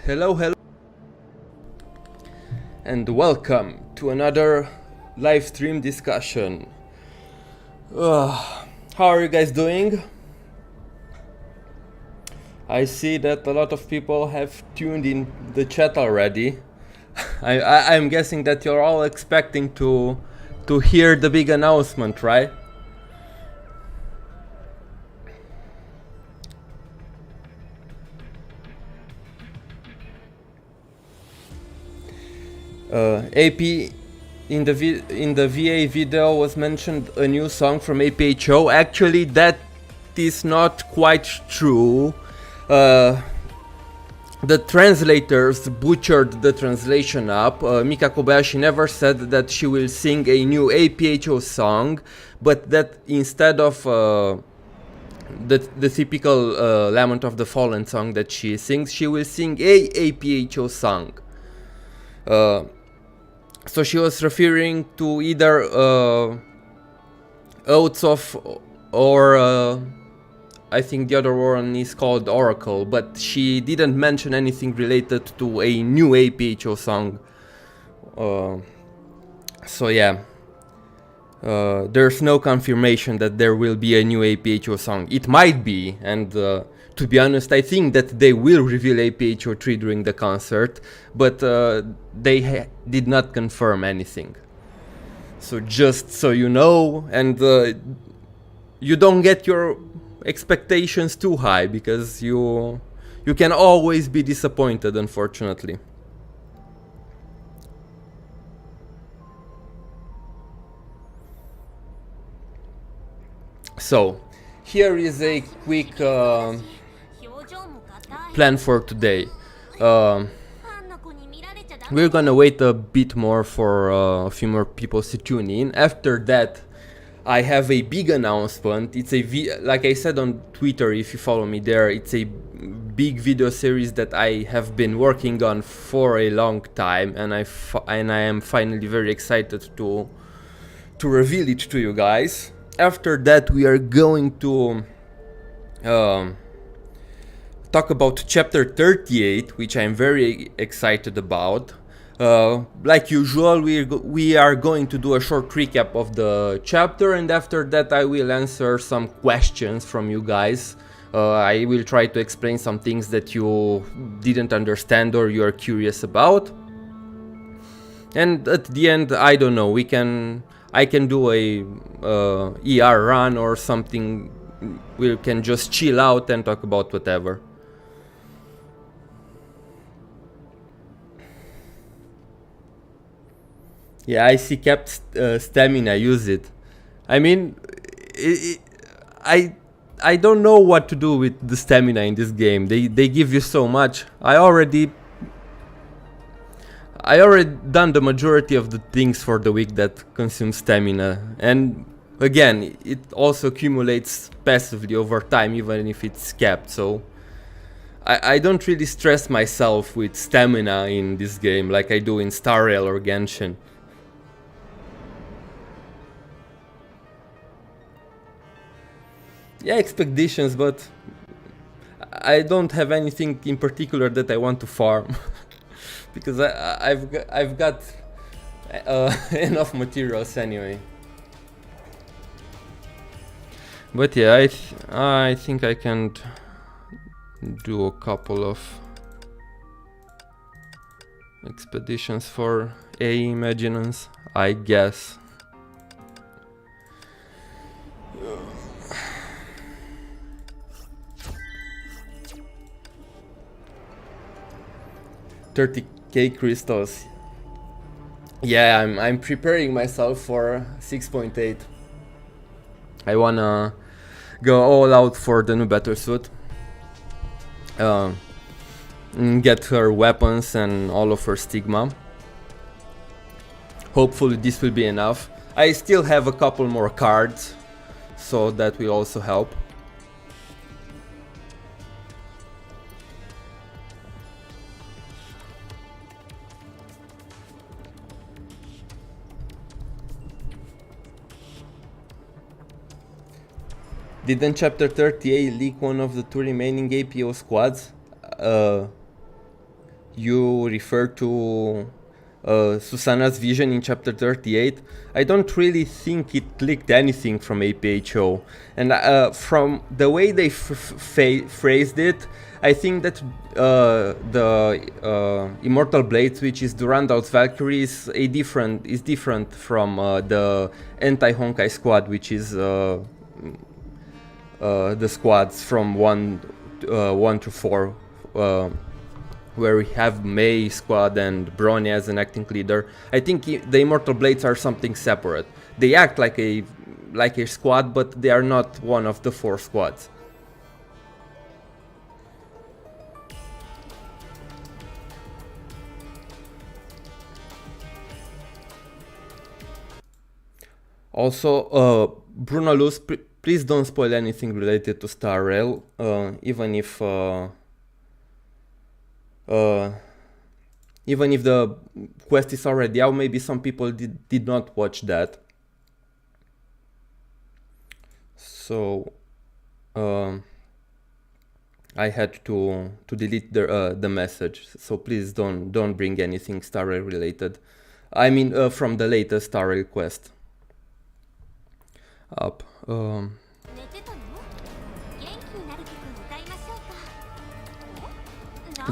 Hello, and welcome to another live stream discussion. How are you guys doing? I see that a lot of people have tuned in the chat already. I'm guessing that you're all expecting to hear the big announcement, right? AP in the VA video was mentioned a new song from APH. Actually, that is not quite true. The translators butchered the translation up. Mika Kobayashi never said that she will sing a new APH song, but that instead of the typical Lament of the Fallen song that she sings, she will sing a APH song. So she was referring to either Oaths of, or I think the other one is called Oracle, but she didn't mention anything related to a new APH song. So yeah, there's no confirmation that there will be a new APHO song. It might be, and to be honest, I think that they will reveal APHO 3 during the concert, but they did not confirm anything. So just so you know, and you don't get your expectations too high, because you can always be disappointed, unfortunately. So here is a quick plan for today. We're gonna wait a bit more for a few more people to tune in. After that, I have a big announcement. It's like I said on Twitter, if you follow me there, it's a big video series that I have been working on for a long time, and I am finally very excited to reveal it to you guys. After that, we are going to talk about chapter 38, which I'm very excited about. Like usual, we are going to do a short recap of the chapter, and after that I will answer some questions from you guys. I will try to explain some things that you didn't understand or you are curious about. And at the end, I don't know, I can do a ER run or something. We can just chill out and talk about whatever. Yeah, I see capped stamina, use it. I mean, I don't know what to do with the stamina in this game. They give you so much. I already done the majority of the things for the week that consume stamina, and again, it also accumulates passively over time, even if it's capped. So I don't really stress myself with stamina in this game like I do in Star Rail or Genshin. Yeah, expeditions, but I don't have anything in particular that I want to farm. Because I've got enough materials anyway. But yeah, I think I can do a couple of expeditions for Imaginons, I guess. $30k crystals. Yeah, I'm preparing myself for 6.8. I wanna go all out for the new Battlesuit. Get her weapons and all of her stigma. Hopefully this will be enough. I still have a couple more cards, so that will also help. Didn't chapter 38 leak one of the two remaining APO squads? You refer to Susanna's vision in chapter 38? I don't really think it leaked anything from APHO. And from the way they phrased it, I think that the Immortal Blades, which is Durandal's Valkyrie, is different from the anti-Honkai squad, which is the squads from 1 to 4, where we have Mei squad and Brony as an acting leader. I think the Immortal Blades are something separate. They act like a squad, but they are not one of the 4 squads. Also, Bruno Luz, please don't spoil anything related to Star Rail, even if the quest is already out. Maybe some people did not watch that. So I had to delete the message. So please don't bring anything Star Rail related. I mean, from the latest star request. Up.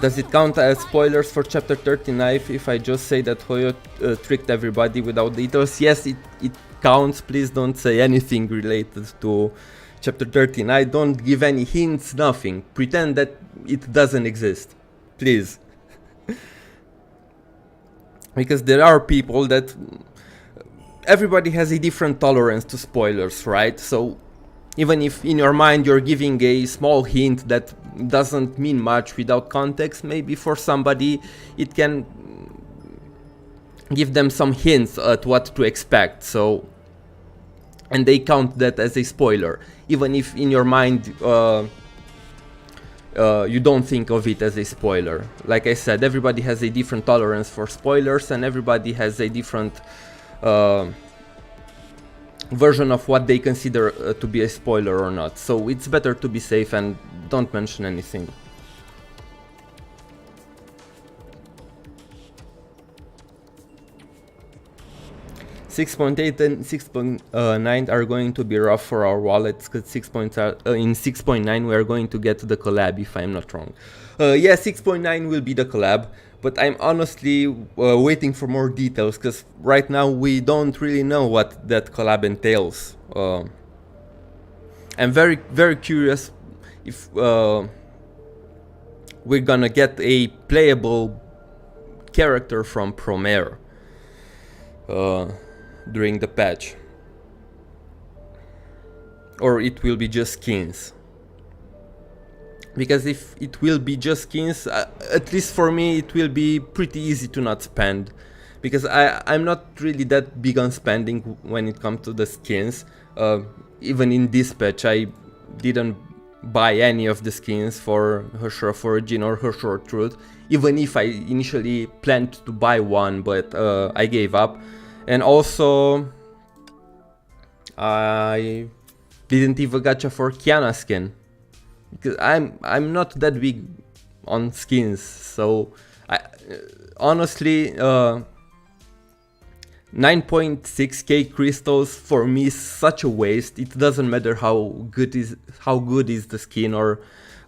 Does it count as spoilers for chapter 39 if I just say that Hoyo tricked everybody without details? Yes, it counts. Please don't say anything related to chapter 39. Don't give any hints, nothing. Pretend that it doesn't exist. Please. Because there are people that... Everybody has a different tolerance to spoilers, right? So even if in your mind you're giving a small hint that doesn't mean much without context, maybe for somebody it can give them some hints at what to expect. So, and they count that as a spoiler, even if in your mind you don't think of it as a spoiler. Like I said, everybody has a different tolerance for spoilers, and everybody has a different version of what they consider to be a spoiler or not. So it's better to be safe and don't mention anything. .8 and 6.9 are going to be rough for our wallets, because in 6.9 we are going to get the collab, if I'm not wrong. Yeah, 6.9 will be the collab, but I'm honestly waiting for more details, because right now we don't really know what that collab entails. I'm very, very curious if we're gonna get a playable character from Promare during the patch, or it will be just skins. Because if it will be just skins, at least for me it will be pretty easy to not spend, because I'm not really that big on spending when it comes to the skins. Even in this patch I didn't buy any of the skins for Hush of Origin or Hush of Truth, even if I initially planned to buy one, but I gave up. And also I didn't even gacha for Kiana skin, because I'm not that big on skins. So honestly 9.6k crystals for me is such a waste. It doesn't matter how good is the skin or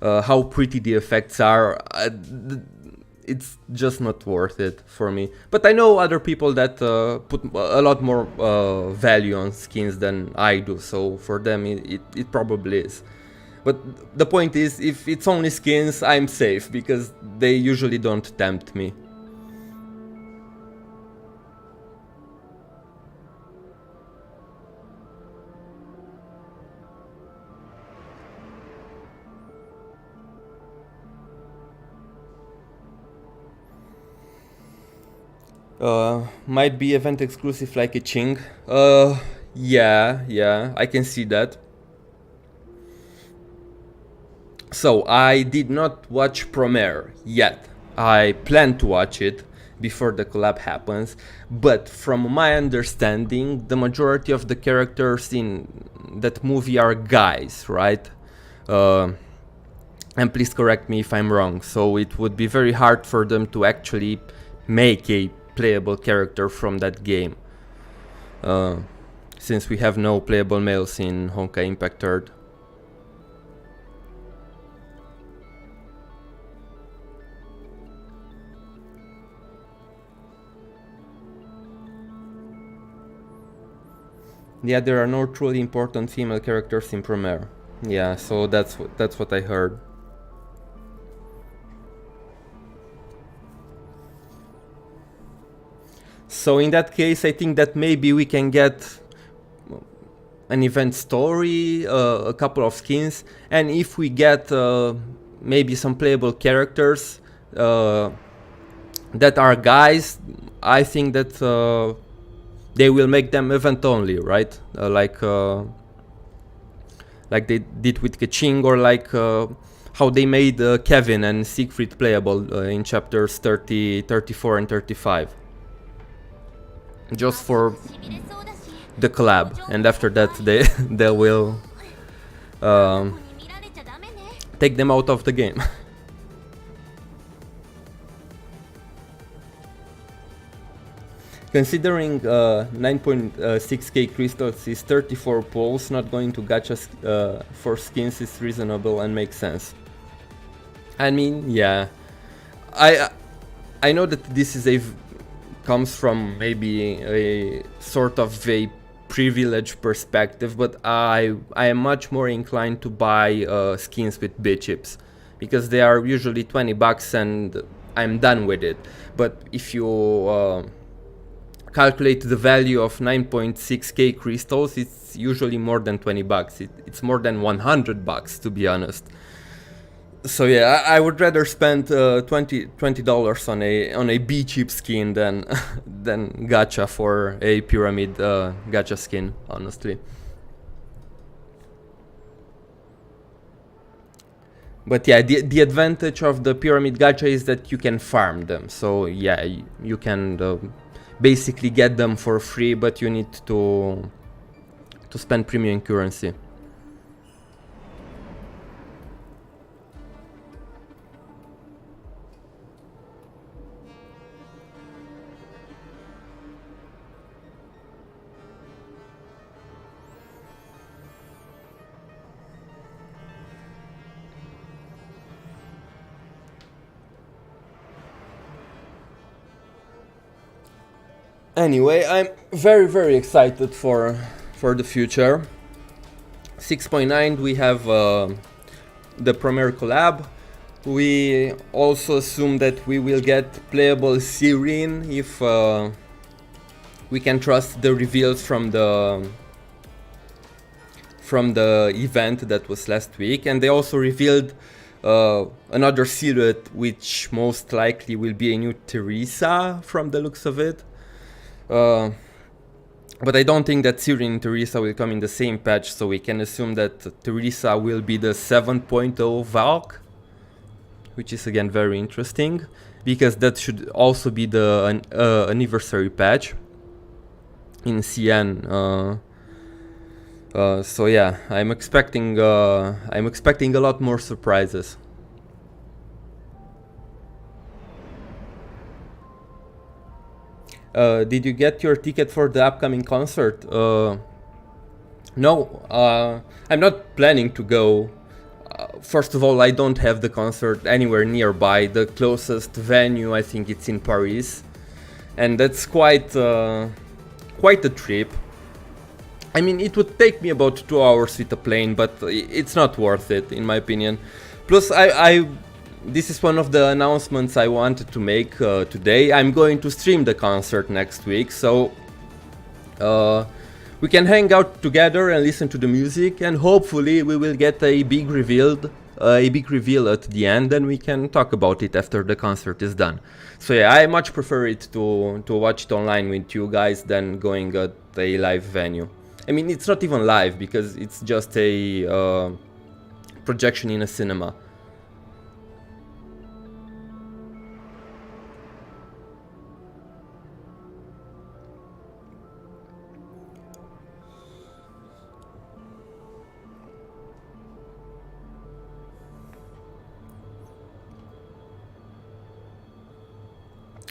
how pretty the effects are. It's just not worth it for me. But I know other people that put a lot more value on skins than I do, so for them it probably is. But the point is, if it's only skins, I'm safe, because they usually don't tempt me. Might be event exclusive like a Ching. Yeah, I can see that. So I did not watch Promare yet. I plan to watch it before the collab happens, but from my understanding, the majority of the characters in that movie are guys, right? And please correct me if I'm wrong. So it would be very hard for them to actually make a playable character from that game, since we have no playable males in Honkai Impact 3rd. Yeah, there are no truly important female characters in Promare. Yeah, so that's what I heard. So in that case, I think that maybe we can get an event story, a couple of skins, and if we get maybe some playable characters that are guys, I think that they will make them event only, right? Like they did with Kaching, or like how they made Kevin and Siegfried playable in chapters 30, 34 and 35. Just for the collab, and after that they will take them out of the game. Considering 9.6k crystals is 34 pulls, not going to gacha for skins is reasonable and makes sense. I mean, yeah, I know that this is comes from maybe a sort of a privileged perspective, but I am much more inclined to buy skins with bit chips because they are usually 20 bucks and I'm done with it. But if you calculate the value of 9.6k crystals, it's usually more than 20 bucks. It's more than 100 bucks, to be honest. So yeah, I would rather spend $20 on a B chip skin than than gacha for a pyramid gacha skin, honestly. But yeah, the advantage of the pyramid gacha is that you can farm them. So yeah, you can basically get them for free, but you need to spend premium currency. Anyway, I'm very excited for the future. 6.9 we have the Premier collab. We also assume that we will get playable Sirin if we can trust the reveals from the event that was last week, and they also revealed another silhouette, which most likely will be a new Teresa from the looks of it. But I don't think that Sirin and Teresa will come in the same patch, so we can assume that Teresa will be the 7.0 Valk, which is again very interesting, because that should also be the anniversary patch in CN. So yeah, I'm expecting a lot more surprises. Did you get your ticket for the upcoming concert? No, I'm not planning to go. First of all, I don't have the concert anywhere nearby. The closest venue, I think it's in Paris, and that's quite a trip. I mean, it would take me about 2 hours with a plane, but it's not worth it, in my opinion. Plus, this is one of the announcements I wanted to make today. I'm going to stream the concert next week, so we can hang out together and listen to the music, and hopefully we will get a big reveal at the end, and we can talk about it after the concert is done. So yeah, I much prefer it to watch it online with you guys than going at a live venue. I mean, it's not even live because it's just a projection in a cinema.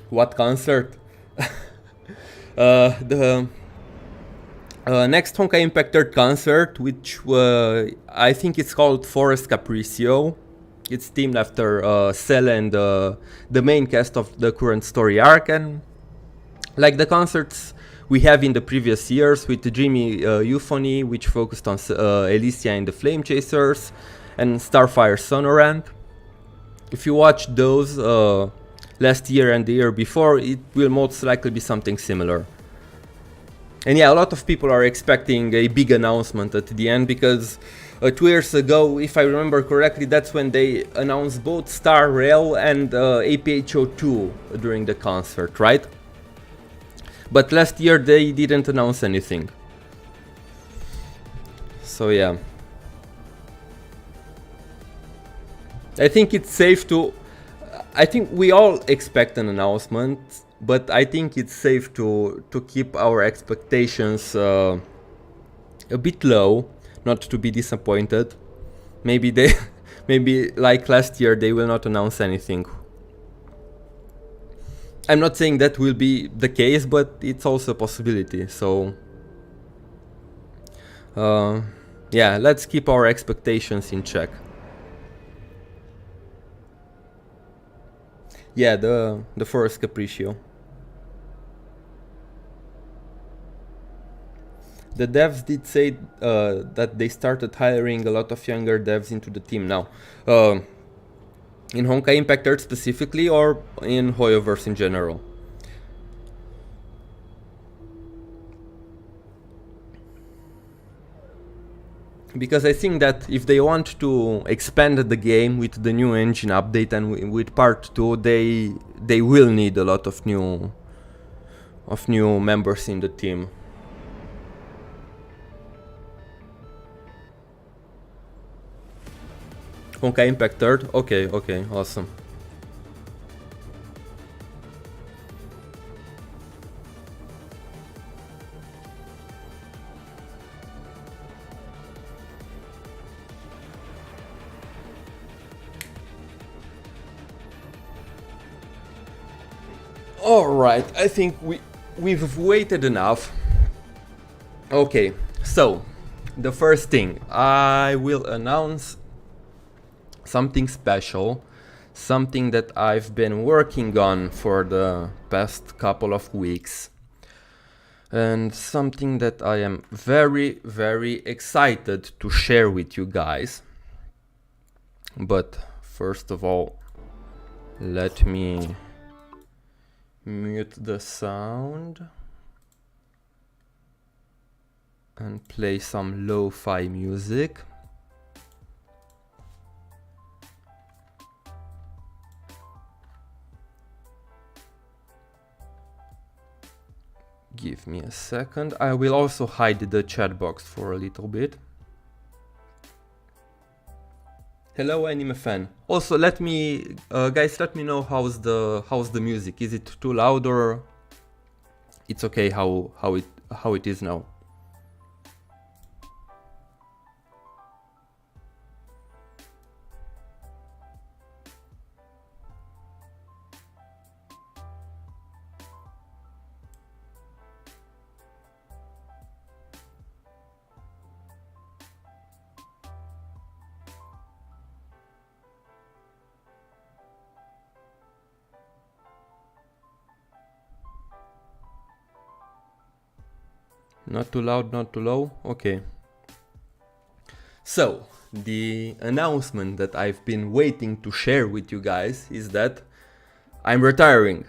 What concert? The next Honkai Impact 3rd concert, which I think it's called Forest Capriccio. It's themed after Seele and the main cast of the current story arc, and like the concerts we have in the previous years with the Dreamy Euphony, which focused on Elysia and the Flame Chasers, and Starfire Sonorant. If you watch those last year and the year before, it will most likely be something similar. And yeah, a lot of people are expecting a big announcement at the end, because 2 years ago, if I remember correctly, that's when they announced both Star Rail and APH 2 during the concert, right? But last year they didn't announce anything. So yeah, I think it's safe to... I think we all expect an announcement, but I think it's safe to keep our expectations a bit low, not to be disappointed. Maybe maybe like last year, they will not announce anything. I'm not saying that will be the case, but it's also a possibility. So yeah, let's keep our expectations in check. Yeah, the first Capriccio. The devs did say that they started hiring a lot of younger devs into the team now. In Honkai Impact Earth specifically, or in Hoyoverse in general? Because I think that if they want to expand the game with the new engine update and with part 2, they will need a lot of new members in the team. Honkai Impact 3rd? Okay, awesome. Alright, I think we've waited enough. Okay, so the first thing, I will announce something special, something that I've been working on for the past couple of weeks, and something that I am very, very excited to share with you guys. But first of all, let me mute the sound and play some lo-fi music. Give me a second. I will also hide the chat box for a little bit. Hello, anime fan. Also, let me, guys, let me know how's the music. Is it too loud or it's okay how it is now? Not too loud, not too low? Okay. So, the announcement that I've been waiting to share with you guys is that I'm retiring.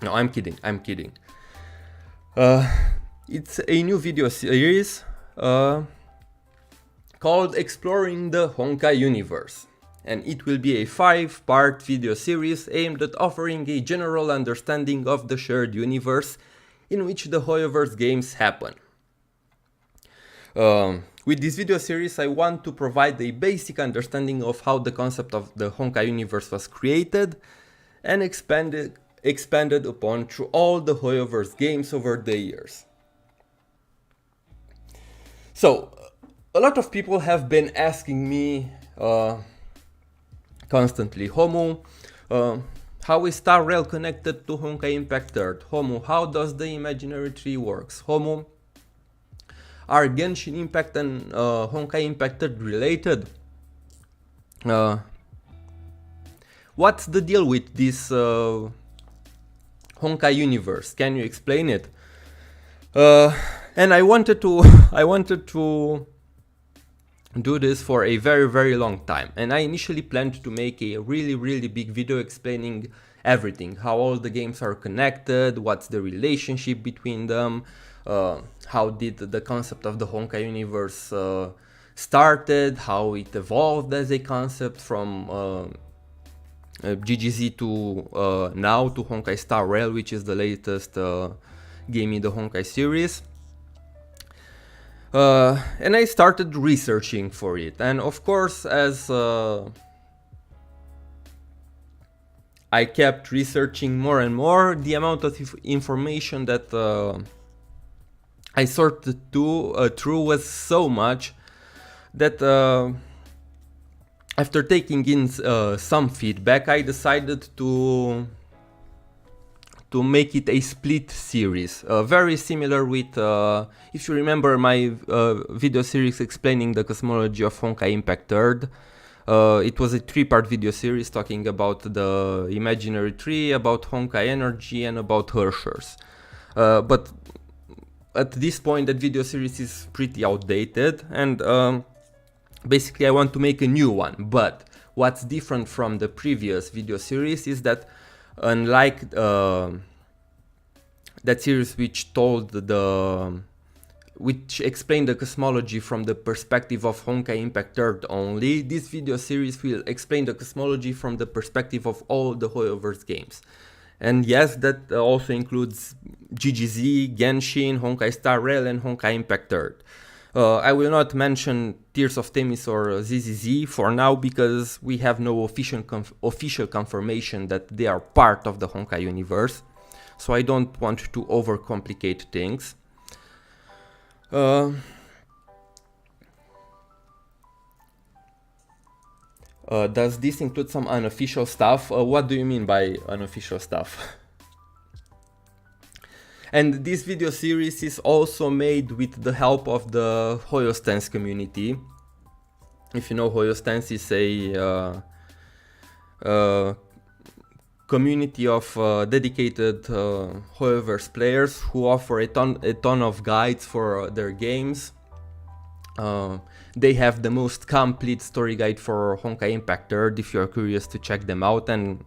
No, I'm kidding. It's a new video series called Exploring the Honkai Universe. And it will be a 5-part video series aimed at offering a general understanding of the shared universe in which the Hoyoverse games happen. With this video series, I want to provide a basic understanding of how the concept of the Honkai universe was created and expanded upon through all the Hoyoverse games over the years. So, a lot of people have been asking me constantly, Homu, how is Star Rail connected to Honkai Impact 3rd? Homu, how does the imaginary tree works? Homu, are Genshin Impact and Honkai Impact 3rd related? What's the deal with this Honkai universe? Can you explain it? And I wanted to do this for a very, very long time, and I initially planned to make a really, really big video explaining everything, how all the games are connected, what's the relationship between them, how did the concept of the Honkai universe started, how it evolved as a concept from GGZ to now to Honkai Star Rail, which is the latest game in the Honkai series. And I started researching for it, and of course, as I kept researching more and more, the amount of information that I sorted through was so much that after taking in some feedback, I decided to to make it a split series, very similar with, if you remember my video series explaining the cosmology of Honkai Impact 3rd. It was a 3-part video series talking about the imaginary tree, about Honkai energy, and about Herschers. But at this point that video series is pretty outdated, and basically I want to make a new one. But what's different from the previous video series is that, unlike that series which explained the cosmology from the perspective of Honkai Impact 3rd only, this video series will explain the cosmology from the perspective of all the Hoyoverse games. And yes, that also includes GGZ, Genshin, Honkai Star Rail, and Honkai Impact 3rd. I will not mention Tears of Themis or ZZZ for now because we have no official confirmation that they are part of the Honkai universe, so I don't want to overcomplicate things. Does this include some unofficial stuff? What do you mean by unofficial stuff? And this video series is also made with the help of the HoYoStance community. If you know, HoYoStance is a community of dedicated Hoyoverse players who offer a ton of guides for their games. They have the most complete story guide for Honkai Impact 3rd if you are curious to check them out, and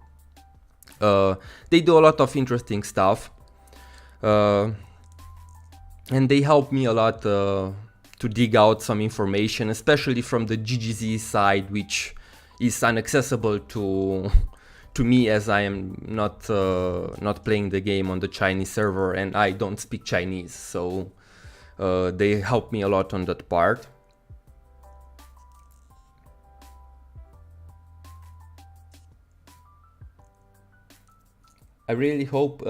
they do a lot of interesting stuff. And they help me a lot to dig out some information, especially from the GGZ side, which is inaccessible to me as I am not playing the game on the Chinese server and I don't speak Chinese, so they help me a lot on that part. I really hope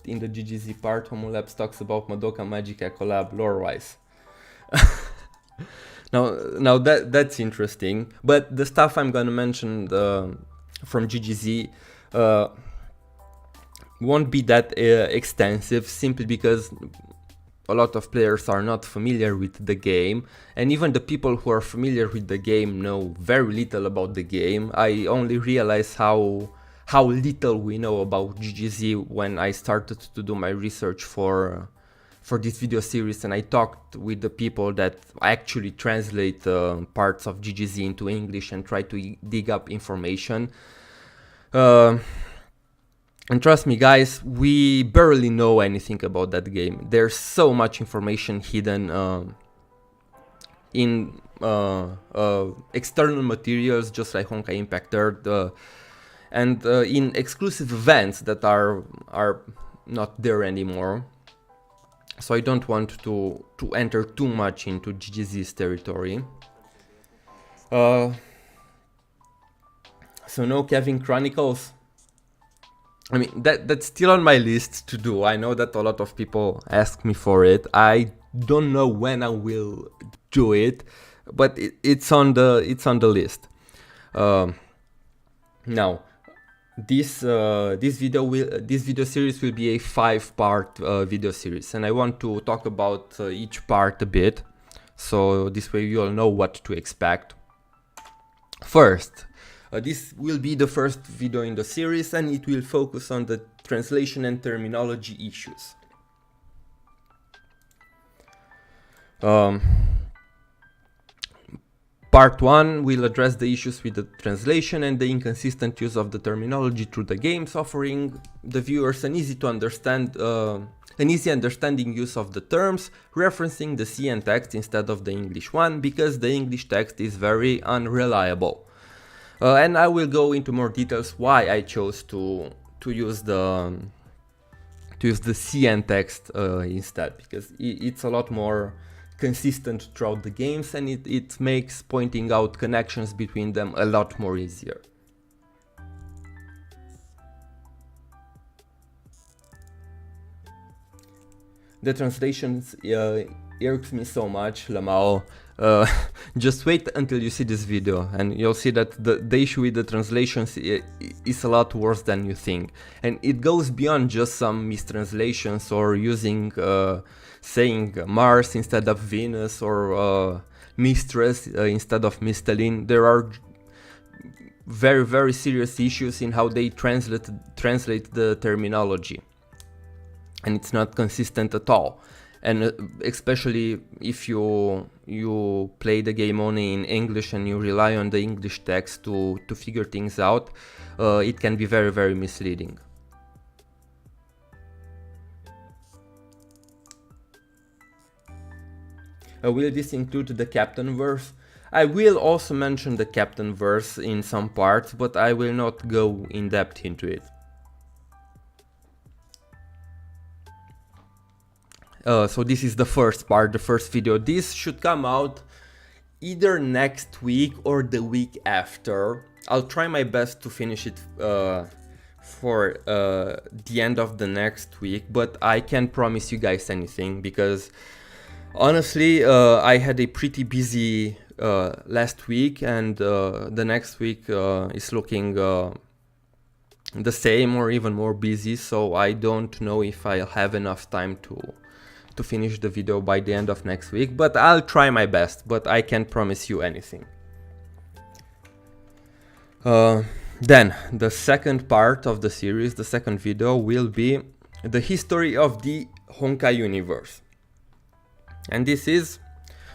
in the GGZ part Homolabs talks about Madoka Magica collab lore-wise. Now that's interesting, but the stuff I'm gonna mention from GGZ won't be that extensive, simply because a lot of players are not familiar with the game, and even the people who are familiar with the game know very little about the game. I only realized how little we know about GGZ when I started to do my research for this video series, and I talked with the people that actually translate parts of GGZ into English and try to dig up information. And trust me guys, we barely know anything about that game. There's so much information hidden in external materials, just like Honkai Impact 3rd, and in exclusive events that are not there anymore. So I don't want to enter too much into GGZ's territory. So no Kevin Chronicles. I mean, that's still on my list to do. I know that a lot of people ask me for it. I don't know when I will do it, but it's on the list. Now, this video series will be a 5-part video series, and I want to talk about each part a bit, so this way you all know what to expect. First, this will be the first video in the series, and it will focus on the translation and terminology issues. Part 1 will address the issues with the translation and the inconsistent use of the terminology through the games, offering the viewers an easy understanding use of the terms, referencing the CN text instead of the English one, because the English text is very unreliable. And I will go into more details why I chose to use the CN text instead, because it's a lot more consistent throughout the games, and it makes pointing out connections between them a lot more easier. The translations irks me so much, Lamau. Just wait until you see this video and you'll see that the issue with the translations is a lot worse than you think. And it goes beyond just some mistranslations or using saying Mars instead of Venus or mistress instead of Mistaline. There are very serious issues in how they translate the terminology, and it's not consistent at all. And especially if you play the game only in English and you rely on the English text to figure things out, it can be very misleading. Will this include the Captain verse? I will also mention the Captain verse in some parts, but I will not go in depth into it. So this is the first part, the first video. This should come out either next week or the week after. I'll try my best to finish it for the end of the next week, but I can't promise you guys anything because honestly I had a pretty busy last week, and the next week is looking the same or even more busy, so I don't know if I'll have enough time to finish the video by the end of next week, but I'll try my best, but I can't promise you anything. Then the second part of the series, the second video, will be the history of the Honkai universe. And this is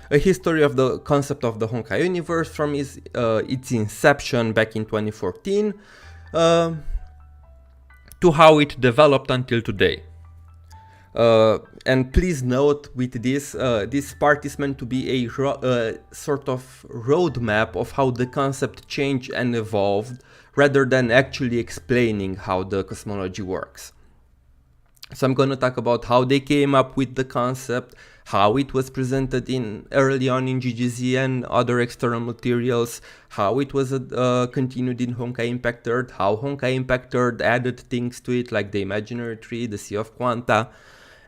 a history of the concept of the Honkai universe from its inception back in 2014 to how it developed until today. And please note with this, this part is meant to be a sort of roadmap of how the concept changed and evolved, rather than actually explaining how the cosmology works. So I'm going to talk about how they came up with the concept, how it was presented in early on in GGZ and other external materials, how it was continued in Honkai Impact 3rd, how Honkai Impact 3rd added things to it like the imaginary tree, the Sea of Quanta,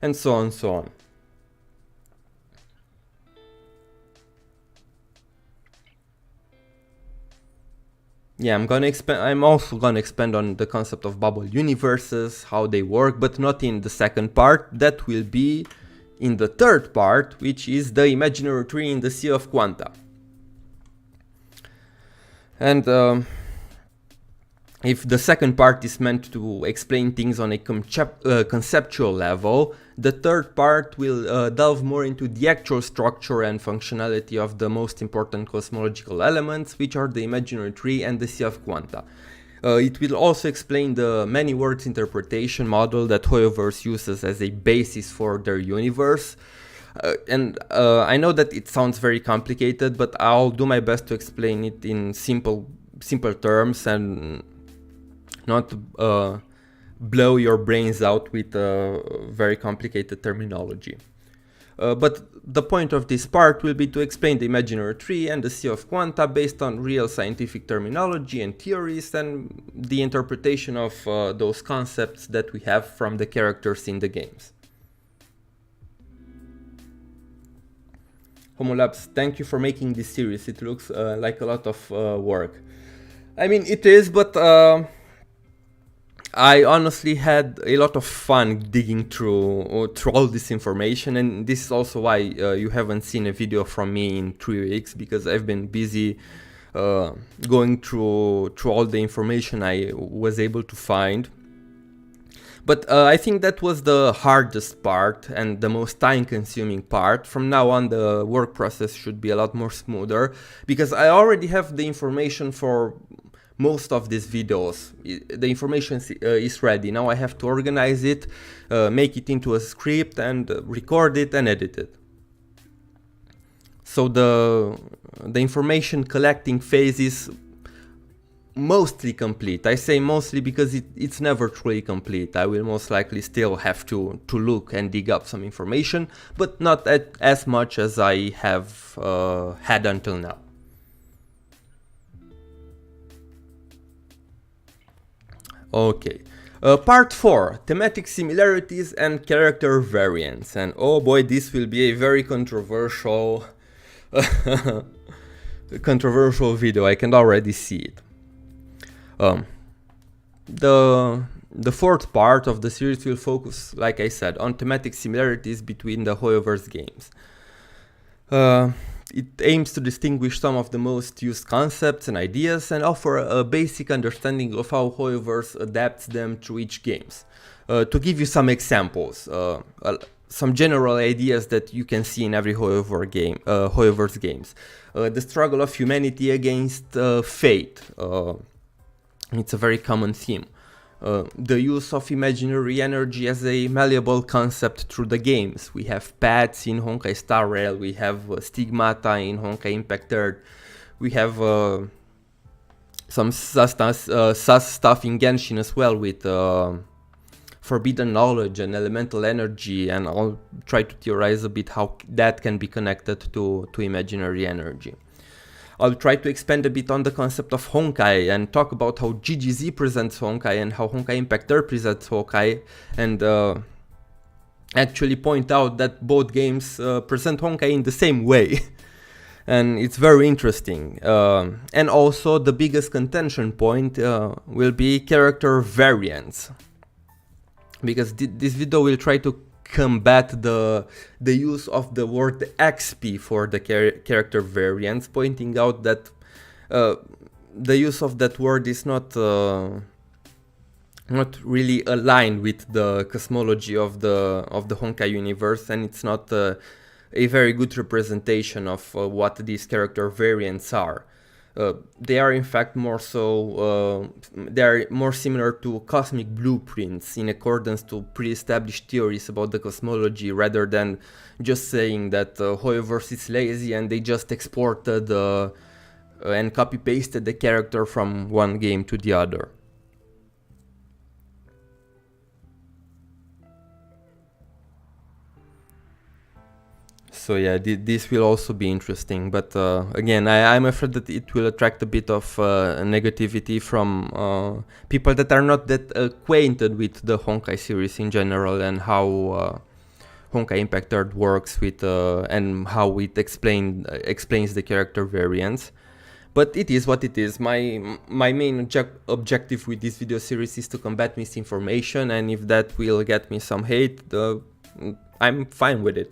and so on, so on. Yeah, I'm also gonna expand on the concept of bubble universes, how they work, but not in the second part. That will be in the third part, which is the imaginary tree in the Sea of Quanta. And if the second part is meant to explain things on a conceptual level, the third part will delve more into the actual structure and functionality of the most important cosmological elements, which are the imaginary tree and the Sea of Quanta. It will also explain the many worlds interpretation model that Hoyoverse uses as a basis for their universe. I know that it sounds very complicated, but I'll do my best to explain it in simple terms and not blow your brains out with very complicated terminology. But the point of this part will be to explain the imaginary tree and the Sea of Quanta based on real scientific terminology and theories and the interpretation of those concepts that we have from the characters in the games. Homolabs, thank you for making this series. It looks like a lot of work. I mean, it is, but I honestly had a lot of fun digging through all this information, and this is also why you haven't seen a video from me in 3 weeks, because I've been busy going through all the information I was able to find. But I think that was the hardest part and the most time-consuming part. From now on, the work process should be a lot more smoother, because I already have the information for most of these videos. The information is ready. Now I have to organize it, make it into a script, and record it and edit it. So the information collecting phase is mostly complete. I say mostly because it's never truly complete. I will most likely still have to look and dig up some information, but not as much as I have had until now. Okay, Part 4, thematic similarities and character variants. And oh boy, this will be a very controversial video. I can already see it. The fourth part of the series will focus, like I said, on thematic similarities between the HoYoverse games. It aims to distinguish some of the most used concepts and ideas and offer a basic understanding of how HoYoverse adapts them to each games. To give you some examples, some general ideas that you can see in every HoYoverse games. The struggle of humanity against fate. It's a very common theme. The use of imaginary energy as a malleable concept through the games. We have paths in Honkai Star Rail, we have stigmata in Honkai Impact 3rd, we have some sus stuff in Genshin as well with forbidden knowledge and elemental energy, and I'll try to theorize a bit how that can be connected to imaginary energy. I'll try to expand a bit on the concept of Honkai and talk about how GGZ presents Honkai and how Honkai Impact 3 presents Honkai, and actually point out that both games present Honkai in the same way. And it's very interesting. And also the biggest contention point will be character variants. Because this video will try to combat the use of the word XP for the character variants, pointing out that the use of that word is not really aligned with the cosmology of the Honkai universe, and it's not a very good representation of what these character variants are. They are in fact more similar to cosmic blueprints in accordance to pre-established theories about the cosmology, rather than just saying that HoYoverse is lazy and they just exported and copy-pasted the character from one game to the other. So yeah, this will also be interesting, but again, I'm afraid that it will attract a bit of negativity from people that are not that acquainted with the Honkai series in general and how Honkai Impact 3 works with and how it explains the character variants. But it is what it is. My main objective with this video series is to combat misinformation, and if that will get me some hate, I'm fine with it.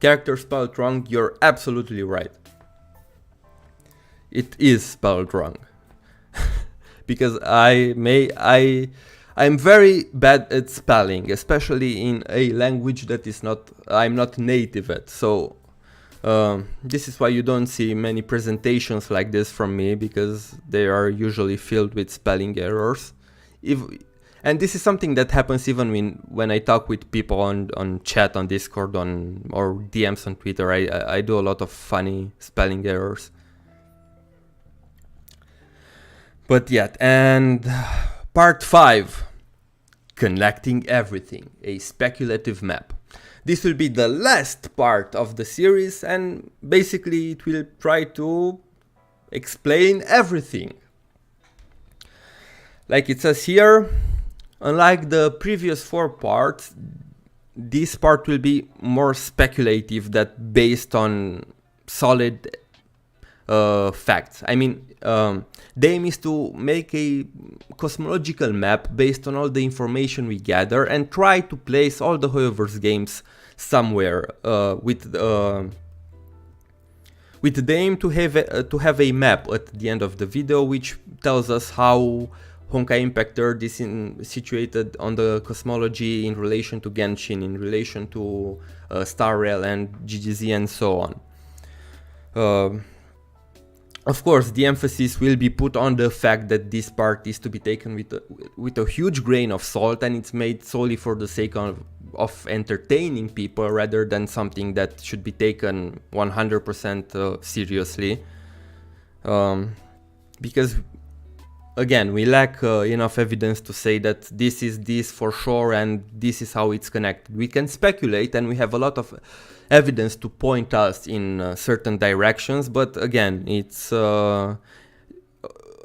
Character spelled wrong, you're absolutely right. It is spelled wrong. Because I'm very bad at spelling, especially in a language that I'm not native at. So this is why you don't see many presentations like this from me, because they are usually filled with spelling errors. And this is something that happens even when I talk with people on chat, on Discord, or DMs on Twitter. I do a lot of funny spelling errors. But yet, and part 5, connecting everything, a speculative map. This will be the last part of the series, and basically it will try to explain everything. Like it says here, unlike the previous 4 parts, this part will be more speculative than based on solid facts. I mean, the aim is to make a cosmological map based on all the information we gather and try to place all the HoYoverse games somewhere with the aim to have a map at the end of the video which tells us how Honkai Impact 3 is situated on the cosmology in relation to Genshin, in relation to Star Rail and GGZ and so on. Of course, the emphasis will be put on the fact that this part is to be taken with a huge grain of salt, and it's made solely for the sake of entertaining people rather than something that should be taken 100% seriously. Because again, we lack enough evidence to say that this is this for sure and this is how it's connected. We can speculate, and we have a lot of evidence to point us in certain directions, but again, it's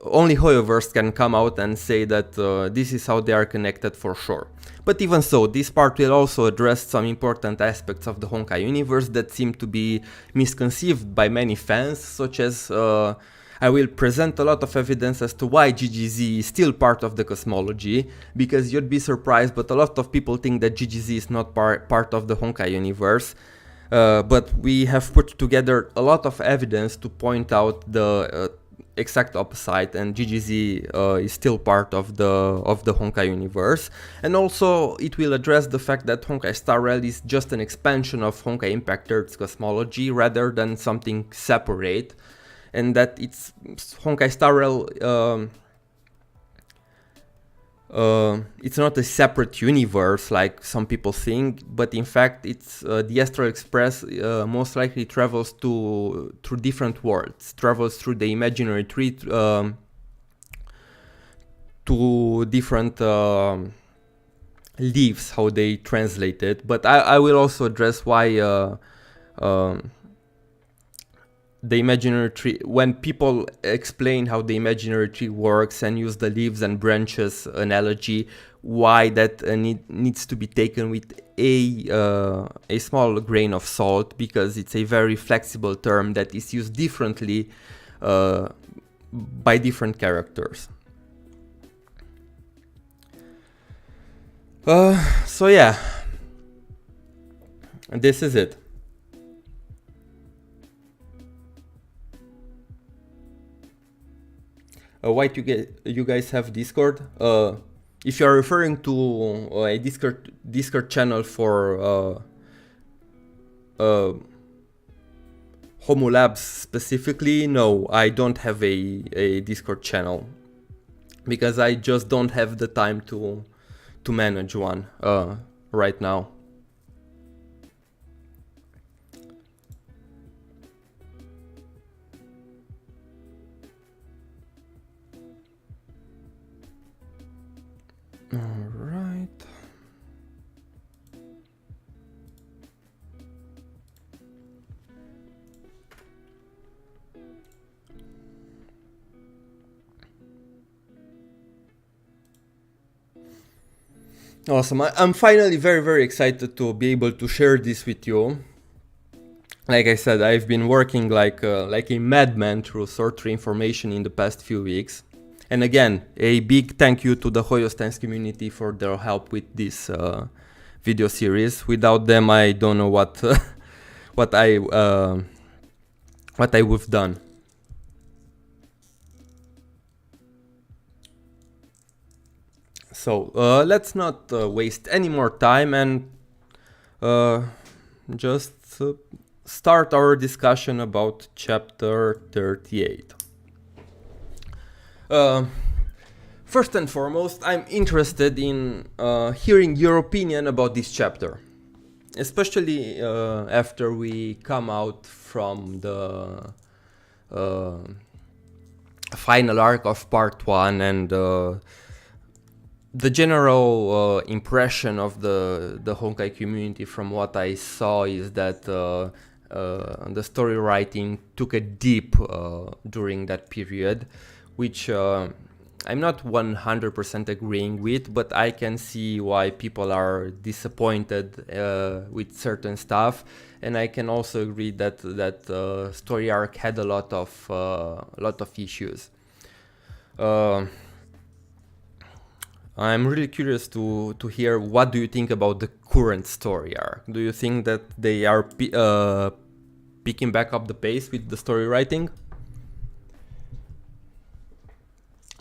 only Hoyoverse can come out and say that this is how they are connected for sure. But even so, this part will also address some important aspects of the Honkai universe that seem to be misconceived by many fans, such as I will present a lot of evidence as to why GGZ is still part of the cosmology, because you'd be surprised, but a lot of people think that GGZ is not part of the Honkai universe. But we have put together a lot of evidence to point out the exact opposite, and GGZ is still part of the Honkai universe. And also it will address the fact that Honkai Star Rail is just an expansion of Honkai Impact Earth's cosmology rather than something separate, and that it's Honkai Star Rail it's not a separate universe like some people think, but in fact it's the Astral Express most likely travels through different worlds, travels through the imaginary tree to different leaves, how they translate it. But I will also address why the imaginary tree, when people explain how the imaginary tree works and use the leaves and branches analogy, why that needs to be taken with a small grain of salt, because it's a very flexible term that is used differently by different characters. So yeah, this is it. Why you guys have Discord? If you are referring to a Discord channel for Homo Labs specifically, no, I don't have a Discord channel, because I just don't have the time to manage one right now. Alright. Awesome. I'm finally very excited to be able to share this with you. Like I said, I've been working like a madman to sort through information in the past few weeks. And again, a big thank you to the Hoyo Stance community for their help with this video series. Without them, I don't know what what I would have done. So let's not waste any more time and just start our discussion about chapter 38. First and foremost, I'm interested in hearing your opinion about this chapter, especially after we come out from the final arc of part 1, and the general impression of the Honkai community from what I saw is that the story writing took a dip during that period, which I'm not 100% agreeing with, but I can see why people are disappointed with certain stuff, and I can also agree that that story arc had a lot of issues. I'm really curious to hear, what do you think about the current story arc? Do you think that they are picking back up the pace with the story writing?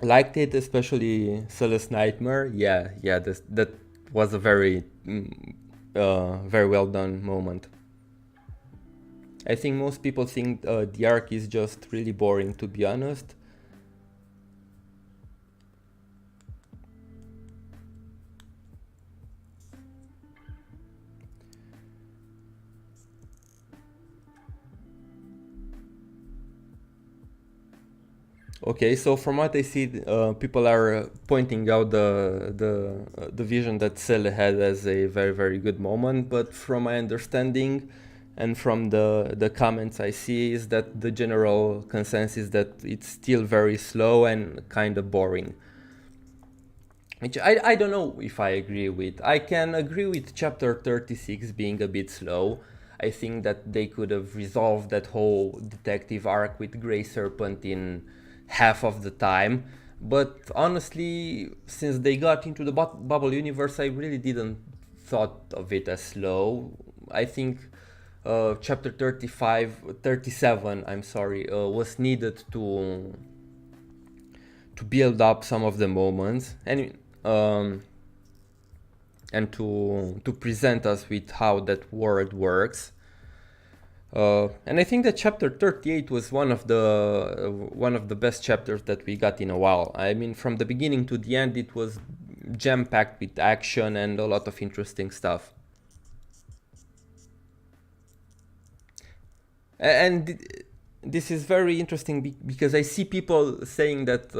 Liked it, especially Seele's Nightmare. Yeah, that was a very well done moment. I think most people think the arc is just really boring, to be honest. Okay, so from what I see, people are pointing out the vision that Seele had as a very good moment, but from my understanding, and from the comments I see is that the general consensus that it's still very slow and kind of boring. Which I don't know if I agree with. I can agree with chapter 36 being a bit slow. I think that they could have resolved that whole detective arc with Grey Serpent in half of the time. But honestly, since they got into the bubble universe, I really didn't thought of it as slow. I think chapter 37, I'm sorry, was needed to build up some of the moments and to present us with how that world works. And I think that chapter 38 was one of the best chapters that we got in a while. I mean, from the beginning to the end, it was jam-packed with action and a lot of interesting stuff. And this is very interesting because I see people saying that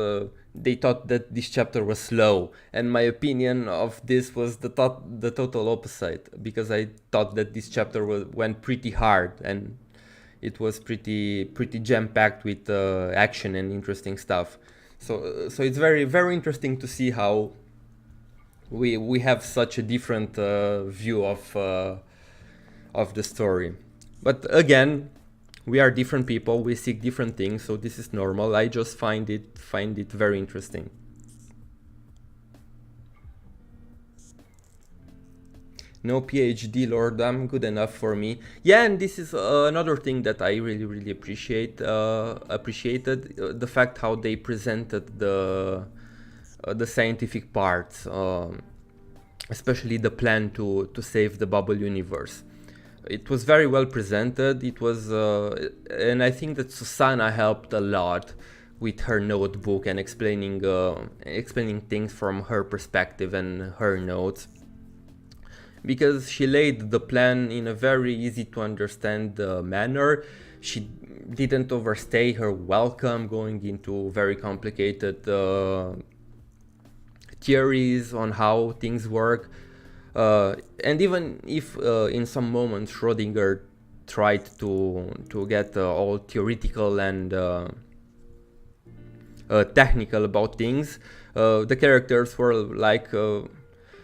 they thought that this chapter was slow, and my opinion of this was the total opposite, because I thought that this chapter went pretty hard and it was pretty jam-packed with action and interesting stuff. So it's very, very interesting to see how we have such a different view of the story. But again, we are different people, we seek different things, so this is normal. I just find it very interesting. No PhD, Lord, I'm good enough for me. Yeah, and this is another thing that I really appreciated the fact how they presented the scientific parts, especially the plan to save the bubble universe. It was very well presented. It was, and I think that Susanna helped a lot with her notebook and explaining things from her perspective and her notes, because she laid the plan in a very easy to understand manner. She didn't overstay her welcome, going into very complicated theories on how things work. And even if in some moments Schrödinger tried to get all theoretical and technical about things, the characters were like,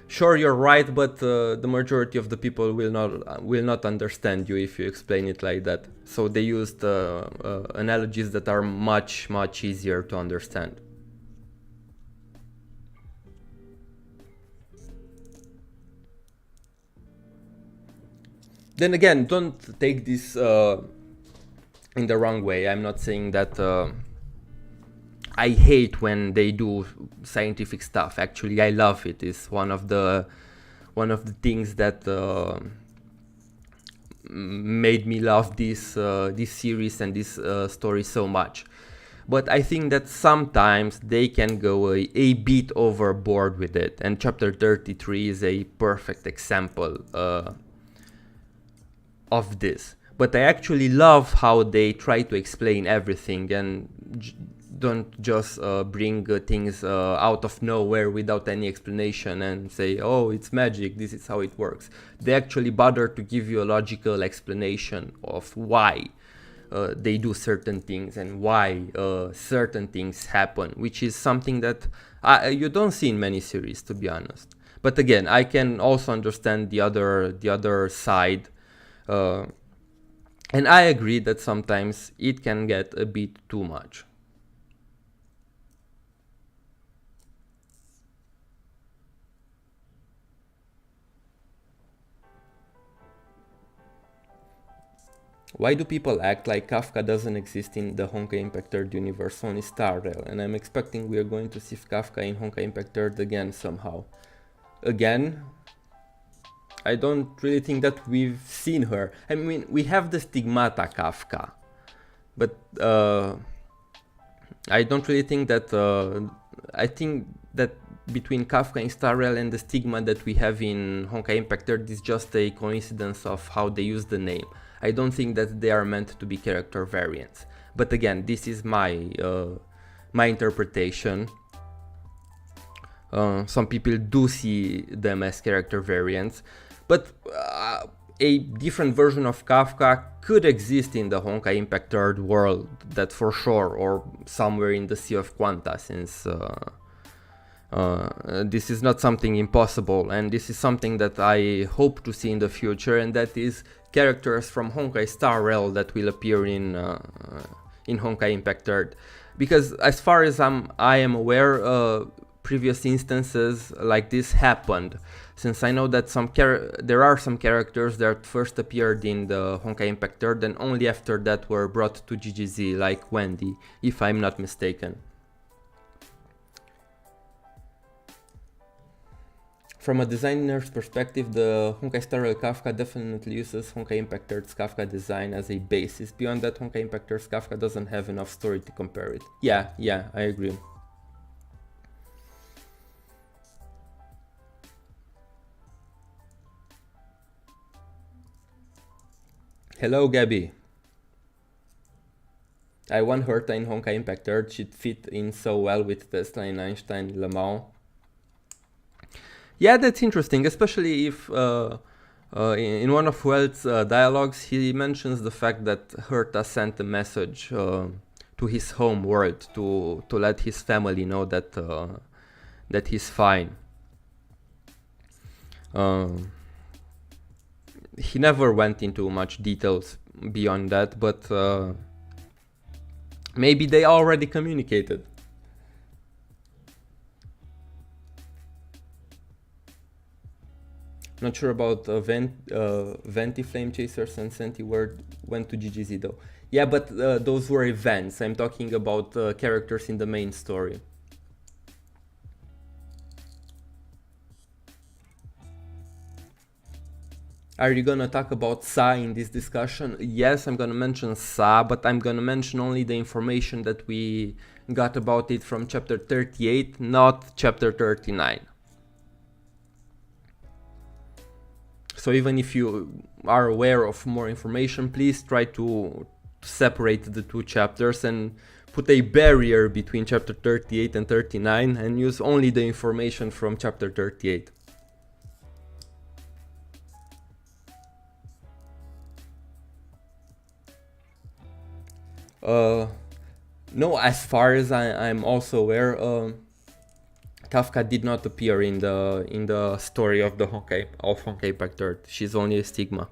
sure, you're right, but the majority of the people will not understand you if you explain it like that. So they used analogies that are much easier to understand. Then again, don't take this in the wrong way. I'm not saying that I hate when they do scientific stuff. Actually, I love it. It's one of the things that made me love this series and this story so much. But I think that sometimes they can go a bit overboard with it, and chapter 33 is a perfect example of this. But I actually love how they try to explain everything and don't just bring things out of nowhere without any explanation and say, oh, it's magic, this is how it works. They actually bother to give you a logical explanation of why they do certain things and why certain things happen, which is something that you don't see in many series, to be honest. But again, I can also understand the other side. And I agree that sometimes it can get a bit too much. Why do people act like Kafka doesn't exist in the Honkai Impact 3rd universe, only Star Rail? And I'm expecting we are going to see Kafka in Honkai Impact 3rd again somehow. Again? I don't really think that we've seen her. I mean, we have the Stigmata Kafka, but I don't really think that. I think that between Kafka in Star Rail and the stigma that we have in Honkai Impact 3rd is just a coincidence of how they use the name. I don't think that they are meant to be character variants. But again, this is my interpretation. Some people do see them as character variants. But a different version of Kafka could exist in the Honkai Impact third world, that for sure, or somewhere in the Sea of Quanta, since this is not something impossible, and this is something that I hope to see in the future, and that is characters from Honkai Star Rail that will appear in Honkai Impact 3rd. Because as far as I am aware, previous instances like this happened, since I know that there are some characters that first appeared in the Honkai Impact 3rd and only after that were brought to GGZ, like Wendy, if I'm not mistaken. From a designer's perspective, the Honkai Star Rail Kafka definitely uses Honkai Impact 3rd's Kafka design as a basis. Beyond that, Honkai Impact 3rd's Kafka doesn't have enough story to compare it. Yeah, I agree. Hello, Gabby. I won Herta in Honkai Impact 3rd. She'd fit in so well with Tesla and Einstein Le Mans. Yeah, that's interesting, especially if in one of Welt's dialogues he mentions the fact that Herta sent a message to his home world to let his family know that that he's fine. He never went into much details beyond that, but maybe they already communicated. Not sure about Venti Flame Chasers and Senti went to GGZ though. Yeah, but those were events. I'm talking about characters in the main story. Are you gonna talk about Sa in this discussion? Yes, I'm gonna mention Sa, but I'm gonna mention only the information that we got about it from chapter 38, not chapter 39. So even if you are aware of more information, please try to separate the two chapters and put a barrier between chapter 38 and 39 and use only the information from chapter 38. No, as far as I'm also aware, Kafka did not appear in the story of the Honkai Impact 3rd. She's only a stigma.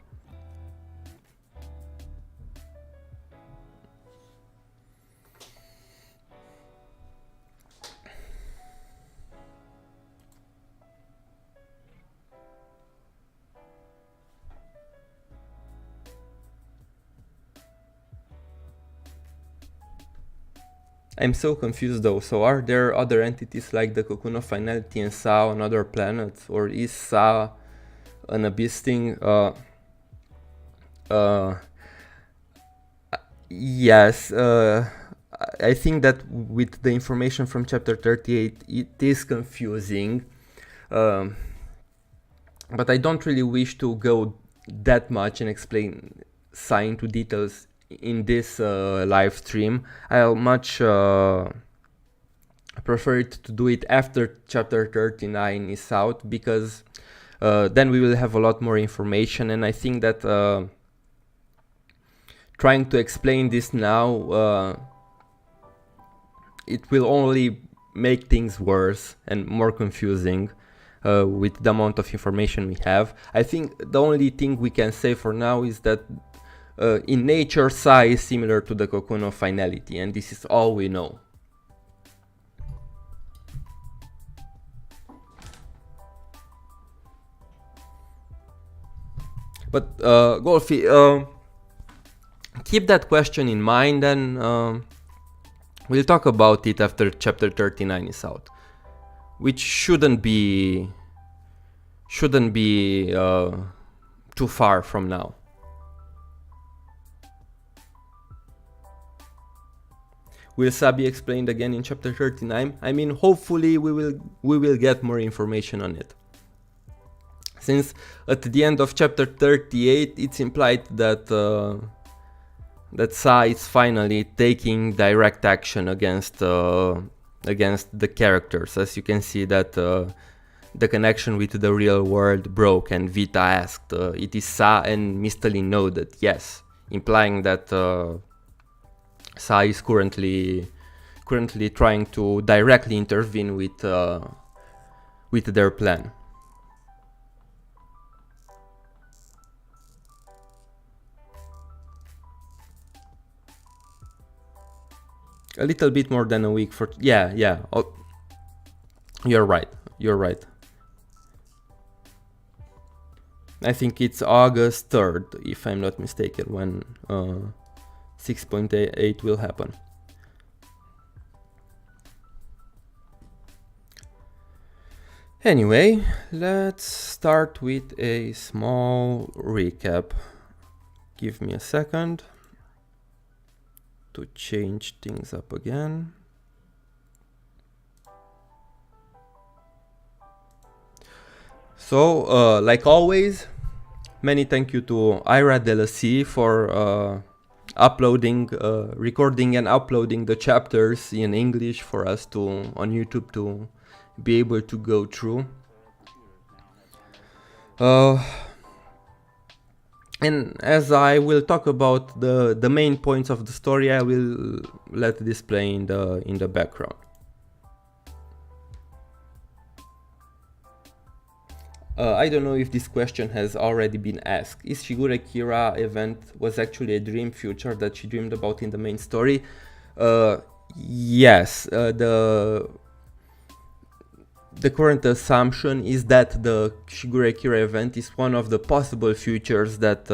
I'm so confused though, so are there other entities like the Cocoon of Finality and Sa on other planets, or is Sa an abyss thing? Yes, I think that with the information from chapter 38 it is confusing, but I don't really wish to go that much and explain Sa into details in this live stream. I'll much prefer it to do it after chapter 39 is out, because then we will have a lot more information, and I think that trying to explain this now it will only make things worse and more confusing with the amount of information we have. I think the only thing we can say for now is that in nature, Sa is similar to the Cocoon of Finality, and this is all we know. But Golfy, keep that question in mind, and we'll talk about it after chapter 39 is out, which shouldn't be too far from now. Will Sa be explained again in chapter 39? I mean, hopefully we will get more information on it. Since at the end of chapter 38 it's implied that that Sa is finally taking direct action against the characters. As you can see that the connection with the real world broke, and Vita asked, it is Sa, and Mr. Lin nodded yes, implying that Sa is currently trying to directly intervene with their plan. A little bit more than a week for... Yeah. Oh, you're right. I think it's August 3rd, if I'm not mistaken, when 6.8 will happen. Anyway, let's start with a small recap. Give me a second to change things up again. So, like always, many thank you to Ira Delasi for recording and uploading the chapters in English for us on YouTube to be able to go through. And as I will talk about the main points of the story, I will let this play in the background. I don't know if this question has already been asked. Is Shigure Kira event was actually a dream future that she dreamed about in the main story? Yes. The current assumption is that the Shigure Kira event is one of the possible futures that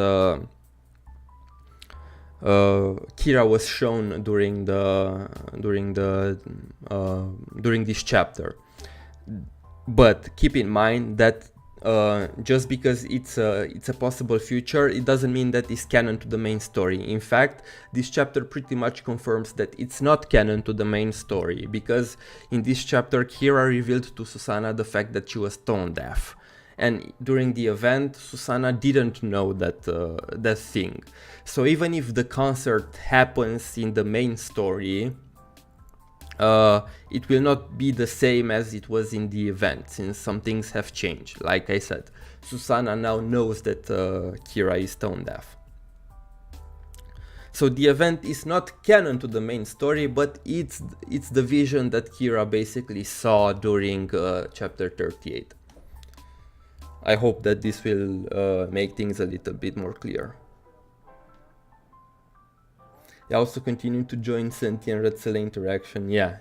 Kira was shown during this chapter. But keep in mind that just because it's a possible future, it doesn't mean that it's canon to the main story. In fact, this chapter pretty much confirms that it's not canon to the main story, because in this chapter Kira revealed to Susanna the fact that she was tone deaf, and during the event Susanna didn't know that thing. So even if the concert happens in the main story, it will not be the same as it was in the event, since some things have changed. Like I said, Susanna now knows that Kira is tone deaf. So the event is not canon to the main story, but it's the vision that Kira basically saw during chapter 38. I hope that this will make things a little bit more clear. I also continue to join Senti and Red Seele interaction. Yeah.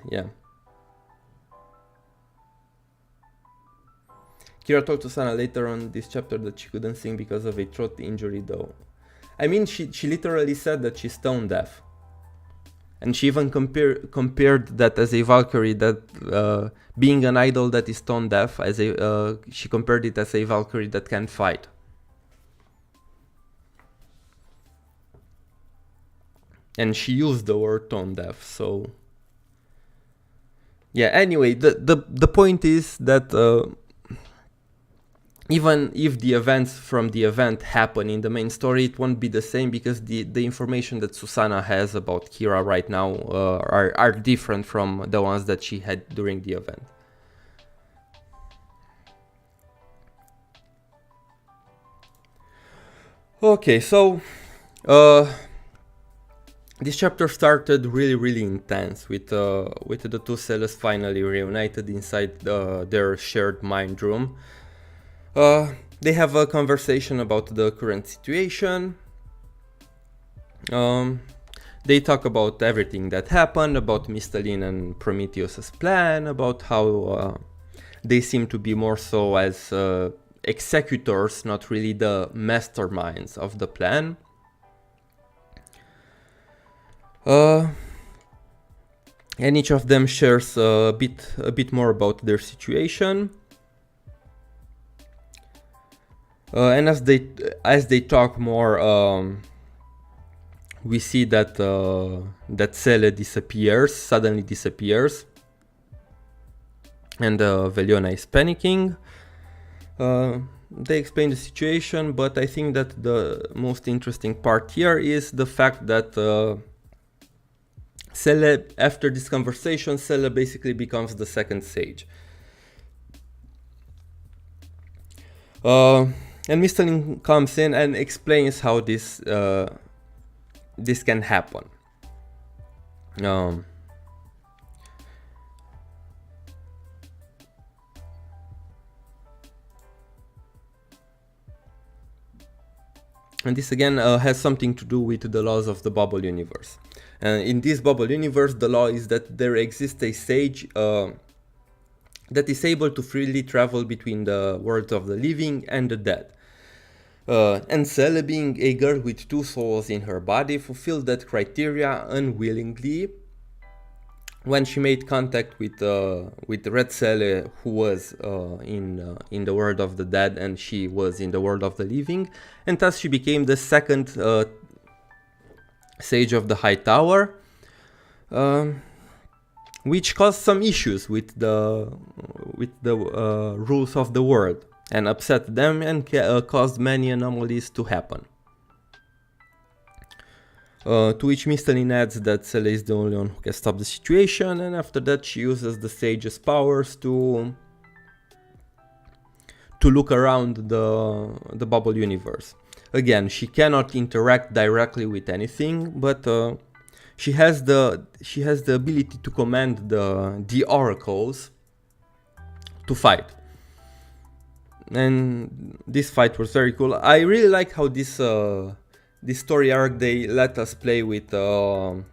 Kira told Susanna later on this chapter that she couldn't sing because of a throat injury, though. I mean, she literally said that she's tone deaf. And she even compared that as a Valkyrie, that being an idol that is tone deaf, she compared it as a Valkyrie that can fight. And she used the word tone deaf, so... Yeah, anyway, the point is that even if the events from the event happen in the main story, it won't be the same, because the information that Susanna has about Kira right now are different from the ones that she had during the event. Okay, so... this chapter started really intense with the two Seeles finally reunited inside their shared mind room. They have a conversation about the current situation. They talk about everything that happened, about Mr. Lin and Prometheus's plan, about how they seem to be more so as executors, not really the masterminds of the plan. And each of them shares a bit more about their situation. And as they talk more, we see that Seele suddenly disappears, and Veliona is panicking. They explain the situation, but I think that the most interesting part here is the fact that Seele, after this conversation, Seele basically becomes the second sage. And Mr. comes in and explains how this can happen. And this again has something to do with the laws of the bubble universe. And in this bubble universe, the law is that there exists a sage that is able to freely travel between the worlds of the living and the dead. And Seele, being a girl with 2 souls in her body, fulfilled that criteria unwillingly when she made contact with Red Seele, who was in the world of the dead, and she was in the world of the living, and thus she became the second sage of the High Tower, which caused some issues with the rules of the world, and upset them and caused many anomalies to happen. To which Mistalin adds that Seele is the only one who can stop the situation, and after that she uses the sage's powers to look around the bubble universe. Again, she cannot interact directly with anything, but she has the ability to command the oracles to fight. And this fight was very cool. I really like how this story arc, they let us play with more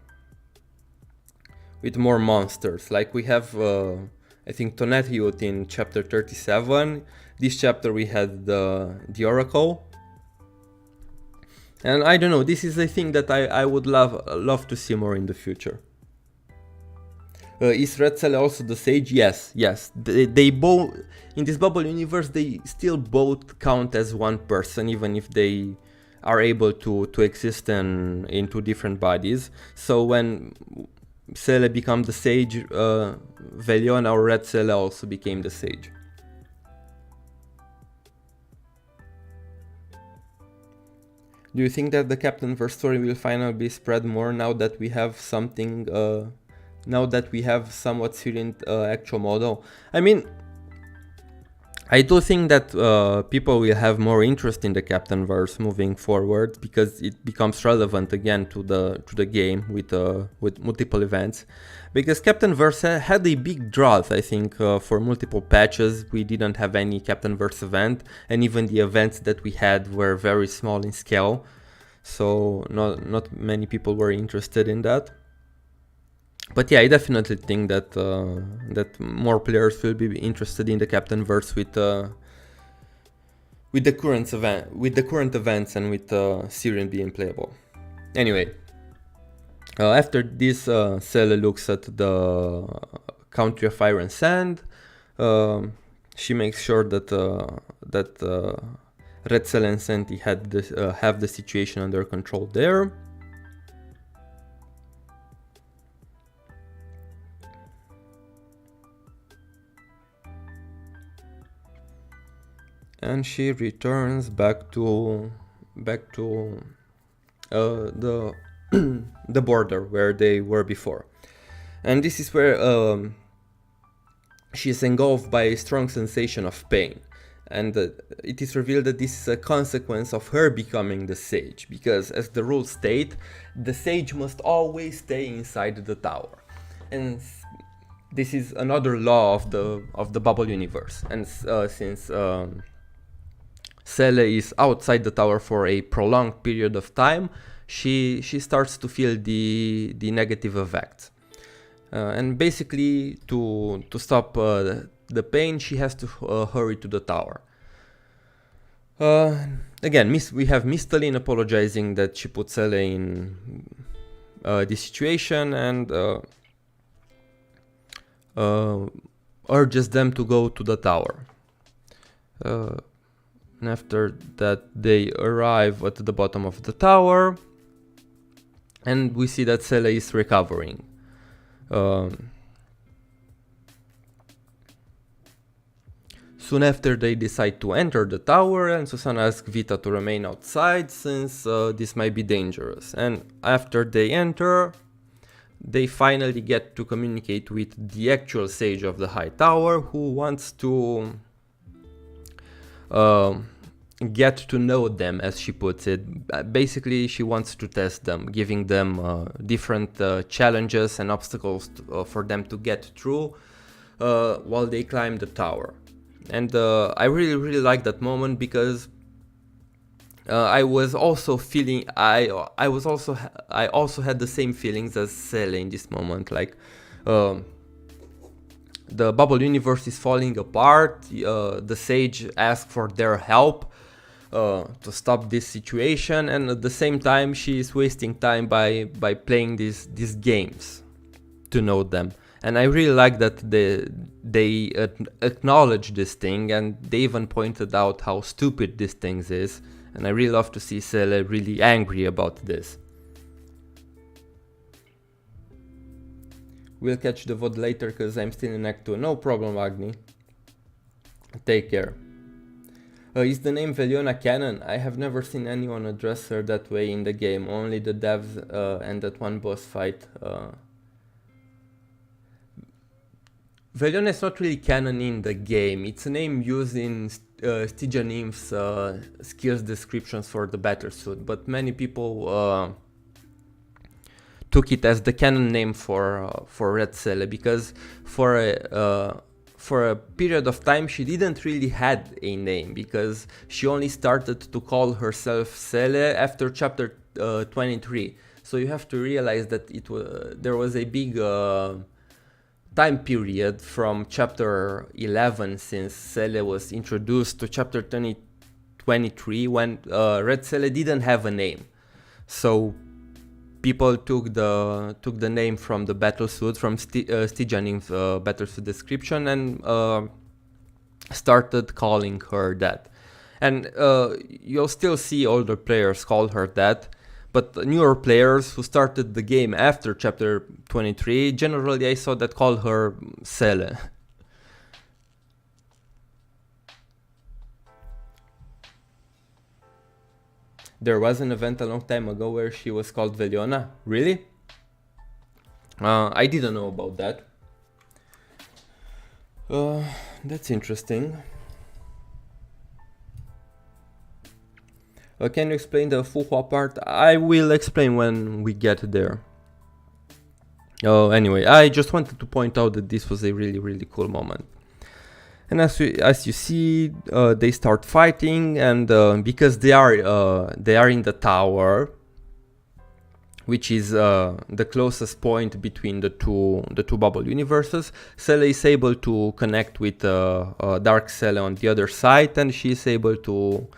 monsters. Like we have I think Tonetiut in chapter 37. This chapter we had the Oracle. And I don't know, this is a thing that I would love to see more in the future. Is Red Seele also the sage? Yes. They both, in this bubble universe, they still both count as one person, even if they are able to exist in 2 different bodies. So when Seele became the sage, Velion, or Red Seele, also became the sage. Do you think that the Captain Verse story will finally be spread more now that we have something, now that we have somewhat silent actual model? I mean, I do think that people will have more interest in the Captain Verse moving forward, because it becomes relevant again to the game with multiple events. Because Captain Verse had a big drought, I think, for multiple patches. We didn't have any Captain Verse event, and even the events that we had were very small in scale, so not many people were interested in that. But yeah, I definitely think that that more players will be interested in the Captain Verse with the current events and with Syrian being playable. Anyway, after this, Seele looks at the Country of Fire and Sand. She makes sure that Red Seele and Senti have the situation under control there. And she returns back to the the border where they were before, and this is where she is engulfed by a strong sensation of pain, and it is revealed that this is a consequence of her becoming the sage, because as the rules state, the sage must always stay inside the tower, and this is another law of the bubble universe. And since Seele is outside the tower for a prolonged period of time, she starts to feel the negative effects. And basically, to stop the pain, she has to hurry to the tower. Again, we have Mistalin apologizing that she put Seele in this situation, and urges them to go to the tower. And after that, they arrive at the bottom of the tower, and we see that Seele is recovering. Soon after, they decide to enter the tower, and Susanna asks Vita to remain outside since this might be dangerous. And after they enter, they finally get to communicate with the actual sage of the High Tower, who wants to get to know them, as she puts it. Basically, she wants to test them, giving them different challenges and obstacles for them to get through while they climb the tower. And I really like that moment, because I was also feeling I also had the same feelings as Seele in this moment. Like, the bubble universe is falling apart. The sage asks for their help to stop this situation, and at the same time she is wasting time by playing these games to know them. And I really like that they acknowledge this thing, and they even pointed out how stupid this thing is. And I really love to see Seele really angry about this. We'll catch the VOD later because I'm still in Act 2. No problem, Agni. Take care. Is the name Veliona canon? I have never seen anyone address her that way in the game. Only the devs and that one boss fight. Veliona is not really canon in the game. It's a name used in Stygianim's skills descriptions for the battlesuit, but many people took it as the canon name for Red Seele, because for a period of time she didn't really had a name, because she only started to call herself Seele after chapter 23. So you have to realize that there was a big time period from chapter 11, since Seele was introduced, to chapter 23, when Red Seele didn't have a name. So people took the name from the battlesuit, from Stygianim's battlesuit description, and started calling her that. And you'll still see older players call her that, but newer players who started the game after chapter 23, generally I saw that call her Seele. There was an event a long time ago where she was called Veliona? Really? I didn't know about that. That's interesting. Can you explain the Fuhua part? I will explain when we get there. Anyway, I just wanted to point out that this was a really cool moment. And as you see, they start fighting, and because they are in the tower, which is the closest point between the two bubble universes, Seele is able to connect with Dark Seele on the other side, and she is able to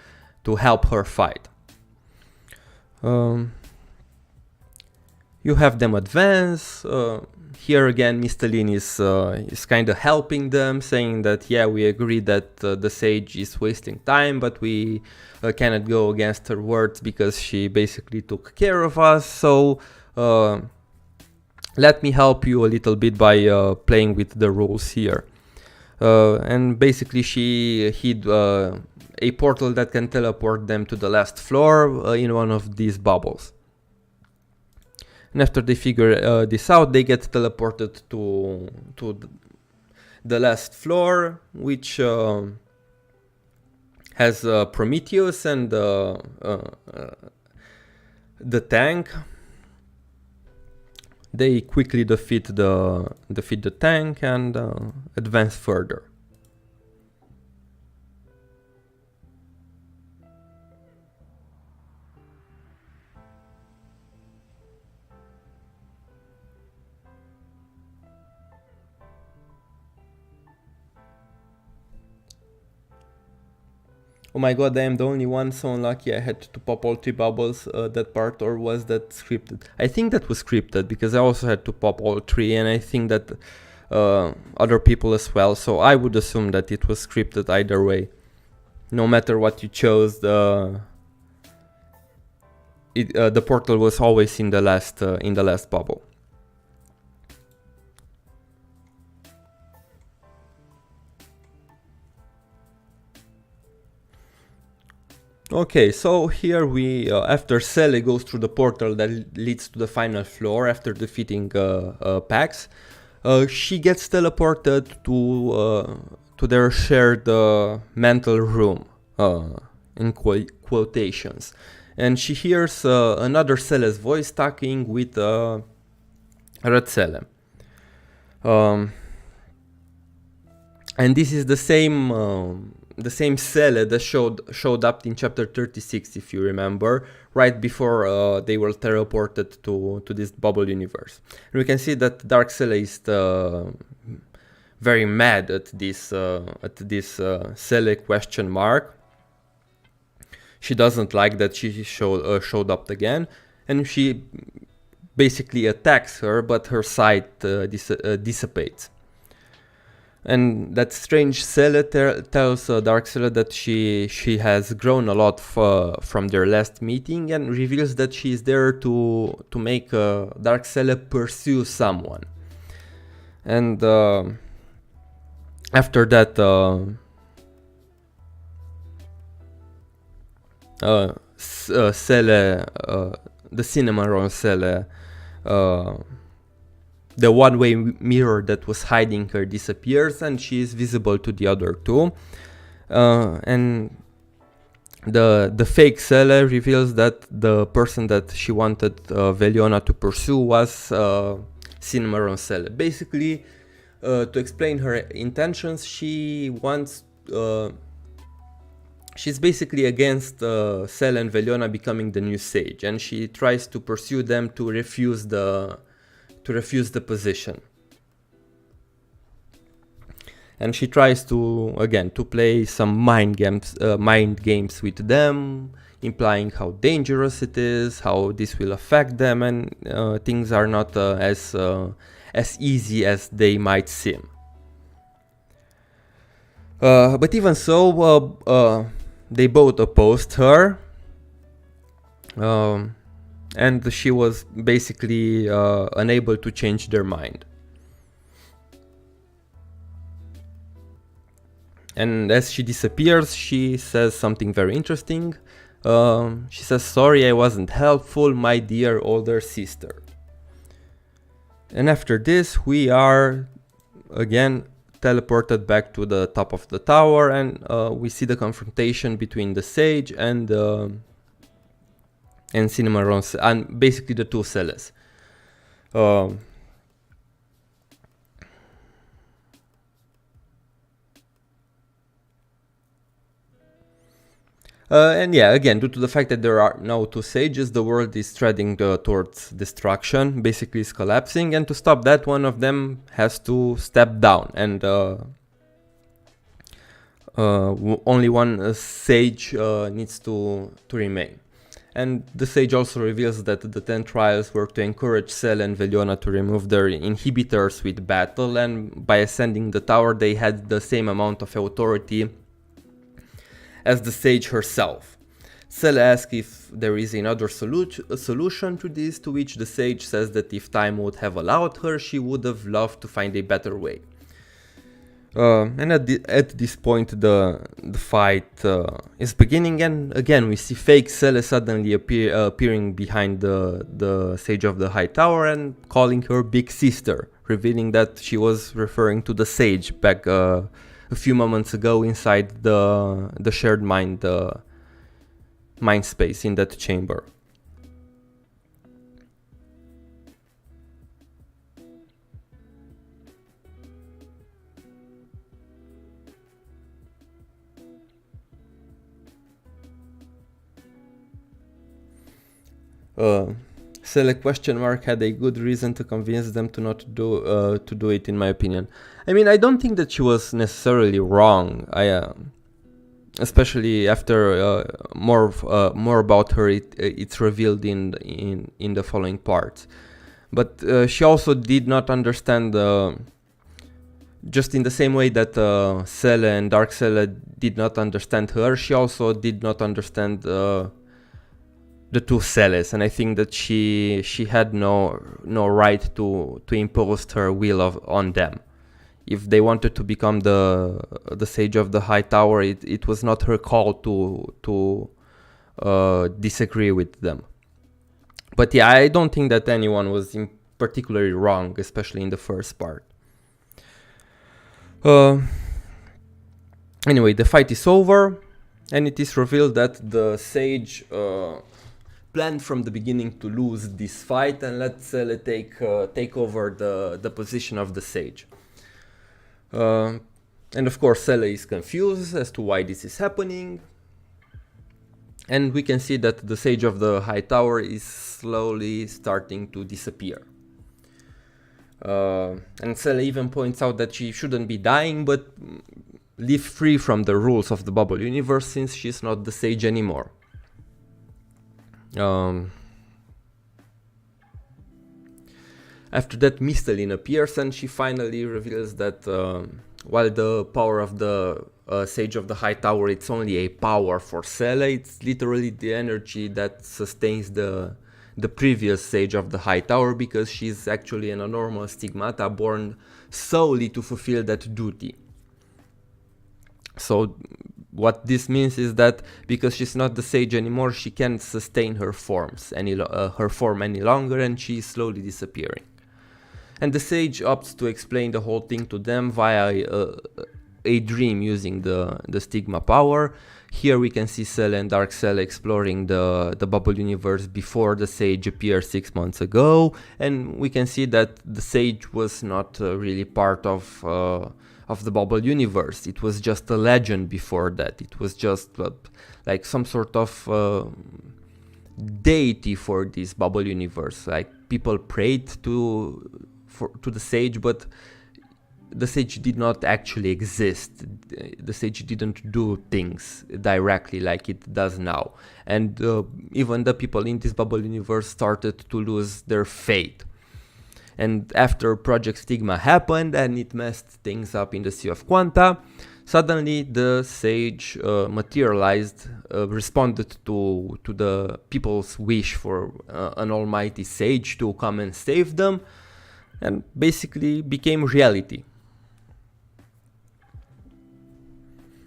help her fight. You have them advance. Here again, Mistalin is kind of helping them, saying that yeah, we agree that the sage is wasting time, but we cannot go against her words because she basically took care of us. So let me help you a little bit by playing with the rules here. And basically she hid a portal that can teleport them to the last floor in one of these bubbles. And after they figure this out, they get teleported to the last floor, which has Prometheus and the tank. They quickly defeat the tank and advance further. Oh my god, I am the only one so unlucky I had to pop all 3 bubbles that part, or was that scripted? I think that was scripted, because I also had to pop all 3, and I think that other people as well, so I would assume that it was scripted either way. No matter what you chose, the portal was always in the last bubble. Okay, so here we, after Seele goes through the portal that leads to the final floor after defeating Pax, she gets teleported to their shared mental room. in quotations. And she hears another Seele's voice talking with Red Seele. And this is the same Seele that showed up in chapter 36, if you remember, right before they were teleported to this bubble universe. And we can see that Dark Seele is very mad at this Seele question mark. She doesn't like that she showed up again, and she basically attacks her, but her sight dissipates. And that strange Seele tells Dark Seele that she has grown a lot from their last meeting, and reveals that she is there to make Dark Seele pursue someone. And after that, Seele, the Cinnamon Seele, the one-way mirror that was hiding her disappears, and she is visible to the other two. And the fake Seele reveals that the person that she wanted Veliona to pursue was Cinnamon Seele. Basically, to explain her intentions, she wants... she's basically against Seele and Veliona becoming the new sage, and she tries to pursue them to refuse the position. And she tries to play some mind games with them, implying how dangerous it is, how this will affect them, and things are not as easy as they might seem. But even so, they both opposed her, and she was basically unable to change their mind. And as she disappears, she says something very interesting. She says, "Sorry, I wasn't helpful, my dear older sister." And after this, we are again teleported back to the top of the tower, and we see the confrontation between the sage and Cinnamon, and basically the two Seeles. And yeah, again, due to the fact that there are now two sages, the world is treading towards destruction, basically is collapsing, and to stop that, one of them has to step down, and only one sage needs to remain. And the sage also reveals that the 10 trials were to encourage Seele and Veliona to remove their inhibitors with battle, and by ascending the tower they had the same amount of authority as the sage herself. Seele asks if there is another solution to this, to which the sage says that if time would have allowed her, she would have loved to find a better way. And at this point the fight is beginning, and again we see fake Seele suddenly appearing behind the sage of the high tower and calling her big sister, revealing that she was referring to the sage back a few moments ago inside the shared mind space in that chamber. Seele question mark had a good reason to convince them to not do it, in my opinion. I mean, I don't think that she was necessarily wrong. Especially after more about her, it's revealed in the following parts. But she also did not understand, just in the same way that Seele and Dark Seele did not understand her, she also did not understand the two Seeles, and I think that she had no right to impose her will on them. If they wanted to become the sage of the high tower, it was not her call to disagree with them. But yeah, I don't think that anyone was particularly wrong, especially in the first part. Anyway, the fight is over. And it is revealed that the sage planned from the beginning to lose this fight and let Seele take over the position of the sage. And of course Seele is confused as to why this is happening. And we can see that the sage of the high tower is slowly starting to disappear. And Seele even points out that she shouldn't be dying, but live free from the rules of the bubble universe since she's not the sage anymore. After that, Mistalin appears and she finally reveals that while the power of the Sage of the High Tower, it's only a power for Seele, it's literally the energy that sustains the previous Sage of the High Tower, because she's actually an abnormal stigmata born solely to fulfill that duty. So what this means is that because she's not the sage anymore, she can't sustain her form any longer, and she is slowly disappearing. And the sage opts to explain the whole thing to them via a dream using the stigma power. Here we can see Seele and Dark Seele exploring the bubble universe before the sage appeared 6 months ago, and we can see that the sage was not really part of the bubble universe. It was just a legend before that. It was just like some sort of deity for this bubble universe. Like people prayed to the sage, but the sage did not actually exist. The sage didn't do things directly like it does now. And even the people in this bubble universe started to lose their faith. And after Project Stigma happened and it messed things up in the Sea of Quanta, suddenly the sage materialized, responded to the people's wish for an almighty sage to come and save them, and basically became reality.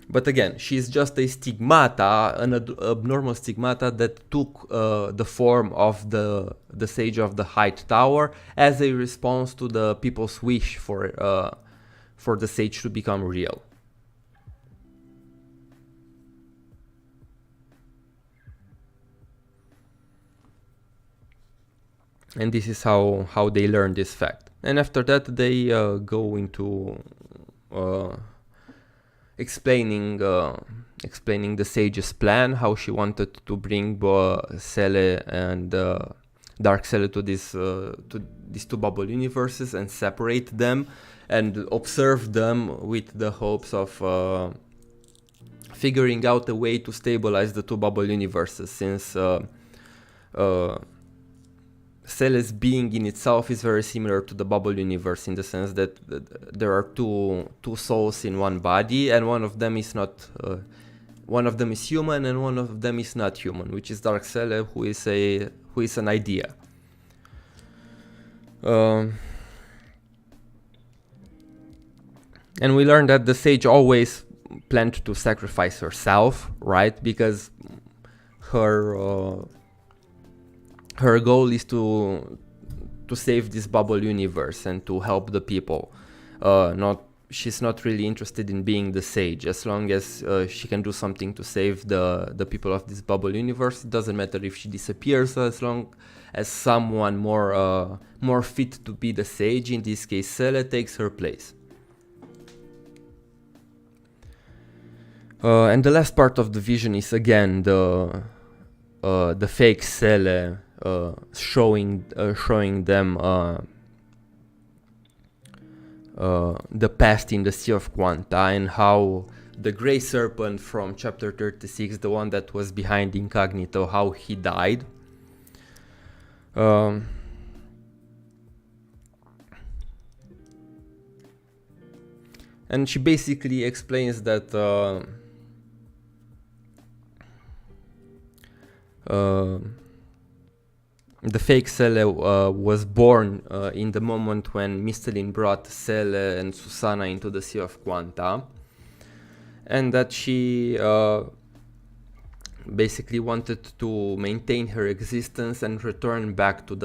But again, she's just a stigmata, an abnormal stigmata that took the form of the Sage of the High Tower as a response to the people's wish for the Sage to become real. And this is how they learn this fact. And after that, they go into explaining the sage's plan, how she wanted to bring Seele and Dark Seele to these two bubble universes and separate them and observe them with the hopes of figuring out a way to stabilize the two bubble universes, since Seele's being in itself is very similar to the bubble universe in the sense that there are two souls in one body, and one of them is human and one of them is not human, which is Dark Seele, who is an idea. And we learned that the sage always planned to sacrifice herself, right? Because her goal is to save this bubble universe and to help the people. She's not really interested in being the sage. As long as she can do something to save the people of this bubble universe, it doesn't matter if she disappears, as long as someone more fit to be the sage, in this case Seele, takes her place. And the last part of the vision is again the fake Seele showing them the past in the Sea of Quanta, and how the Grey Serpent from chapter 36, the one that was behind Incognito, how he died. And she basically explains that the fake Seele was born in the moment when Mistalin brought Seele and Susanna into the Sea of Quanta, and that she basically wanted to maintain her existence and return back to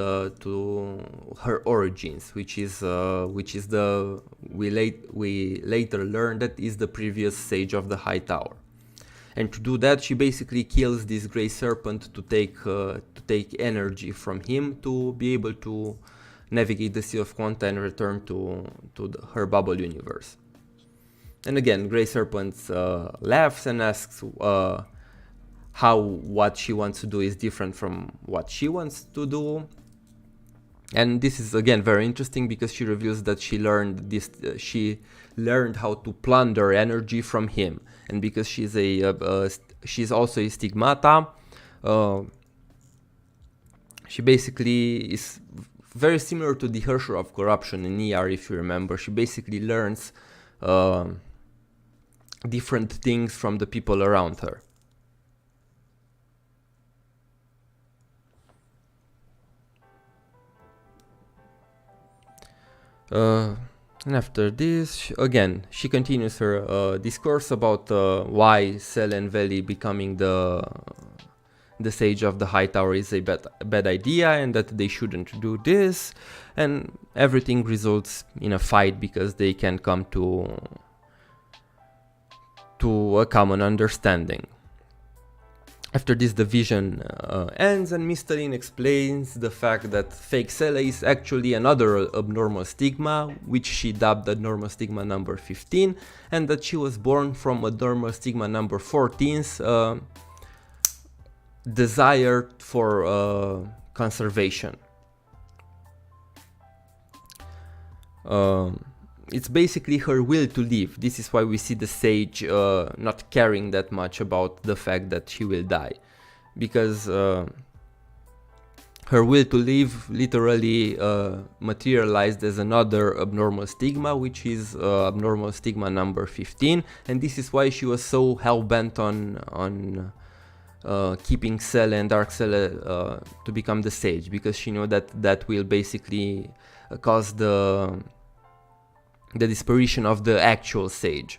her origins, which is we later learned that is the previous Sage of the High Tower. And to do that, she basically kills this gray serpent to take energy from him to be able to navigate the Sea of Quanta and return to her bubble universe. And again, Grey Serpent laughs and asks how what she wants to do is different from what she wants to do. And this is again very interesting because she reveals that she learned this. She learned how to plunder energy from him, and because she's also a stigmata, she basically is very similar to the Hersher of corruption in ER, if you remember. She basically learns different things from the people around her. And after this, again, she continues her discourse about why Seele and Veli becoming the Sage of the High Tower is a bad idea, and that they shouldn't do this, and everything results in a fight because they can come to a common understanding. After this, the vision ends, and Mysteline explains the fact that fake Seele is actually another abnormal stigma, which she dubbed abnormal stigma number 15, and that she was born from abnormal stigma number 14's desire for conservation. It's basically her will to live. This is why we see the sage not caring that much about the fact that she will die, because her will to live literally materialized as another abnormal stigma, which is abnormal stigma number 15, and this is why she was so hell-bent on keeping Seele and Dark Seele to become the sage, because she knew that will basically cause the disparition of the actual sage.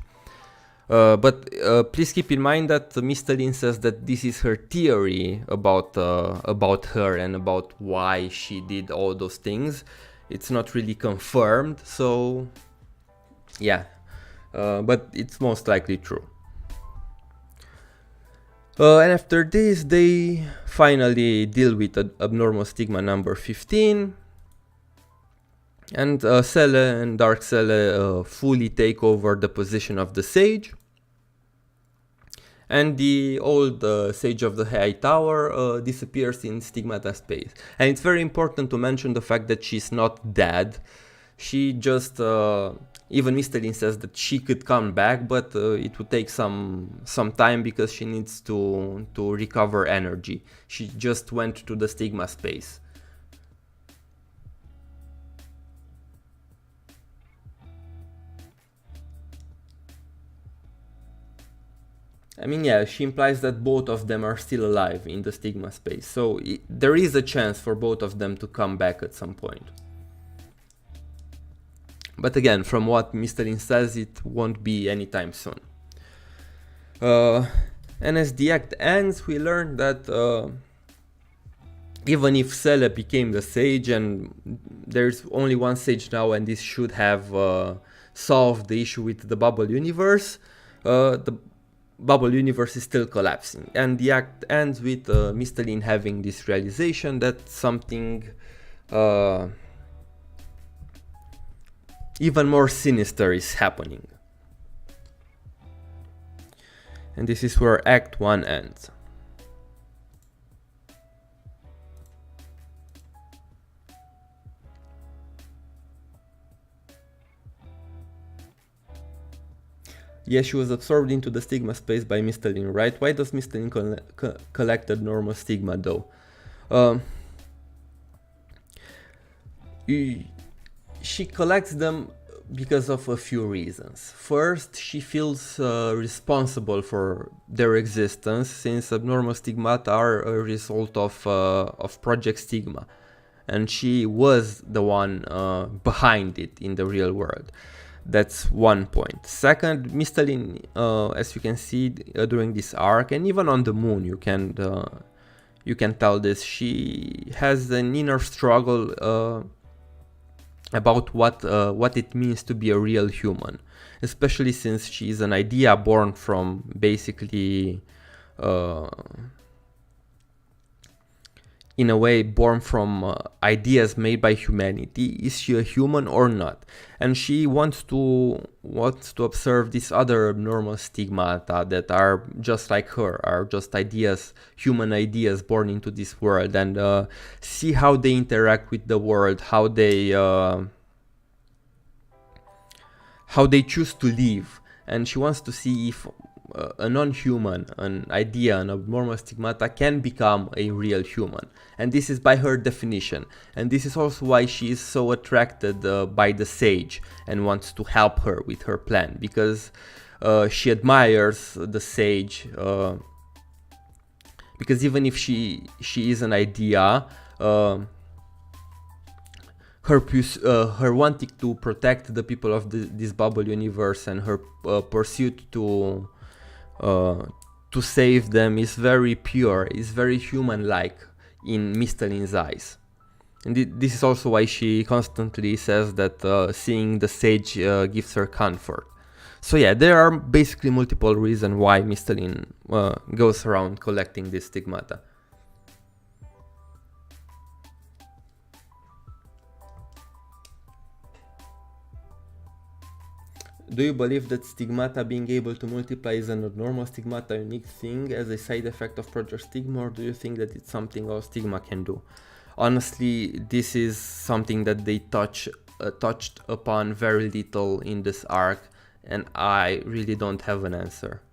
But please keep in mind that Mysteline says that this is her theory about her and about why she did all those things. It's not really confirmed, so yeah, but it's most likely true. And after this, they finally deal with abnormal stigma number 15. And Seele and Dark Seele fully take over the position of the Sage. And the old Sage of the High Tower disappears in Stigmata space. And it's very important to mention the fact that she's not dead. She just, even Mysteline says that she could come back, but it would take some time because she needs to recover energy. She just went to the Stigma space. I mean, yeah, she implies that both of them are still alive in the Stigma space, so there is a chance for both of them to come back at some point. But again, from what Mysteline says, it won't be anytime soon. And as the act ends, we learn that even if Seele became the Sage, and there's only one Sage now, and this should have solved the issue with the bubble universe, the bubble universe is still collapsing, and the act ends with Mysteline having this realization that something even more sinister is happening. And this is where Act 1 ends. Yes, she was absorbed into the stigma space by Mysteline, right? Why does Mysteline collect a normal stigma though? She collects them because of a few reasons. First, she feels responsible for their existence, since abnormal stigmata are a result of Project Stigma, and she was the one behind it in the real world. That's one point. Second, Mysteline, as you can see during this arc, and even on the moon, you can tell this. She has an inner struggle about what it means to be a real human, especially since she is an idea born from basically in a way born from ideas made by humanity. Is she a human or not? And she wants to observe these other abnormal stigmata that are just like her, are just ideas, human ideas born into this world, and see how they interact with the world, how they choose to live. And she wants to see if a non-human, an idea, an abnormal stigmata can become a real human. And this is by her definition. And this is also why she is so attracted by the sage and wants to help her with her plan, because she admires the sage, because even if she is an idea, her wanting to protect the people of this bubble universe and her pursuit to save them is very pure, is very human-like in Mistaline's eyes. And this is also why she constantly says that seeing the sage gives her comfort. So yeah, there are basically multiple reasons why Mistaline goes around collecting these stigmata. Do you believe that stigmata being able to multiply is an abnormal stigmata unique thing as a side effect of Project Stigma, or do you think that it's something all stigma can do? Honestly, this is something that they touched upon very little in this arc, and I really don't have an answer.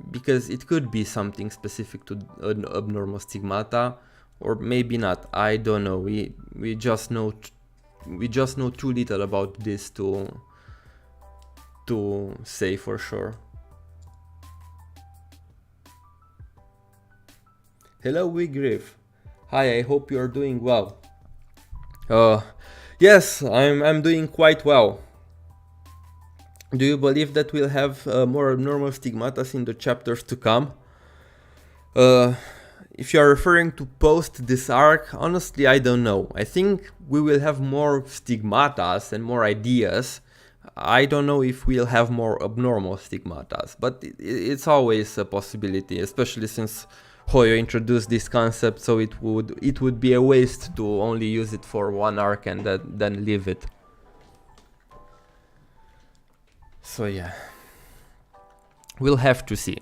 Because it could be something specific to an abnormal stigmata, or maybe not. I don't know. We just know too little about this to say for sure. Hello, Wigriff. Hi, I hope you are doing well. Yes, I'm doing quite well. Do you believe that we'll have more abnormal stigmatas in the chapters to come? If you are referring to post this arc, honestly, I don't know. I think we will have more stigmatas and more ideas. I don't know if we'll have more abnormal stigmatas, but it's always a possibility, especially since Hoyo introduced this concept, so it would be a waste to only use it for one arc and then leave it. So yeah, we'll have to see.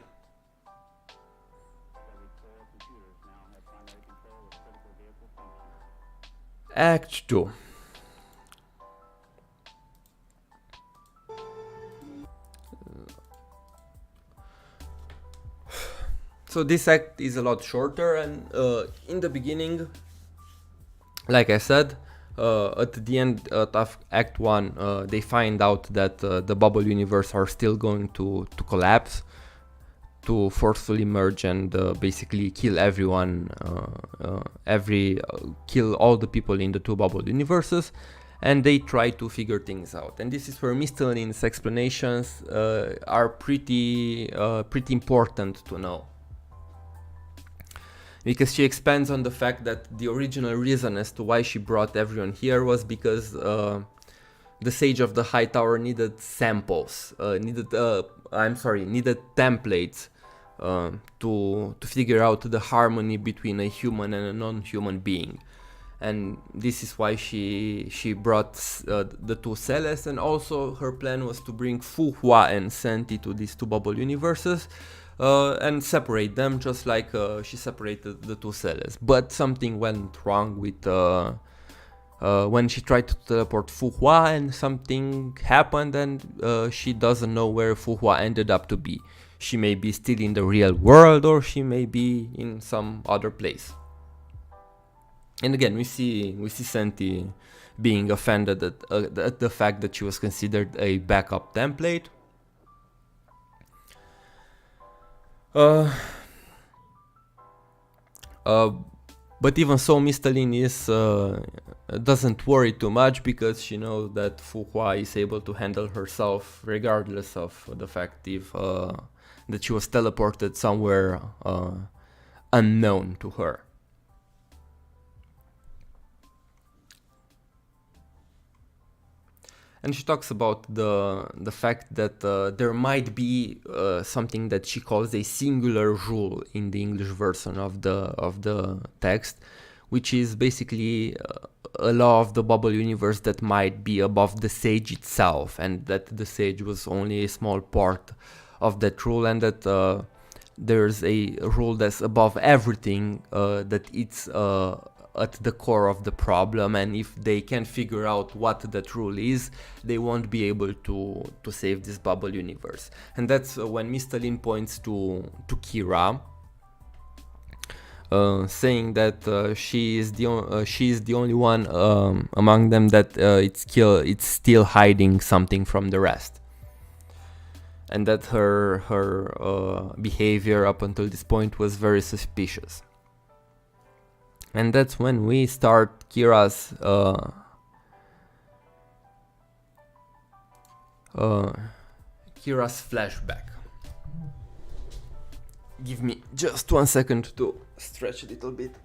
Act 2. So this act is a lot shorter, and in the beginning, like I said, at the end of Act 1, they find out that the bubble universe are still going to collapse, to forcefully merge and basically kill everyone, kill all the people in the two bubble universes, and they try to figure things out. And this is where Mistaline's explanations are pretty important to know. Because she expands on the fact that the original reason as to why she brought everyone here was because the Sage of the High Tower needed samples, needed templates to figure out the harmony between a human and a non-human being. And this is why she brought the two Seles, and also her plan was to bring Fu Hua and Senti to these two bubble universes, and separate them, just like she separated the two Seles. But something went wrong with when she tried to teleport Fu Hua, and something happened, and she doesn't know where Fu Hua ended up to be. She may be still in the real world, or she may be in some other place. And again, we see Senti being offended at the fact that she was considered a backup template. But even so, Mistaline doesn't worry too much, because she knows that Fu Hua is able to handle herself regardless of the fact that she was teleported somewhere unknown to her. And she talks about the fact that there might be something that she calls a singular rule in the English version of the text, which is basically a law of the bubble universe that might be above the sage itself, and that the sage was only a small part of that rule, and that there's a rule that's above everything, that it's at the core of the problem, and if they can figure out what that rule is, they won't be able to save this bubble universe. And that's when Mr. Lin points to Kira, saying that she is the only one among them that it's still hiding something from the rest, and that her behavior up until this point was very suspicious. And that's when we start Kira's flashback. Give me just 1 second to stretch a little bit.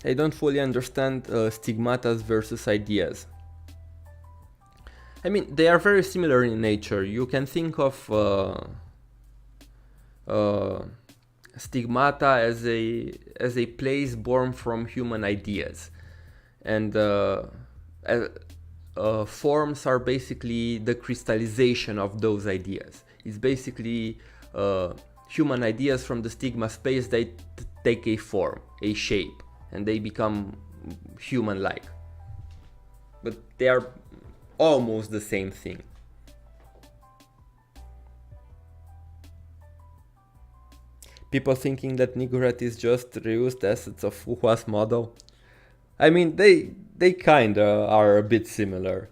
I don't fully understand stigmatas versus ideas. I mean, they are very similar in nature. You can think of stigmata as a place born from human ideas, and forms are basically the crystallization of those ideas. It's basically human ideas from the stigma space. They take a form, a shape, and they become human-like. But they are almost the same thing. People thinking that Niggurat is just reused assets of Fuhua's model. I mean, they kinda are a bit similar.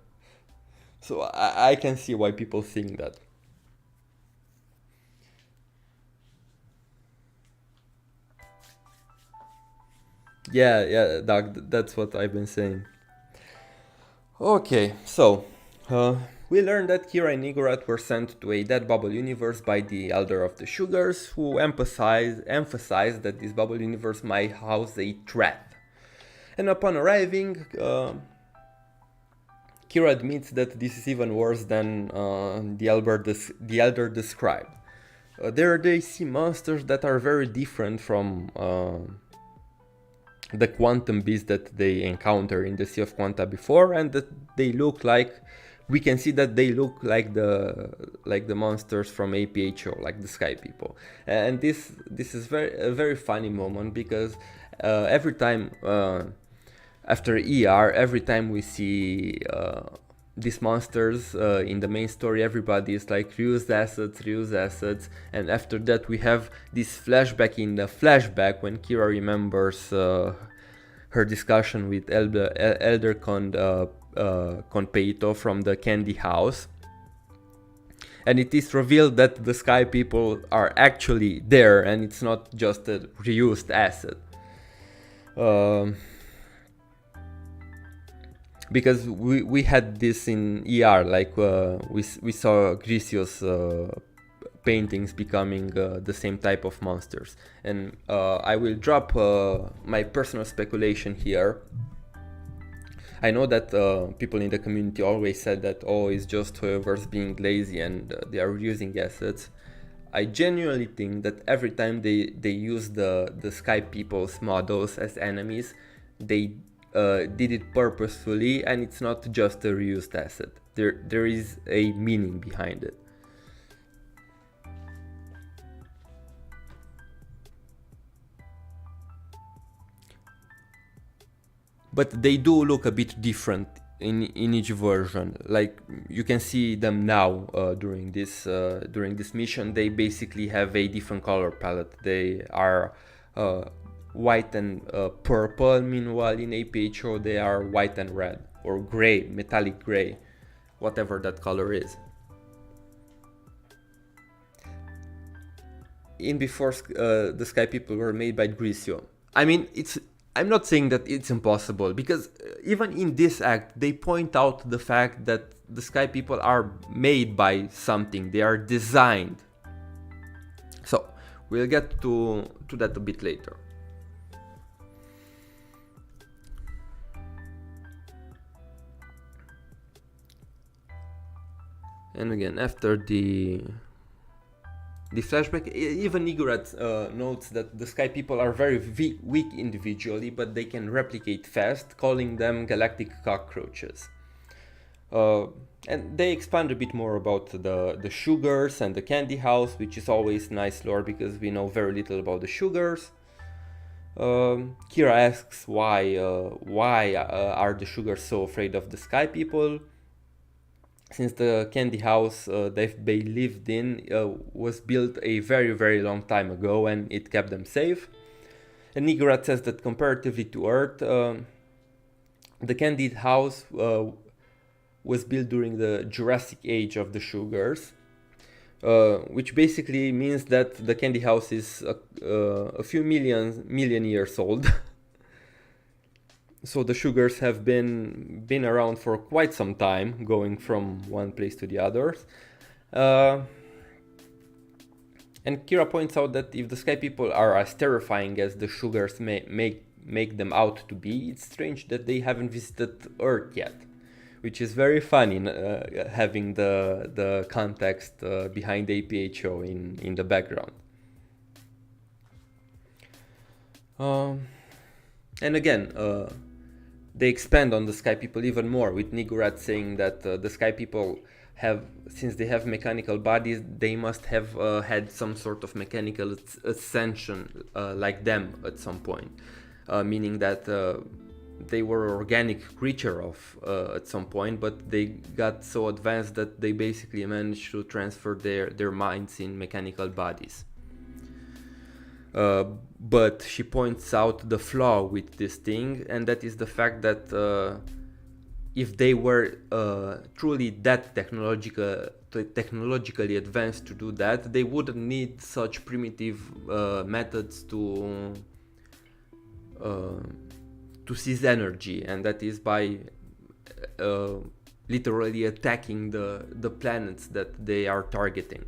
So I can see why people think that. Yeah, Doug, that's what I've been saying. Okay, so we learned that Kira and Niggurat were sent to a dead bubble universe by the Elder of the Sugars, who emphasized that this bubble universe might house a threat. And upon arriving, Kira admits that this is even worse than the Elder described. There they see monsters that are very different from the quantum beast that they encounter in the Sea of Quanta before, and that they look like, we can see that they look like the monsters from APH, like the Sky People. And this is a very funny moment, because every time after ER, every time we see these monsters in the main story, everybody is like reuse assets, and after that we have this flashback in the flashback when Kira remembers her discussion with Elder Conpeito from the Candy House, and it is revealed that the Sky People are actually there, and it's not just a reused asset. Because we had this in ER, like we saw Gricio's paintings becoming the same type of monsters. And I will drop my personal speculation here. I know that people in the community always said that, oh, it's just whoever's being lazy and they are using assets. I genuinely think that every time they use the Sky People's models as enemies, they did it purposefully, and it's not just a reused asset. There is a meaning behind it. But they do look a bit different in each version. Like, you can see them now during this mission. They basically have a different color palette. They are white and purple. Meanwhile, in APHO they are white and red, or gray, metallic gray, whatever that color is. In before the Sky People were made by Gricio. I mean, I'm not saying that it's impossible, because even in this act they point out the fact that the Sky People are made by something. They are designed. So We'll get to that a bit later. And again, after the flashback, even Nigurat notes that the Sky People are very weak individually, but they can replicate fast, calling them galactic cockroaches. And they expand a bit more about the sugars and the candy house, which is always nice lore because we know very little about the sugars. Kira asks why are the sugars so afraid of the Sky People, since the candy house they lived in was built a very long time ago and it kept them safe. And Nigurat says that comparatively to Earth, the candy house was built during the Jurassic age of the sugars, which basically means that the candy house is a few million years old. So the sugars have been around for quite some time, going from one place to the others. And Kira points out that if the Sky People are as terrifying as the sugars make them out to be, it's strange that they haven't visited Earth yet, which is very funny, having the context behind APHO in the background. And again, they expand on the Sky People even more, with Nigurat saying that the Sky People since they have mechanical bodies, they must have had some sort of mechanical ascension like them at some point, meaning that they were an organic creature at some point, but they got so advanced that they basically managed to transfer their minds in mechanical bodies. But she points out the flaw with this thing, and that is the fact that if they were truly that technologically advanced to do that, they wouldn't need such primitive methods to seize energy, and that is by literally attacking the planets that they are targeting.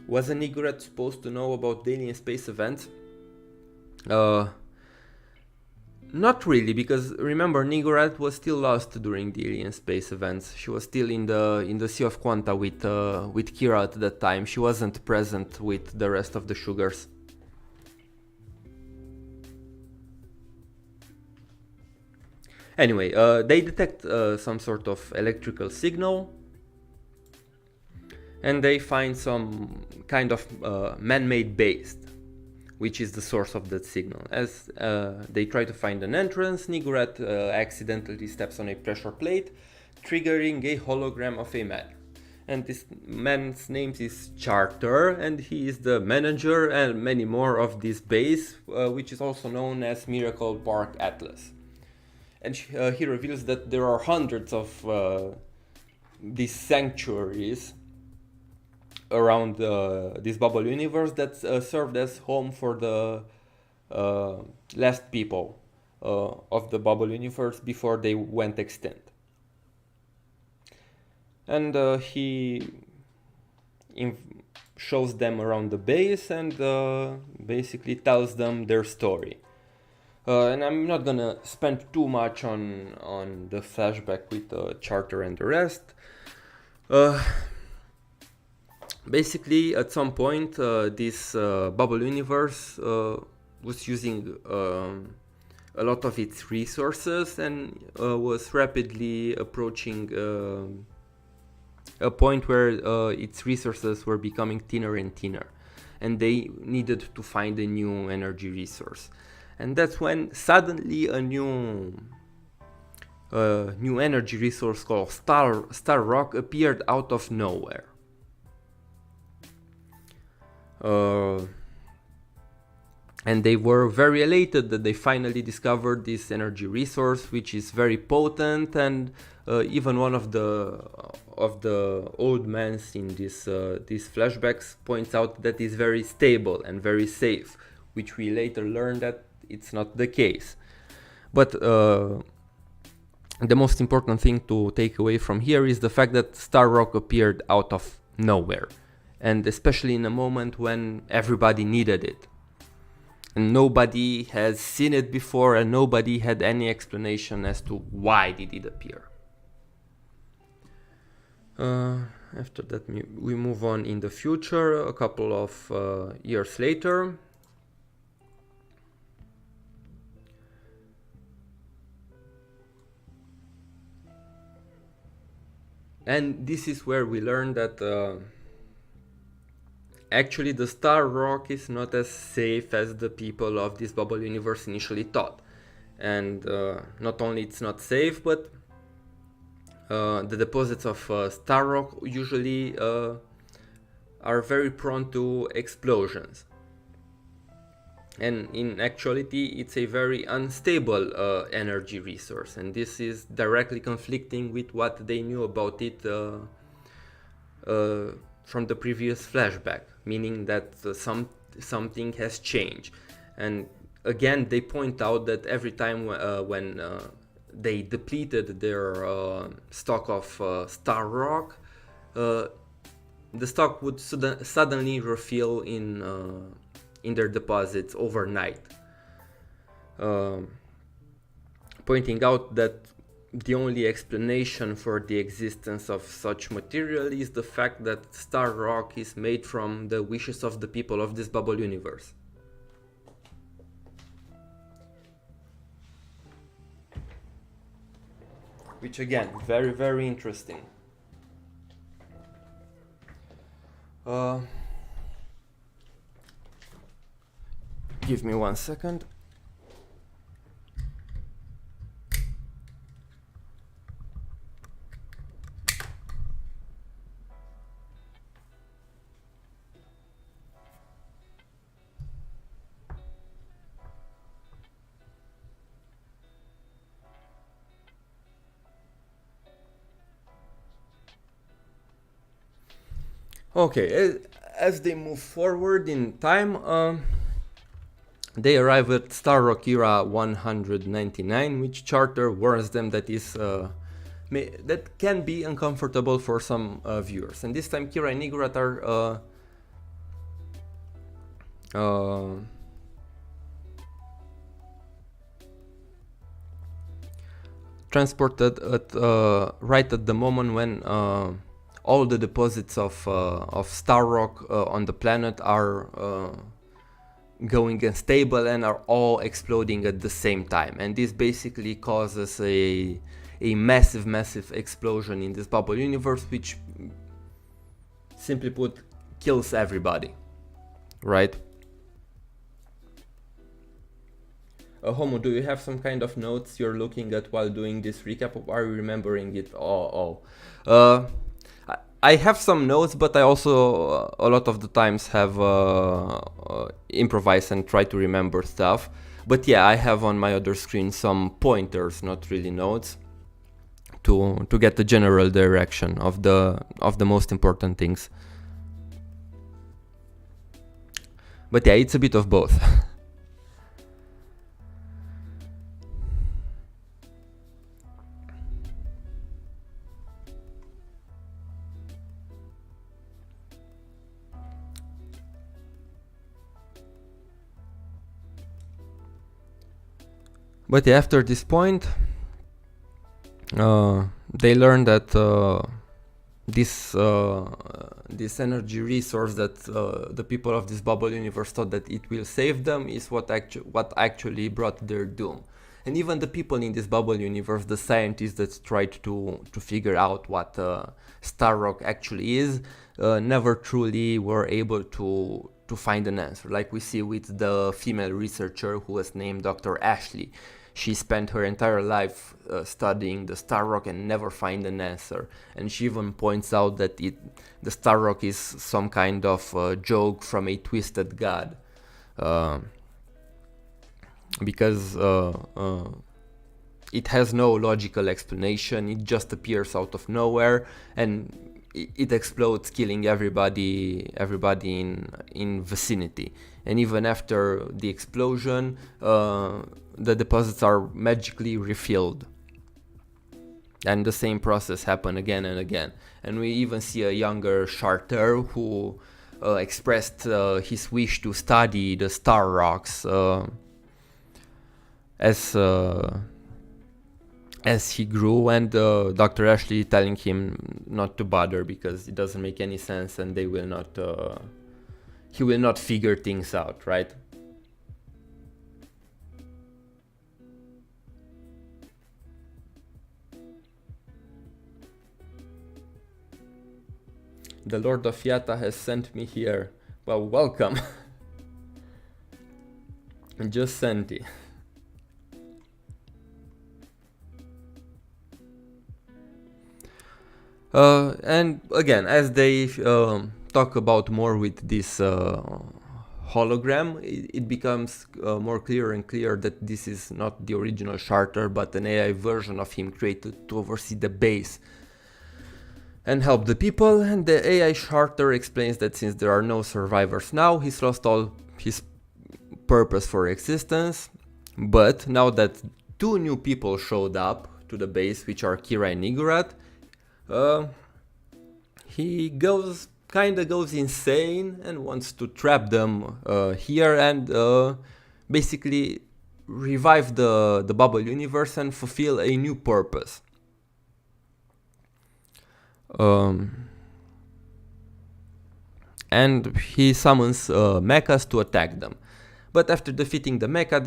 Was a Nigurat supposed to know about daily and space events? Not really, because remember, Nigurat was still lost during the alien space events. She was still in the Sea of Quanta with Kira at that time. She wasn't present with the rest of the sugars. Anyway, they detect some sort of electrical signal, and they find some kind of man-made base, which is the source of that signal. As they try to find an entrance, Nigurat accidentally steps on a pressure plate, triggering a hologram of a man. And this man's name is Charter, and he is the manager and many more of this base, which is also known as Miracle Park Atlas. And he reveals that there are hundreds of these sanctuaries around this bubble universe that served as home for the last people of the bubble universe before they went extinct. And he shows them around the base and basically tells them their story. And I'm not gonna spend too much on the flashback with the Charter and the rest. Basically, at some point, this bubble universe was using a lot of its resources and was rapidly approaching a point where its resources were becoming thinner and thinner, and they needed to find a new energy resource. And that's when suddenly a new energy resource called Star Rock appeared out of nowhere. And they were very elated that they finally discovered this energy resource, which is very potent, and even one of the old men in these flashbacks points out that it's very stable and very safe, which we later learned that it's not the case. But the most important thing to take away from here is the fact that star rock appeared out of nowhere, and especially in a moment when everybody needed it. And nobody has seen it before, and nobody had any explanation as to why did it appear. After that, we move on in the future, a couple of years later. And this is where we learn that actually the star rock is not as safe as the people of this bubble universe initially thought. And not only it's not safe, but the deposits of star rock usually are very prone to explosions. And in actuality, it's a very unstable energy resource, and this is directly conflicting with what they knew about it from the previous flashback, meaning that something has changed. And again, they point out that every time when they depleted their stock of star rock, the stock would suddenly refill in their deposits overnight, pointing out that the only explanation for the existence of such material is the fact that star rock is made from the wishes of the people of this bubble universe. Which again, very, very interesting. Give me 1 second. Okay, as they move forward in time, they arrive at Star Rock Era 199, which Charter warns them that that can be uncomfortable for some viewers. And this time Kira and Igrat are transported right at the moment when all the deposits of star rock on the planet are going unstable and are all exploding at the same time. And this basically causes a massive explosion in this bubble universe, which simply put kills everybody, right? Homo, do you have some kind of notes you're looking at while doing this recap, or are you remembering it all? I have some notes, but I also a lot of the times have improvise and try to remember stuff. But yeah, I have on my other screen some pointers, not really notes, to get the general direction of the most important things. But yeah, it's a bit of both. But yeah, after this point, they learn that this energy resource that the people of this bubble universe thought that it will save them is what actually brought their doom. And even the people in this bubble universe, the scientists that tried to figure out what star rock actually is, never truly were able to find an answer. Like we see with the female researcher who was named Dr. Ashley. She spent her entire life studying the star rock and never find an answer. And she even points out that the star rock is some kind of joke from a twisted god. Because it has no logical explanation, it just appears out of nowhere and it explodes, killing everybody in vicinity. And even after the explosion, the deposits are magically refilled. And the same process happened again and again. And we even see a younger Charter who expressed his wish to study the star rocks as he grew, and Dr. Ashley telling him not to bother because it doesn't make any sense and they will not he will not figure things out, right? The Lord of Yata has sent me here. Well, welcome. Just sent it. And again, as they talk about more with this hologram, it becomes more clear and clear that this is not the original Charter, but an AI version of him created to oversee the base and help the people. And the AI Charter explains that since there are no survivors now, he's lost all his purpose for existence. But now that two new people showed up to the base, which are Kira and Nigurat, he kinda goes insane and wants to trap them here and basically revive the bubble universe and fulfill a new purpose. And he summons mechas to attack them. But after defeating the mecha,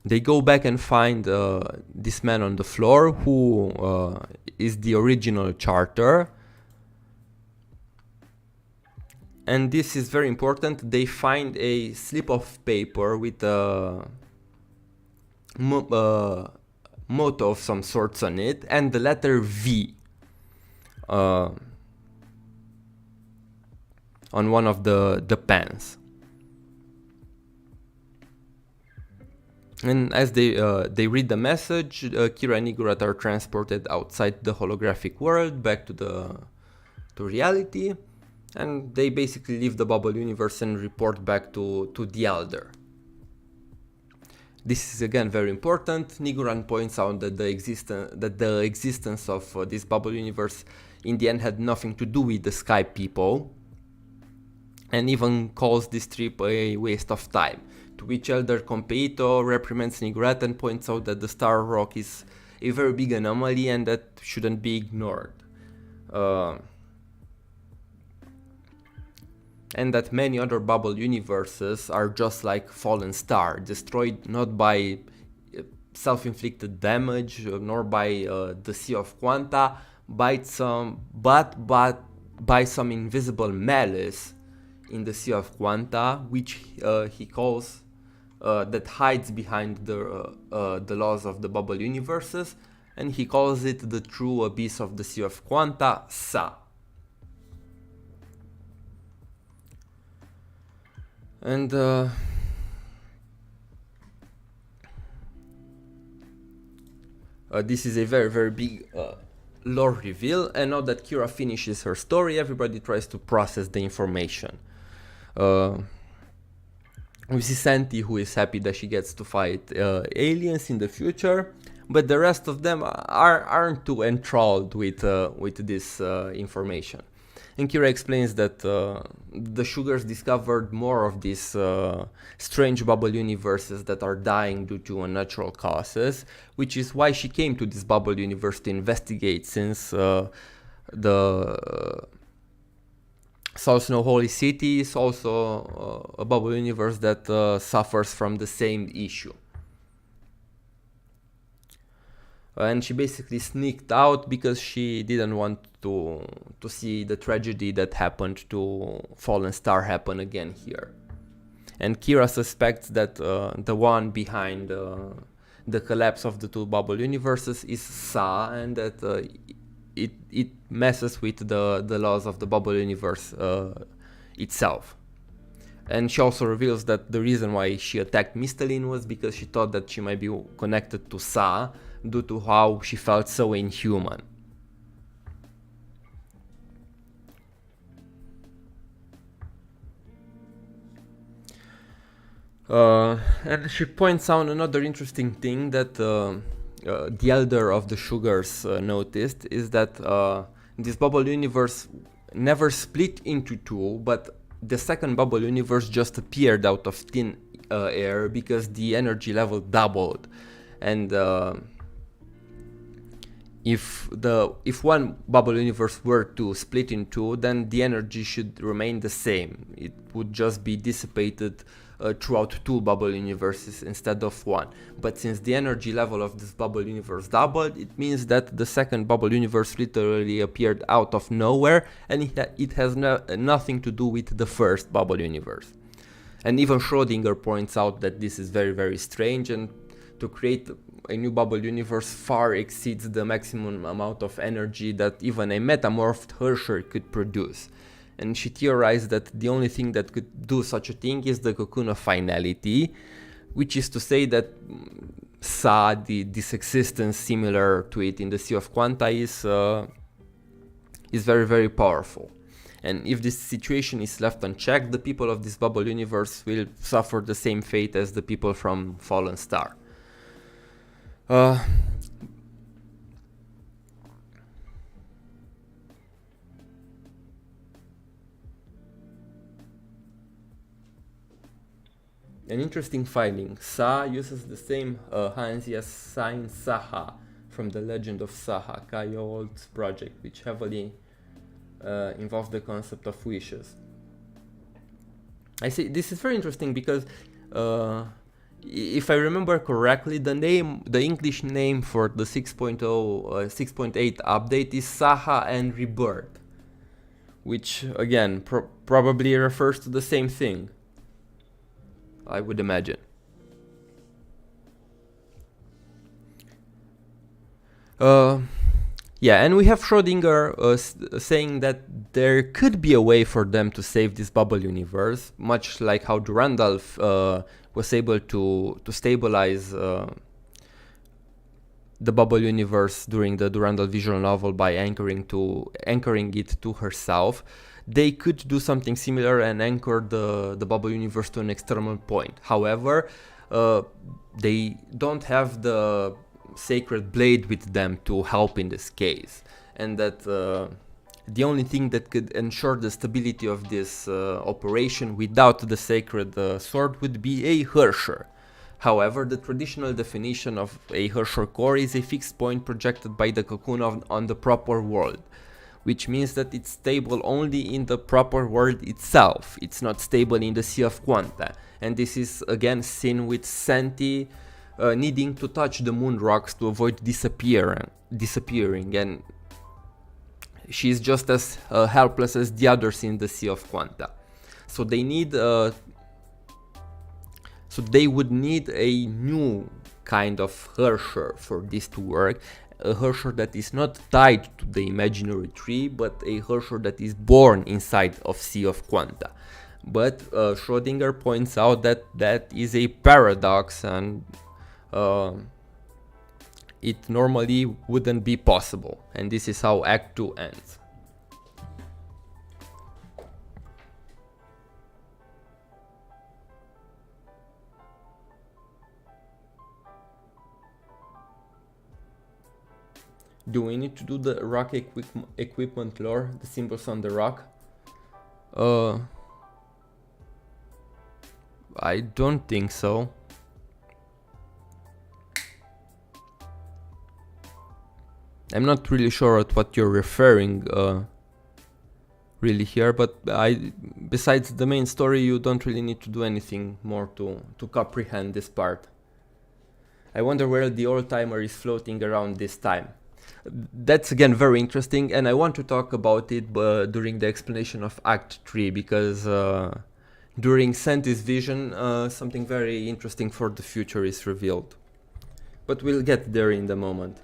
they go back and find this man on the floor who is the original Charter. And this is very important. They find a slip of paper with a motto of some sorts on it and the letter V on one of the pens. And as they read the message, Kira and Nigurat are transported outside the holographic world back to reality, and they basically leave the bubble universe and report back to the Elder. This is again very important. Nigurat points out that the existence of this bubble universe in the end had nothing to do with the Sky people, and even calls this trip a waste of time. To which Elder Compito reprimands Nigurat and points out that the star rock is a very big anomaly and that shouldn't be ignored. And that many other bubble universes are just like fallen star, destroyed not by self-inflicted damage nor by the Sea of Quanta, but by some invisible malice in the Sea of Quanta, which he calls that hides behind the laws of the bubble universes, and he calls it the true abyss of the Sea of Quanta, Sa. And this is a very, very big lore reveal, and now that Kira finishes her story, everybody tries to process the information. We see Santi, who is happy that she gets to fight aliens in the future, but the rest of them aren't too enthralled with this information. And Kira explains that the Sugars discovered more of these strange bubble universes that are dying due to unnatural causes, which is why she came to this bubble universe to investigate, since the South Snow Holy City is also a bubble universe that suffers from the same issue. And she basically sneaked out because she didn't want to see the tragedy that happened to Fallen Star happen again here. And Kira suspects that the one behind the collapse of the two bubble universes is Sa, and that it messes with the laws of the bubble universe itself. And she also reveals that the reason why she attacked Mysteline was because she thought that she might be connected to Sa due to how she felt so inhuman. And she points out another interesting thing that the elder of the sugars noticed is that this bubble universe never split into two, but the second bubble universe just appeared out of thin air because the energy level doubled. And if one bubble universe were to split in two, then the energy should remain the same. It would just be dissipated throughout two bubble universes instead of one. But since the energy level of this bubble universe doubled, it means that the second bubble universe literally appeared out of nowhere, and it has nothing to do with the first bubble universe. And even Schrödinger points out that this is very, very strange, and to create a new bubble universe far exceeds the maximum amount of energy that even a metamorphed Herrscher could produce. And she theorized that the only thing that could do such a thing is the cocoon of finality, which is to say that Sa, this existence similar to it in the Sea of Quanta, is very, very powerful. And if this situation is left unchecked, the people of this bubble universe will suffer the same fate as the people from Fallen Star. An interesting finding: Sa uses the same Hanzi as Sain Saha from the Legend of Saha, Kai Old's project, which heavily involves the concept of wishes. I see this is very interesting because if I remember correctly, the English name for the 6.0, 6.8 update is Saha and Rebirth, which again probably refers to the same thing, I would imagine. Yeah, and we have Schrödinger saying that there could be a way for them to save this bubble universe, much like how Durandal was able to stabilize the bubble universe during the Durandal visual novel by anchoring it to herself. They could do something similar and anchor the bubble universe to an external point. However, they don't have the sacred blade with them to help in this case, and that the only thing that could ensure the stability of this operation without the sacred sword would be a Herrscher. However, the traditional definition of a Herrscher core is a fixed point projected by the cocoon on the proper world, which means that it's stable only in the proper world itself. It's not stable in the Sea of Quanta, and this is again seen with Senti needing to touch the moon rocks to avoid disappearing, and she's just as helpless as the others in the Sea of Quanta. So they would need a new kind of Herrscher for this to work, a Herrscher that is not tied to the imaginary tree, but a Herrscher that is born inside of Sea of Quanta. But Schrödinger points out that that is a paradox, and it normally wouldn't be possible. And this is how Act 2 ends. Do we need to do the rock equipment lore, the symbols on the rock? I don't think so. I'm not really sure at what you're referring really here, but besides the main story, you don't really need to do anything more to comprehend this part. I wonder where the old timer is floating around this time. That's again very interesting, and I want to talk about it during the explanation of Act 3, because during Senti's vision something very interesting for the future is revealed. But we'll get there in a moment.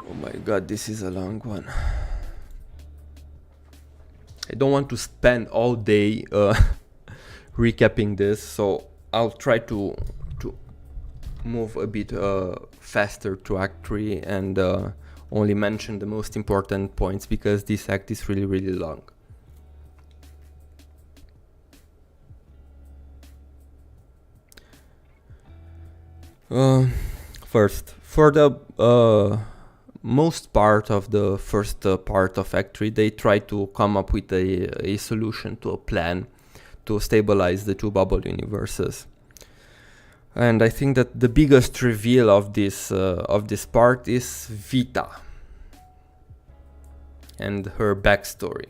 Oh my god, this is a long one. I don't want to spend all day recapping this, so I'll try to move a bit faster to Act 3 and only mention the most important points because this act is really, really long. First, for the most part of the first part of Act 3, they try to come up with a solution to a plan to stabilize the two bubble universes. And I think that the biggest reveal of this part is Vita and her backstory.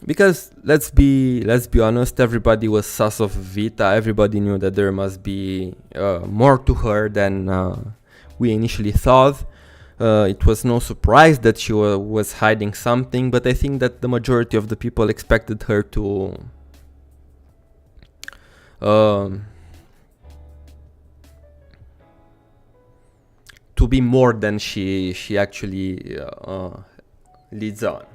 Because let's be honest, everybody was sus of Vita. Everybody knew that there must be more to her than we initially thought. It was no surprise that she was hiding something, but I think that the majority of the people expected her to be more than she actually leads on.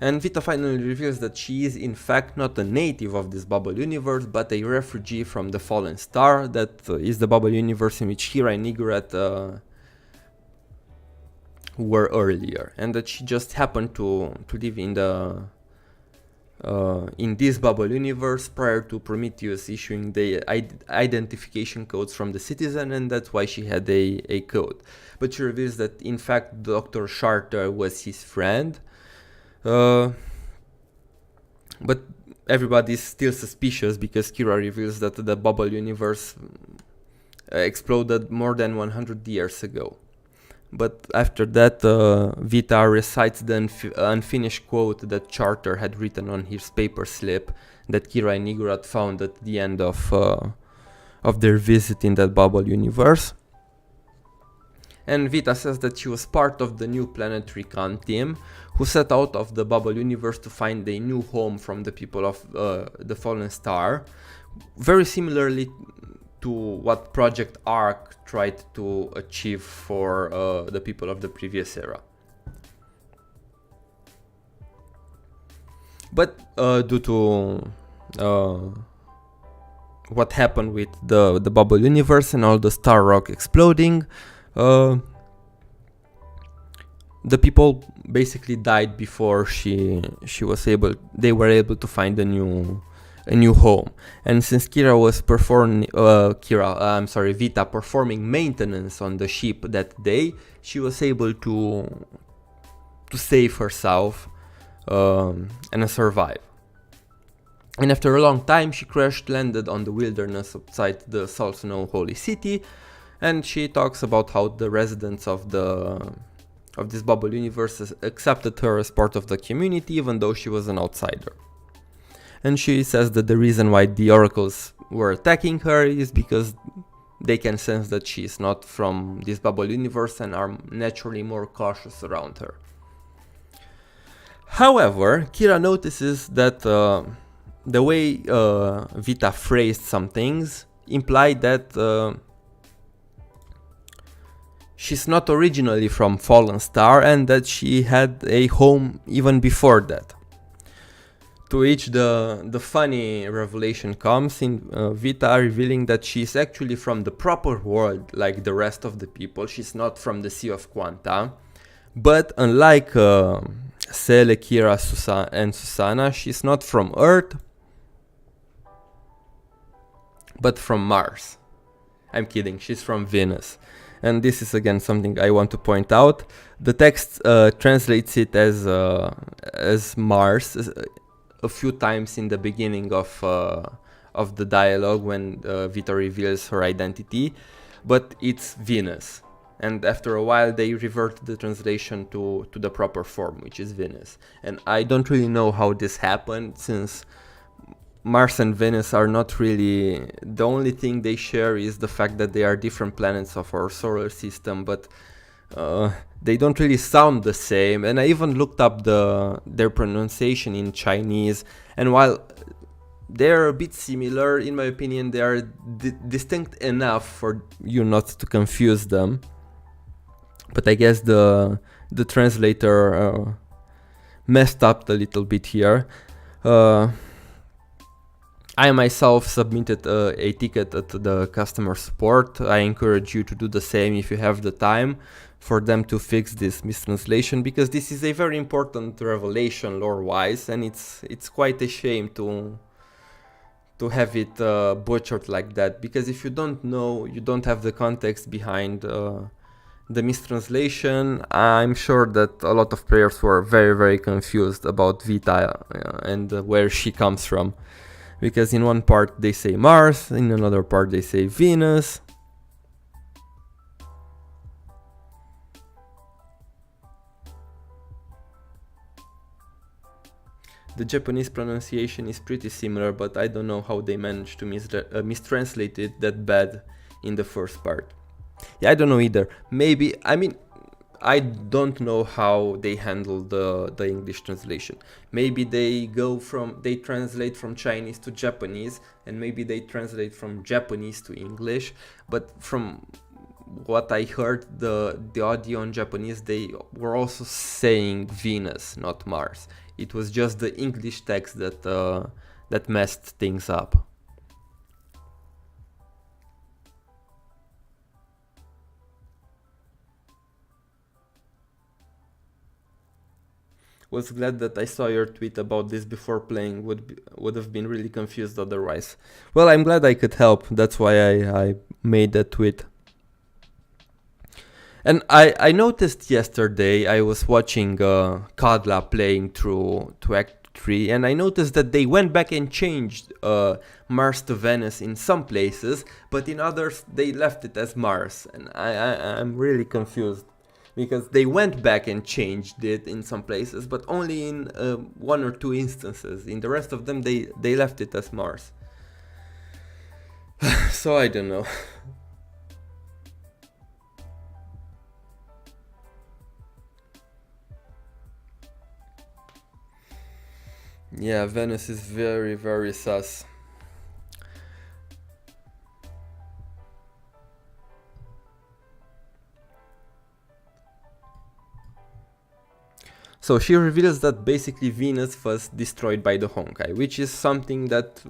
And Vita finally reveals that she is in fact not a native of this bubble universe, but a refugee from the fallen star that is the bubble universe in which Kira and Nigrat were earlier, and that she just happened to live in this bubble universe prior to Prometheus issuing the identification codes from the citizen, and that's why she had a code. But she reveals that in fact Dr. Charter was his friend. But everybody is still suspicious because Kira reveals that the bubble universe exploded more than 100 years ago. But after that, Vita recites the unfinished quote that Charter had written on his paper slip that Kira and Nigrat found at the end of their visit in that bubble universe. And Vita says that she was part of the new Planet Recon team who set out of the bubble universe to find a new home from the people of the Fallen Star, very similarly to what Project Arc tried to achieve for the people of the previous era. But due to what happened with the bubble universe and all the star rock exploding, the people basically died before they were able to find a new home. And since Vita performing maintenance on the ship that day, she was able to save herself and survive. And after a long time, she landed on the wilderness outside the Salsano Holy City, and she talks about how the residents of this bubble universe accepted her as part of the community, even though she was an outsider. And she says that the reason why the oracles were attacking her is because they can sense that she is not from this bubble universe and are naturally more cautious around her. However, Kira notices that the way Vita phrased some things implied that she's not originally from Fallen Star and that she had a home even before that. To which the funny revelation comes in Vita revealing that she's actually from the proper world like the rest of the people. She's not from the Sea of Quanta. But unlike Seele, Kira, and Susana, she's not from Earth, but from Mars. I'm kidding, she's from Venus. And this is again something I want to point out. The text translates it as Mars a few times in the beginning of the dialogue when Vita reveals her identity, but it's Venus. And after a while they revert the translation to the proper form, which is Venus. And I don't really know how this happened, since Mars and Venus are not really... The only thing they share is the fact that they are different planets of our solar system, but they don't really sound the same. And I even looked up their pronunciation in Chinese, and while they're a bit similar, in my opinion they are distinct enough for you not to confuse them. But I guess the the translator messed up a little bit here. I myself submitted a ticket at the customer support. I encourage you to do the same if you have the time, for them to fix this mistranslation, because this is a very important revelation lore-wise, and it's quite a shame to have it butchered like that, because if you don't know, you don't have the context behind the mistranslation, I'm sure that a lot of players were very, very confused about Vita and where she comes from. Because in one part they say Mars, in another part they say Venus. The Japanese pronunciation is pretty similar, but I don't know how they managed to mistranslate it that bad in the first part. Yeah, I don't know either. Maybe, I mean, I don't know how they handle the English translation. Maybe they translate from Chinese to Japanese, and maybe they translate from Japanese to English. But from what I heard, the audio in Japanese, they were also saying Venus, not Mars. It was just the English text that messed things up. Was glad that I saw your tweet about this before playing, would have been really confused otherwise. Well, I'm glad I could help, that's why I made that tweet. And I noticed yesterday, I was watching Kadla playing through to Act 3, and I noticed that they went back and changed Mars to Venus in some places, but in others they left it as Mars, and I'm really confused. Because they went back and changed it in some places, but only in 1 or 2 instances. In the rest of them, they left it as Mars. So I don't know. Yeah, Venus is very, very sus. So she reveals that basically Venus was destroyed by the Honkai, which is something that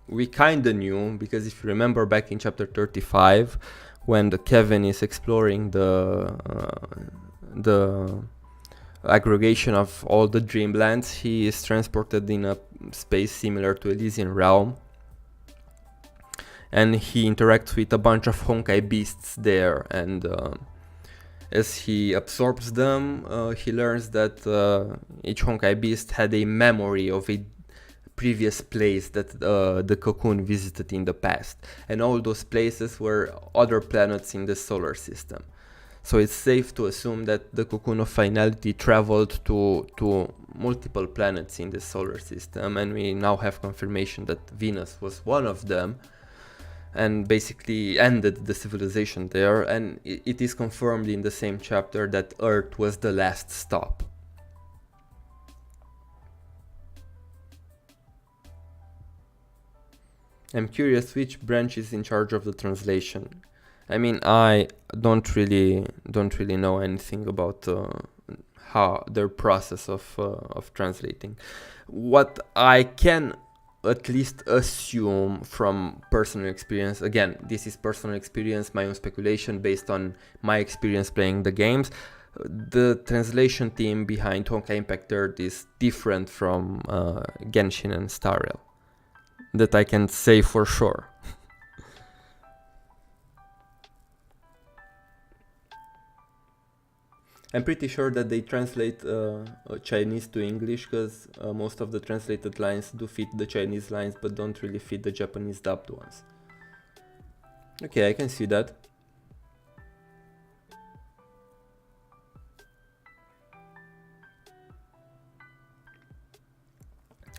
we kinda knew, because if you remember back in chapter 35, when Kevin is exploring the aggregation of all the dreamlands, he is transported in a space similar to Elysian Realm, and he interacts with a bunch of Honkai beasts there, and as he absorbs them, he learns that each Honkai beast had a memory of a previous place that the cocoon visited in the past, and all those places were other planets in the solar system. So it's safe to assume that the cocoon of finality traveled to multiple planets in the solar system, and we now have confirmation that Venus was one of them, and basically ended the civilization there, and it is confirmed in the same chapter that Earth was the last stop. I'm curious which branch is in charge of the translation. I mean, I don't really know anything about how their process of translating. What I can at least assume from personal experience, again, this is personal experience, my own speculation based on my experience playing the games, the translation team behind Honkai Impact 3 is different from Genshin and Star Rail. That I can say for sure. I'm pretty sure that they translate Chinese to English, because most of the translated lines do fit the Chinese lines but don't really fit the Japanese dubbed ones. Okay, I can see that.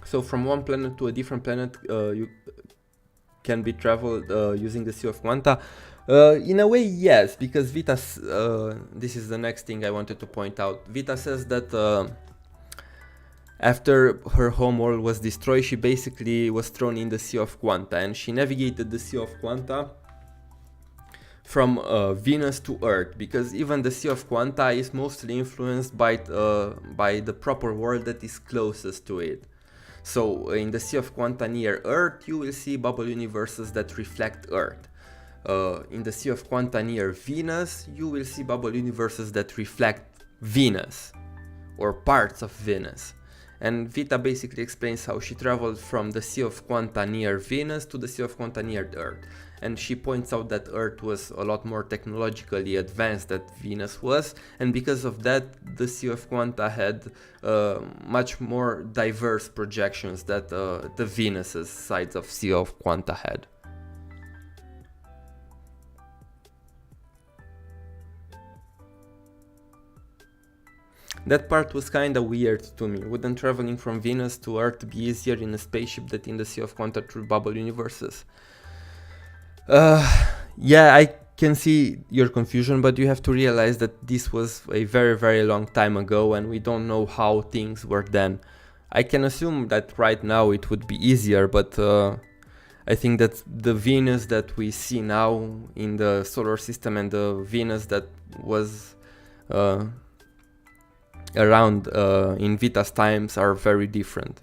So from one planet to a different planet you can be traveled using the Sea of Quanta. In a way, yes, because Vita, this is the next thing I wanted to point out. Vita says that after her homeworld was destroyed, she basically was thrown in the Sea of Quanta, and she navigated the Sea of Quanta from Venus to Earth, because even the Sea of Quanta is mostly influenced by the proper world that is closest to it. So in the Sea of Quanta near Earth, you will see bubble universes that reflect Earth. In the Sea of Quanta near Venus, you will see bubble universes that reflect Venus, or parts of Venus. And Vita basically explains how she traveled from the Sea of Quanta near Venus to the Sea of Quanta near Earth. And she points out that Earth was a lot more technologically advanced than Venus was, and because of that, the Sea of Quanta had much more diverse projections that the Venus's sides of Sea of Quanta had. That part was kinda weird to me. Wouldn't traveling from Venus to Earth be easier in a spaceship than in the Sea of Quanta through bubble universes? Yeah, I can see your confusion, but you have to realize that this was a very, very long time ago and we don't know how things were then. I can assume that right now it would be easier, but I think that the Venus that we see now in the solar system and the Venus that was around in Vita's times are very different.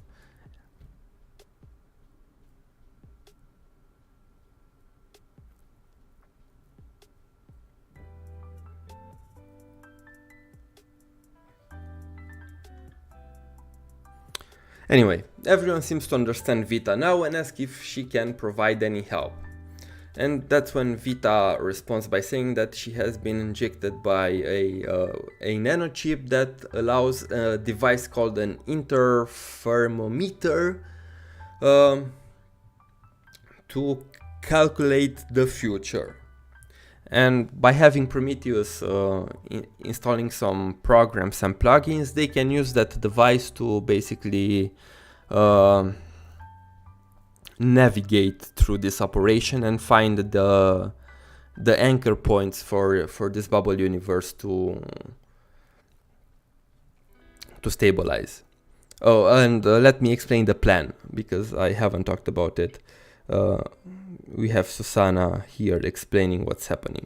Anyway, everyone seems to understand Vita now and ask if she can provide any help. And that's when Vita responds by saying that she has been injected by a nanochip that allows a device called an interferometer to calculate the future. And by having Prometheus installing some programs and plugins, they can use that device to basically navigate through this operation and find the anchor points for this bubble universe to stabilize. Oh, and let me explain the plan, because I haven't talked about it. We have Susanna here explaining what's happening.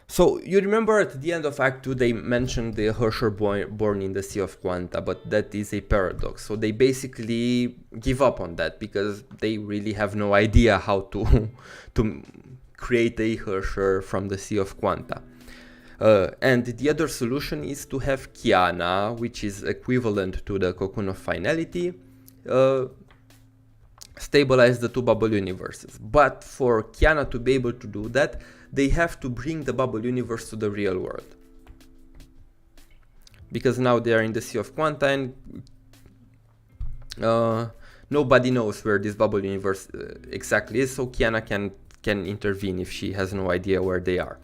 So you remember at the end of Act 2 they mentioned the Herrscher born in the Sea of Quanta, but that is a paradox. So they basically give up on that because they really have no idea how to create a Herrscher from the Sea of Quanta. And the other solution is to have Kiana, which is equivalent to the Cocoon of Finality, stabilize the two bubble universes. But for Kiana to be able to do that, they have to bring the bubble universe to the real world. Because now they are in the Sea of Quanta and nobody knows where this bubble universe exactly is, so Kiana can intervene if she has no idea where they are.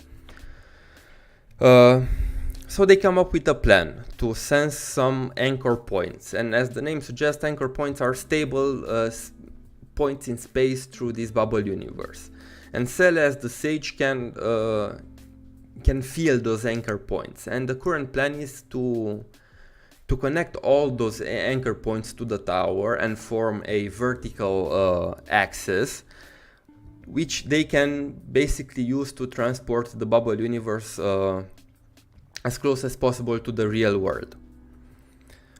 So they come up with a plan to sense some anchor points, and as the name suggests, anchor points are stable points in space through this bubble universe. And Seele, as the sage, can feel those anchor points, and the current plan is to connect all those anchor points to the tower and form a vertical axis, which they can basically use to transport the bubble universe as close as possible to the real world.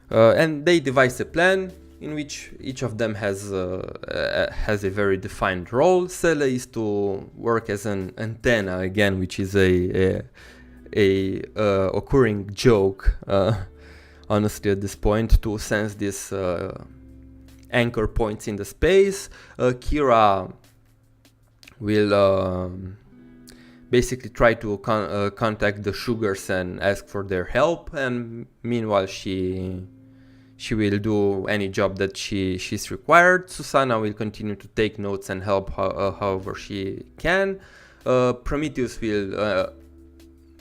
And they devise a plan in which each of them has a very defined role. Seele is to work as an antenna again, which is a occurring joke, honestly, at this point, to sense these anchor points in the space. Kira will basically try to contact the sugars and ask for their help, and meanwhile she will do any job that she's required. Susanna will continue to take notes and help however she can. Prometheus will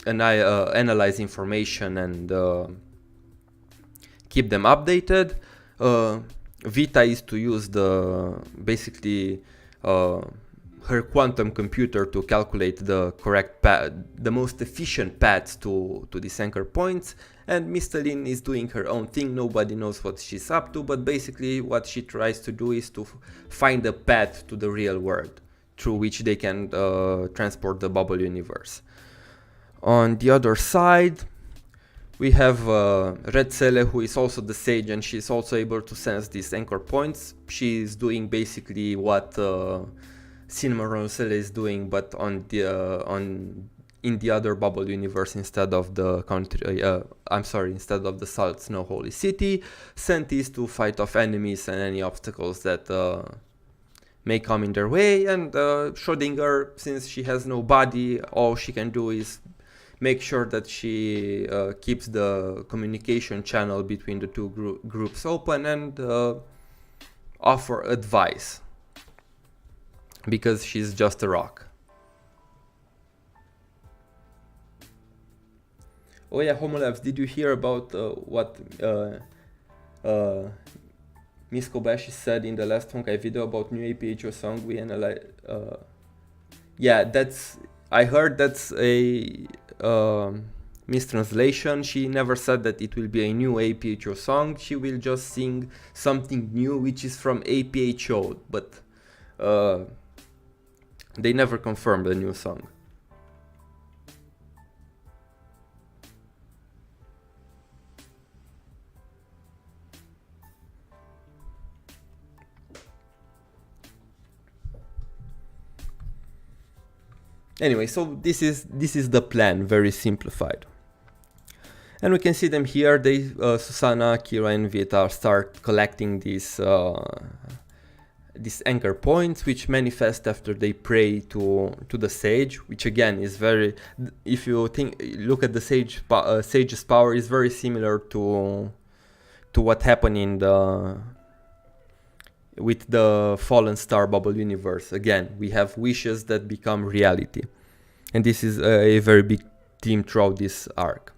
analyze information and keep them updated. Vita is to use basically her quantum computer to calculate the correct path, the most efficient paths to these anchor points, and Mistalin is doing her own thing. Nobody knows what she's up to, but basically what she tries to do is to find a path to the real world, through which they can transport the bubble universe. On the other side, we have Red Seele, who is also the sage, and she's also able to sense these anchor points. She's doing basically what Cinnamon Seele is doing, but on the in the other bubble universe instead of the country. Instead of the Salt Snow Holy City, sent is to fight off enemies and any obstacles that may come in their way. And Schrödinger, since she has no body, all she can do is make sure that she keeps the communication channel between the two groups open and offer advice, because she's just a rock. Oh yeah, Homolabs, did you hear about what Miss Kobashi said in the last Honkai video about new APH Song we analyzed? Yeah, I heard that's a mistranslation. She never said that it will be a new APH song. She will just sing something new which is from APHO, but they never confirmed the new song. Anyway, so this is the plan, very simplified. And we can see them here. Susanna, Kira, and Vita start collecting these anchor points, which manifest after they pray to the sage, which again is very. If you look at the sage's power, is very similar to what happened with the Fallen Star Bubble universe. Again, we have wishes that become reality, and this is a very big theme throughout this arc.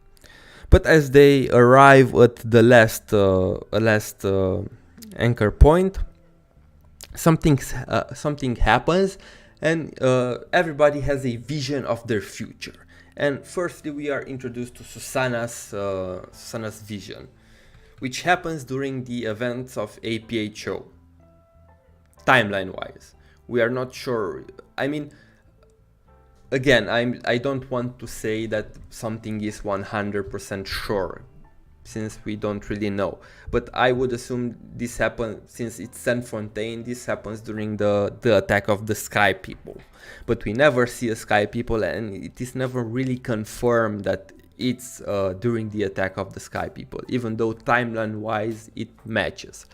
But as they arrive at the last anchor point, something happens, and everybody has a vision of their future. And firstly, we are introduced to Susanna's vision, which happens during the events of APHO. Timeline-wise, we are not sure. I mean, again, I don't want to say that something is 100% sure, since we don't really know. But I would assume this happened, since it's Saint Fontaine, this happens during the attack of the Sky People. But we never see a Sky People, and it is never really confirmed that it's during the attack of the Sky People, even though timeline-wise it matches.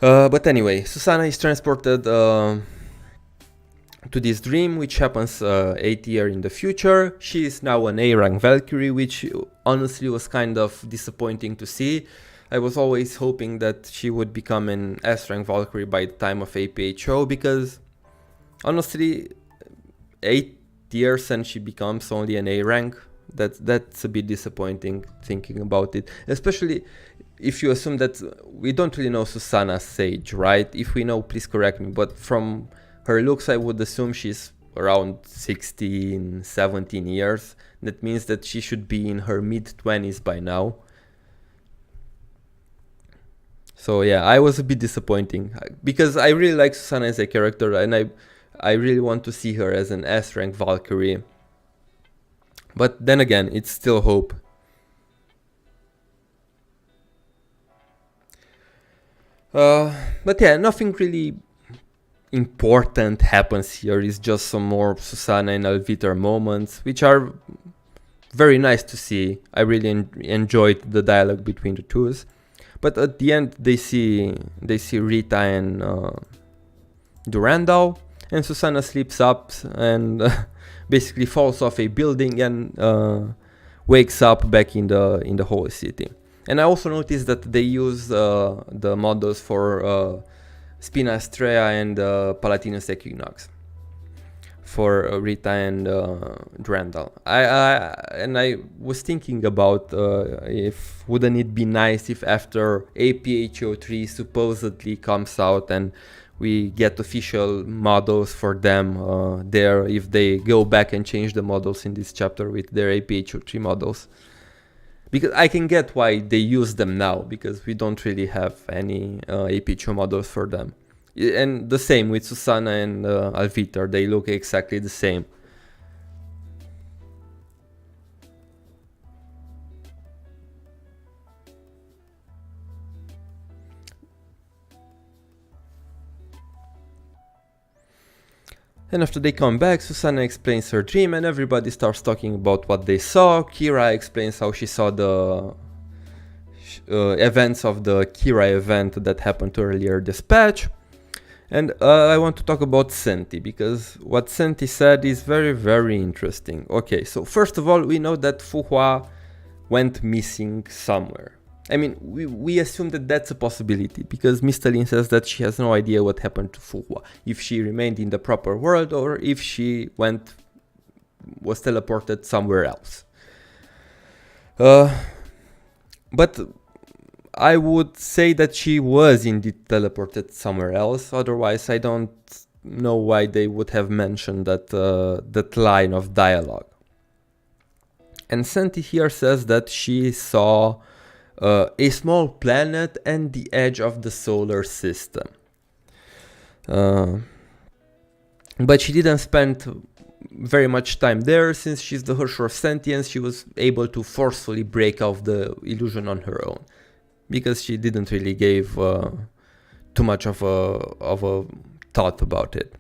But anyway, Susanna is transported to this dream, which happens 8 years in the future. She is now an A-rank Valkyrie, which honestly was kind of disappointing to see. I was always hoping that she would become an S-rank Valkyrie by the time of APHO, because honestly, 8 years and she becomes only an A-rank. That's a bit disappointing thinking about it, especially if you assume that we don't really know Susanna's sage, right? If we know, please correct me, but from her looks I would assume she's around 16, 17 years. That means that she should be in her mid-20s by now. So yeah, I was a bit disappointing, because I really like Susanna as a character, and I really want to see her as an S-rank Valkyrie. But then again, it's still hope. But yeah, nothing really important happens here. It's just some more Susanna and Alvitar moments, which are very nice to see. I really enjoyed the dialogue between the twos. But at the end, they see Rita and Durandal, and Susanna sleeps up and basically falls off a building and wakes up back in the Holy City. And I also noticed that they use the models for Spina Astrea and Palatinus Equinox for Rita and Durandal. I was thinking about if wouldn't it be nice if after APHO3 supposedly comes out and we get official models for them there, if they go back and change the models in this chapter with their APHO3 models. Because I can get why they use them now, because we don't really have any APHO models for them. And the same with Susanna and Alvitar, they look exactly the same. And after they come back, Susanna explains her dream and everybody starts talking about what they saw. Kira explains how she saw the events of the Kira event that happened earlier this patch. And I want to talk about Senti, because what Senti said is very, very interesting. Okay, so first of all, we know that Fuhua went missing somewhere. I mean, we assume that that's a possibility, because Mistalin says that she has no idea what happened to Fuhua, if she remained in the proper world or if she was teleported somewhere else. But I would say that she was indeed teleported somewhere else, otherwise I don't know why they would have mentioned that line of dialogue. And Senti here says that she saw a small planet and the edge of the solar system. But she didn't spend very much time there, since she's the Hersher of Sentience. She was able to forcefully break off the illusion on her own, because she didn't really give too much of a thought about it.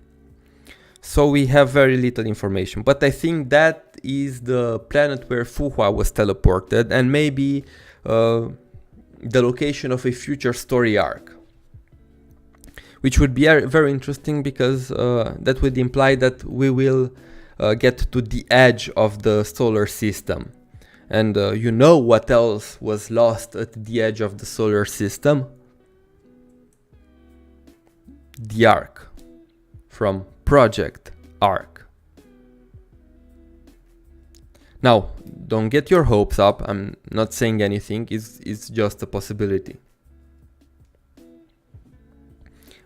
So we have very little information, but I think that is the planet where Fuhua was teleported, and maybe the location of a future story arc, which would be very interesting, because that would imply that we will get to the edge of the solar system. And you know what else was lost at the edge of the solar system? The Ark, from Project Ark. Now, don't get your hopes up, I'm not saying anything, it's just a possibility.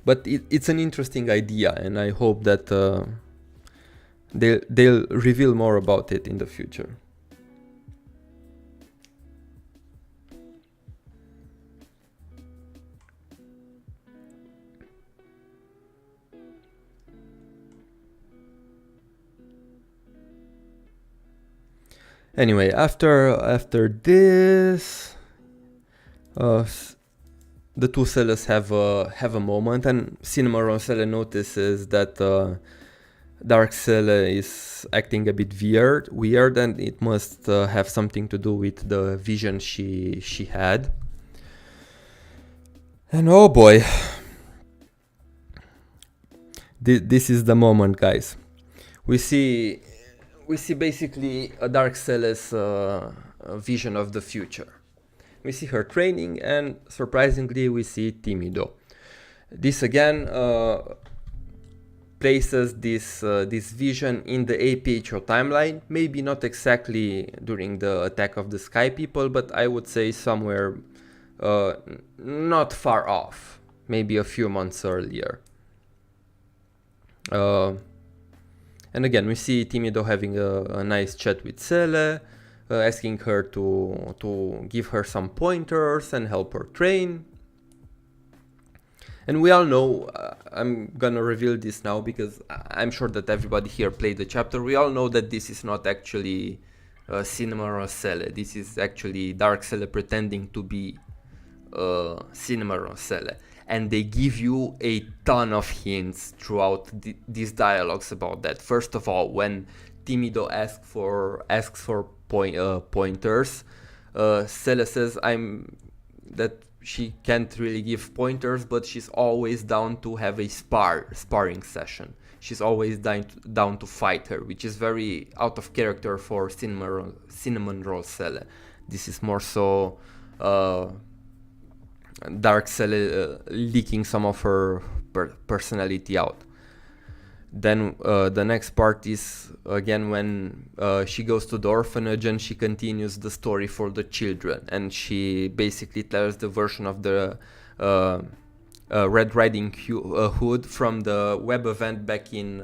But it's an interesting idea, and I hope that they'll reveal more about it in the future. Anyway, after this, the two Seeles have a moment, and Cinnamon Seele notices that Dark Seele is acting a bit weird, and it must have something to do with the vision she had. And oh boy, this is the moment, guys. We see basically a Dark Seele's vision of the future. We see her training, and surprisingly we see Timido. This again places this vision in the APH timeline, maybe not exactly during the attack of the Sky People, but I would say somewhere not far off, maybe a few months earlier. And again, we see Timido having a nice chat with Seele, asking her to give her some pointers and help her train. And we all know, I'm gonna reveal this now because I'm sure that everybody here played the chapter. We all know that this is not actually Cinnamon Seele. This is actually Dark Seele pretending to be Cinnamon Seele. And they give you a ton of hints throughout these dialogues about that. First of all, when Timido asks for pointers, Seele says that she can't really give pointers, but she's always down to have a sparring session. She's always down to fight her, which is very out of character for Cinnamon Roll Seele. This is more so Dark Seele leaking some of her personality out. Then the next part is again when she goes to the orphanage and she continues the story for the children, and she basically tells the version of the Red Riding Hood from the web event back in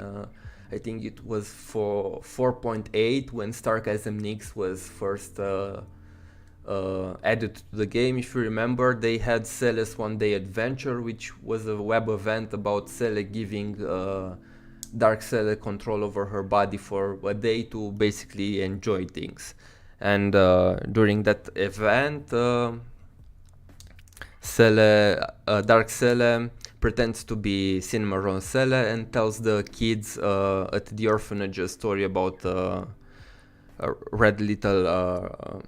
I think it was for 4.8 when Starkism Nix was first added to the game. If you remember, they had Seele's One Day Adventure, which was a web event about Seele giving Dark Seele control over her body for a day to basically enjoy things. And during that event, Dark Seele pretends to be Cinnamon Seele and tells the kids at the orphanage a story about a Red Little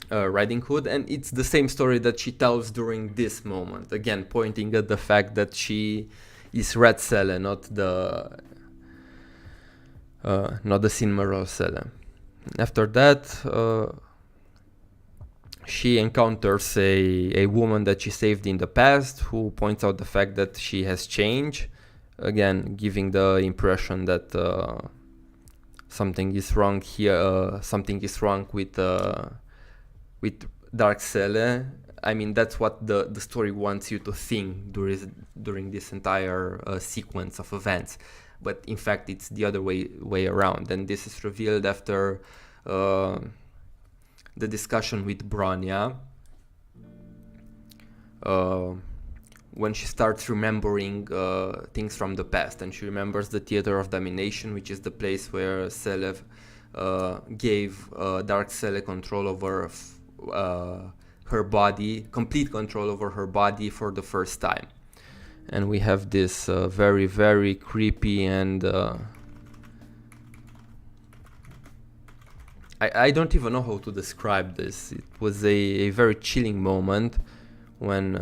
Riding Hood, and it's the same story that she tells during this moment, again pointing at the fact that she is Red Seele, not the Cinnamon Seele. After that, she encounters a woman that she saved in the past, who points out the fact that she has changed, again giving the impression that something is wrong here. Something is wrong with Dark Seele. I mean, that's what the story wants you to think during this entire sequence of events. But in fact, it's the other way around, and this is revealed after the discussion with Bronya, when she starts remembering things from the past, and she remembers the Theater of Domination, which is the place where Seele gave Dark Seele control over her body, complete control over her body for the first time. And we have this very, very creepy and I don't even know how to describe this. It was a very chilling moment when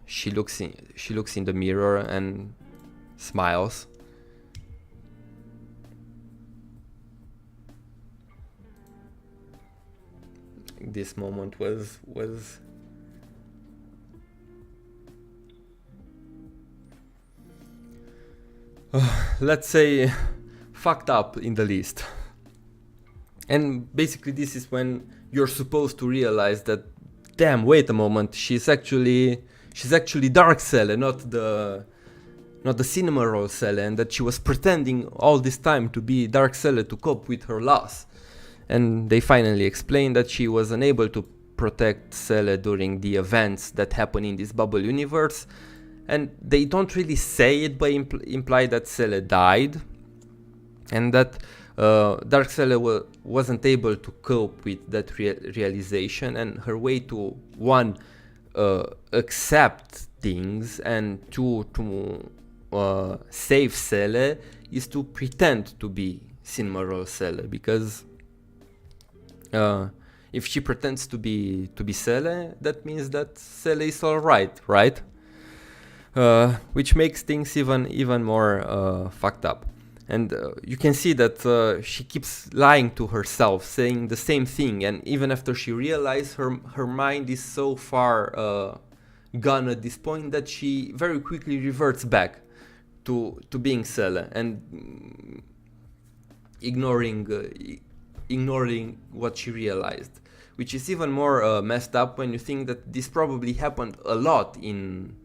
she looks in the mirror and smiles. This moment was let's say fucked up in the least. And basically this is when you're supposed to realize that, damn, wait a moment, she's actually Dark Seele, not the Cinnamon Roll Seele, and that she was pretending all this time to be Dark Seele to cope with her loss. And they finally explain that she was unable to protect Seele during the events that happen in this bubble universe, and they don't really say it, but imply that Seele died, and that Dark Seele wasn't able to cope with that realization, and her way to, one, accept things, and two, to save Seele is to pretend to be Cinnamon Seele, because if she pretends to be Seele, that means that Seele is alright, right? Which makes things even more fucked up. And you can see that she keeps lying to herself, saying the same thing, and even after she realizes her mind is so far gone at this point that she very quickly reverts back to being Seele and ignoring what she realized, which is even more messed up when you think that this probably happened a lot in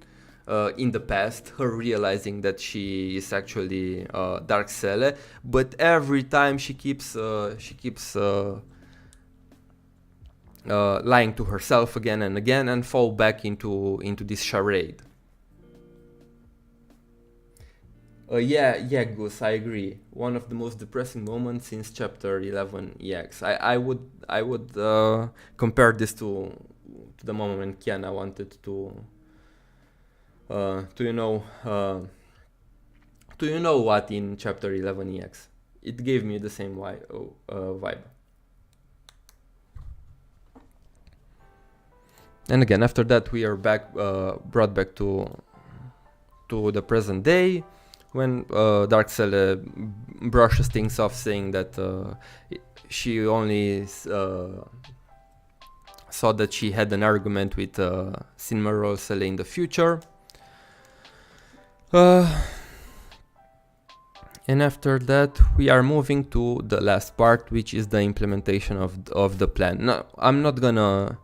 the past, her realizing that she is actually Dark Seele, but every time she keeps lying to herself again and again and fall back into this charade. Yeah, Goose, I agree. One of the most depressing moments since chapter 11 EX. I would compare this to the moment when Kiana wanted to you know what in chapter 11 EX. It gave me the same vibe. And again, after that we are brought back to the present day, when Dark Seele brushes things off, saying that she only saw that she had an argument with Cinnamon Seele in the future. And after that we are moving to the last part, which is the implementation of the plan. Now, I'm not gonna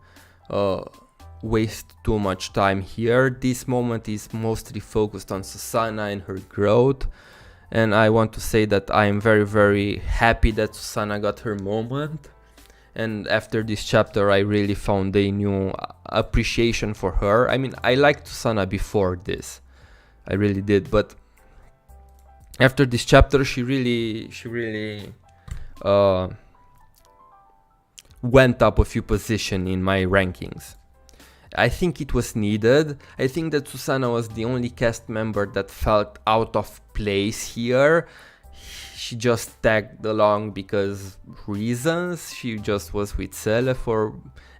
waste too much time here. This moment is mostly focused on Susanna and her growth, and I want to say that I am very, very happy that Susanna got her moment, and after this chapter I really found a new appreciation for her. I mean, I liked Susanna before this, I really did, but after this chapter she really went up a few positions in my rankings. I think it was needed. I think that Susanna was the only cast member that felt out of place here. She just tagged along because reasons. She just was with Seele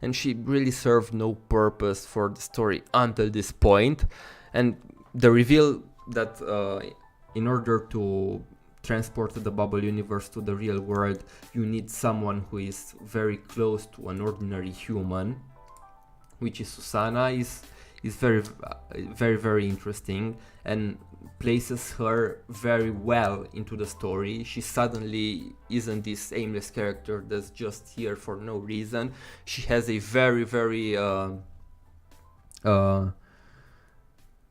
and she really served no purpose for the story until this point. And the reveal that in order to transport the bubble universe to the real world, you need someone who is very close to an ordinary human, which is Susanna, is very interesting and places her very well into the story. She suddenly isn't this aimless character that's just here for no reason. She has a very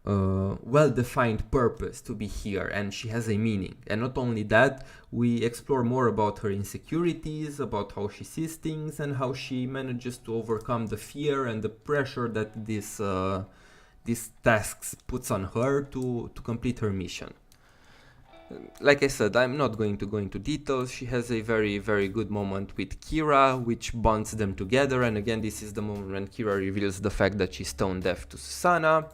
well-defined purpose to be here, and she has a meaning. And not only that, we explore more about her insecurities, about how she sees things, and how she manages to overcome the fear and the pressure that these tasks puts on her to complete her mission. Like I said, I'm not going to go into details. She has a very good moment with Kira, which bonds them together, and again, this is the moment when Kira reveals the fact that she's stone deaf to Susanna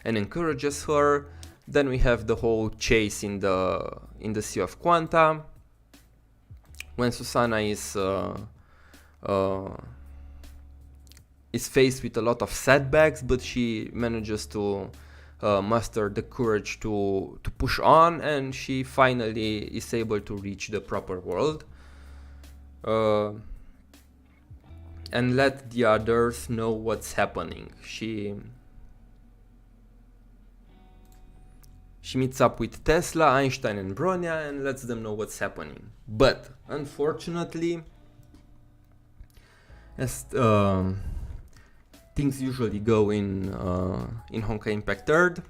and encourages her. Then we have the whole chase in the Sea of Quanta, when Susanna is faced with a lot of setbacks, but she manages to muster the courage to push on, and she finally is able to reach the proper world and let the others know what's happening. She meets up with Tesla, Einstein and Bronya and lets them know what's happening. But unfortunately, as things usually go in Honkai Impact 3rd,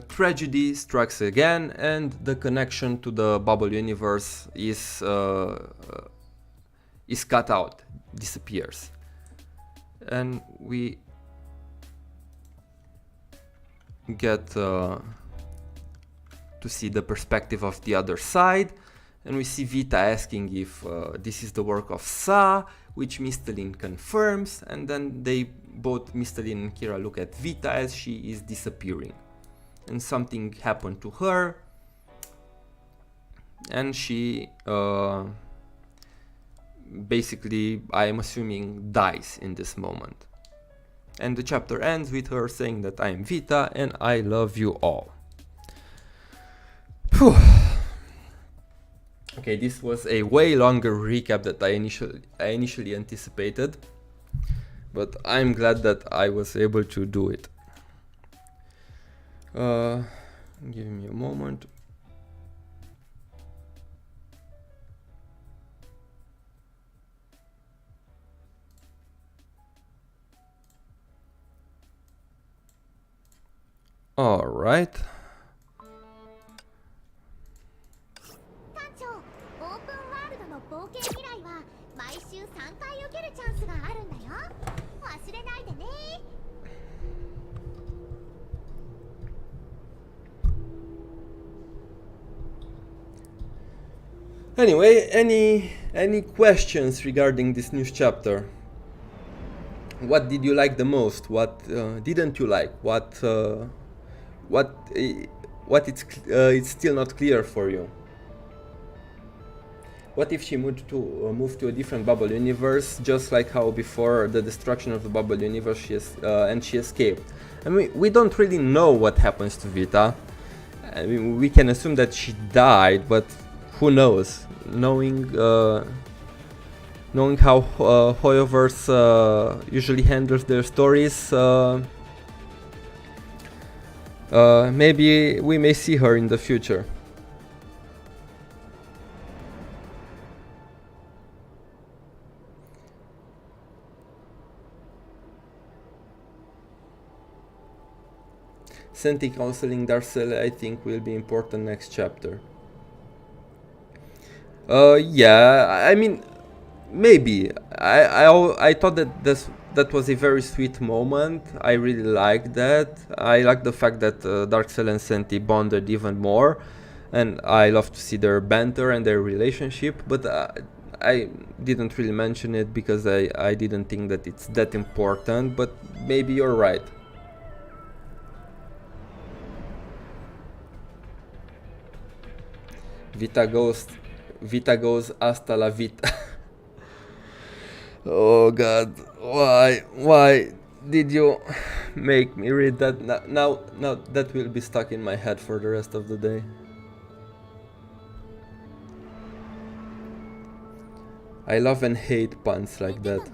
tragedy strikes again, and the connection to the bubble universe is cut out, disappears. And we get to see the perspective of the other side, and we see Vita asking if this is the work of Sa, which Mistalin confirms, and then both Mistalin and Kira look at Vita as she is disappearing, and something happened to her, and she basically, I am assuming, dies in this moment. And the chapter ends with her saying that I am Vita and I love you all. Whew. Okay, this was a way longer recap than I initially anticipated, but I'm glad that I was able to do it. Give me a moment. All right. Anyway, any questions regarding this news chapter? What did you like the most? What didn't you like? What it's still not clear for you? What if she moved to a different bubble universe, just like how before the destruction of the bubble universe she escaped? I mean, we don't really know what happens to Vita. I mean, we can assume that she died, but who knows? Knowing how Hoyoverse usually handles their stories, maybe we may see her in the future. Senti counseling Darcel, I think, will be important next chapter. Yeah, I mean, maybe I thought that that was a very sweet moment. I really liked that. I like the fact that Darkcell and Senti bonded even more, and I love to see their banter and their relationship. But I didn't really mention it because I didn't think that it's that important. But maybe you're right. Vita goes hasta la vita. Oh god, why did you make me read that? Now that will be stuck in my head for the rest of the day. I love and hate puns like that.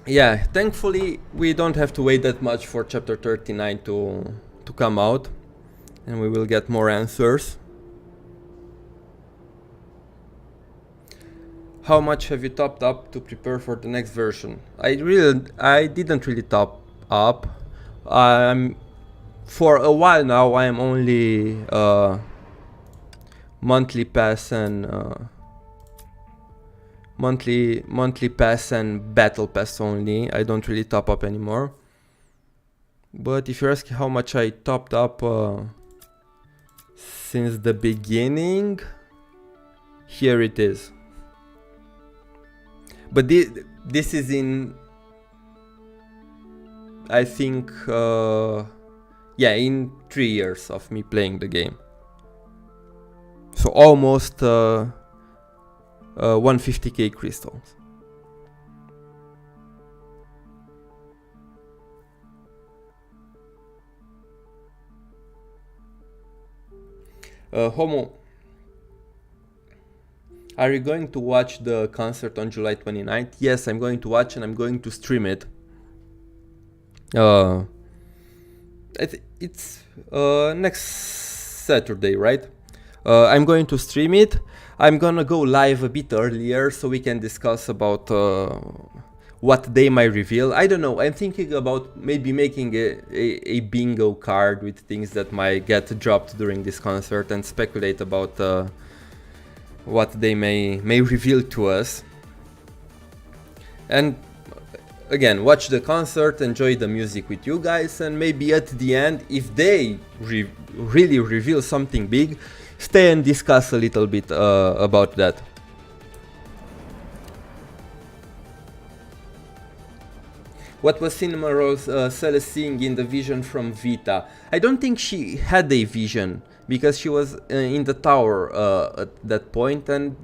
Yeah, thankfully we don't have to wait that much for chapter 39 to come out, and we will get more answers. How much have you topped up to prepare for the next version? I didn't really top up. For a while now I am only monthly pass and monthly pass and battle pass only. I don't really top up anymore. But if you're asking how much I topped up since the beginning, here it is. But this is in, I think, yeah, in 3 years of me playing the game. So almost 150k crystals. Homo, are you going to watch the concert on July 29th? Yes, I'm going to watch, and I'm going to stream it. It's next Saturday, right? I'm going to stream it. I'm gonna go live a bit earlier so we can discuss about what they might reveal. I don't know, I'm thinking about maybe making a bingo card with things that might get dropped during this concert and speculate about what they may reveal to us. And again, watch the concert, enjoy the music with you guys, and maybe at the end, if they really reveal something big, stay and discuss a little bit about that. What was Cinnamoroll's Seele seeing in the vision from Vita? I don't think she had a vision, because she was in the tower at that point, and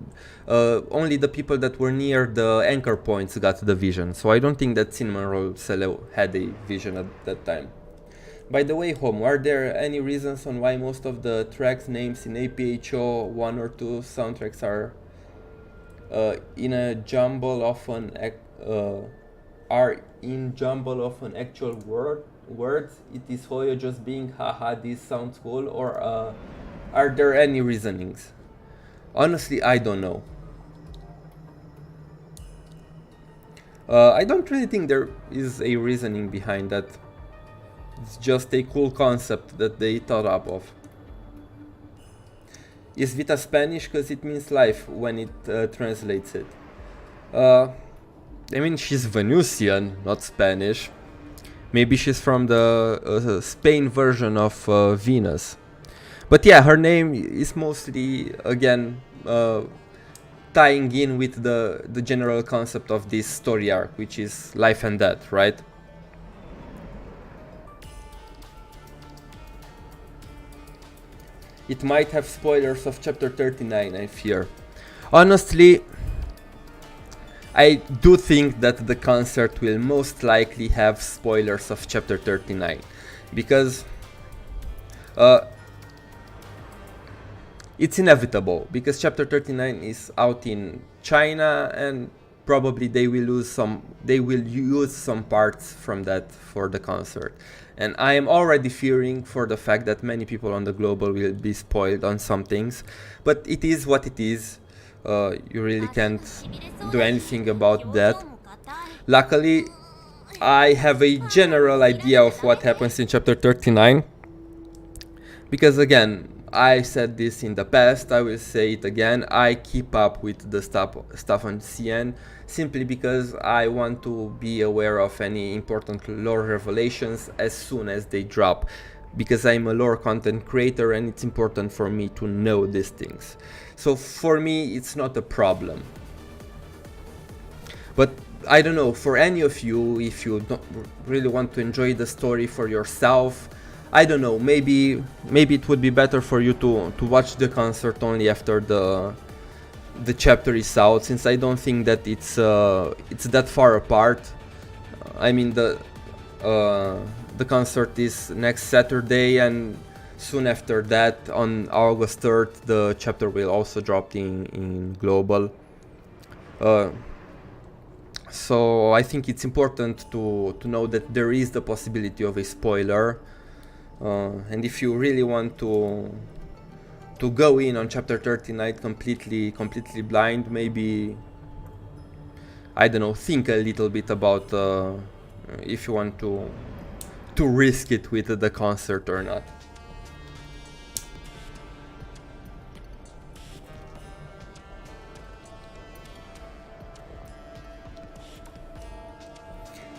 only the people that were near the anchor points got the vision. So I don't think that Cinnamoroll Seele had a vision at that time. By the way, Home, are there any reasons on why most of the tracks names in APHO 1 or 2 soundtracks are in a jumble of an actual words? It is Hoyo just being haha, this sounds cool, or are there any reasonings? Honestly, I don't know. I don't really think there is a reasoning behind that. It's just a cool concept that they thought up of. Is Vita Spanish? Because it means life when it translates it. I mean, she's Venusian, not Spanish. Maybe she's from the Spain version of Venus. But yeah, her name is mostly, again, tying in with the general concept of this story arc, which is life and death, right? It might have spoilers of chapter 39, I fear. Honestly, I do think that the concert will most likely have spoilers of chapter 39, because it's inevitable, because chapter 39 is out in China, and probably they will use some parts from that for the concert. And I am already fearing for the fact that many people on the global will be spoiled on some things, but it is what it is. You really can't do anything about that. Luckily, I have a general idea of what happens in chapter 39, because again, I said this in the past, I will say it again, I keep up with the stuff on CN simply because I want to be aware of any important lore revelations as soon as they drop, because I'm a lore content creator and it's important for me to know these things. So for me, it's not a problem. But I don't know, for any of you, if you don't really want to enjoy the story for yourself, I don't know, maybe it would be better for you to watch the concert only after the chapter is out, since I don't think that it's that far apart. I mean, the concert is next Saturday, and soon after that, on August 3rd, the chapter will also drop in global. So I think it's important to know that there is the possibility of a spoiler, and if you really want to go in on chapter 39 completely blind, maybe, I don't know, think a little bit about if you want to risk it with the concert or not.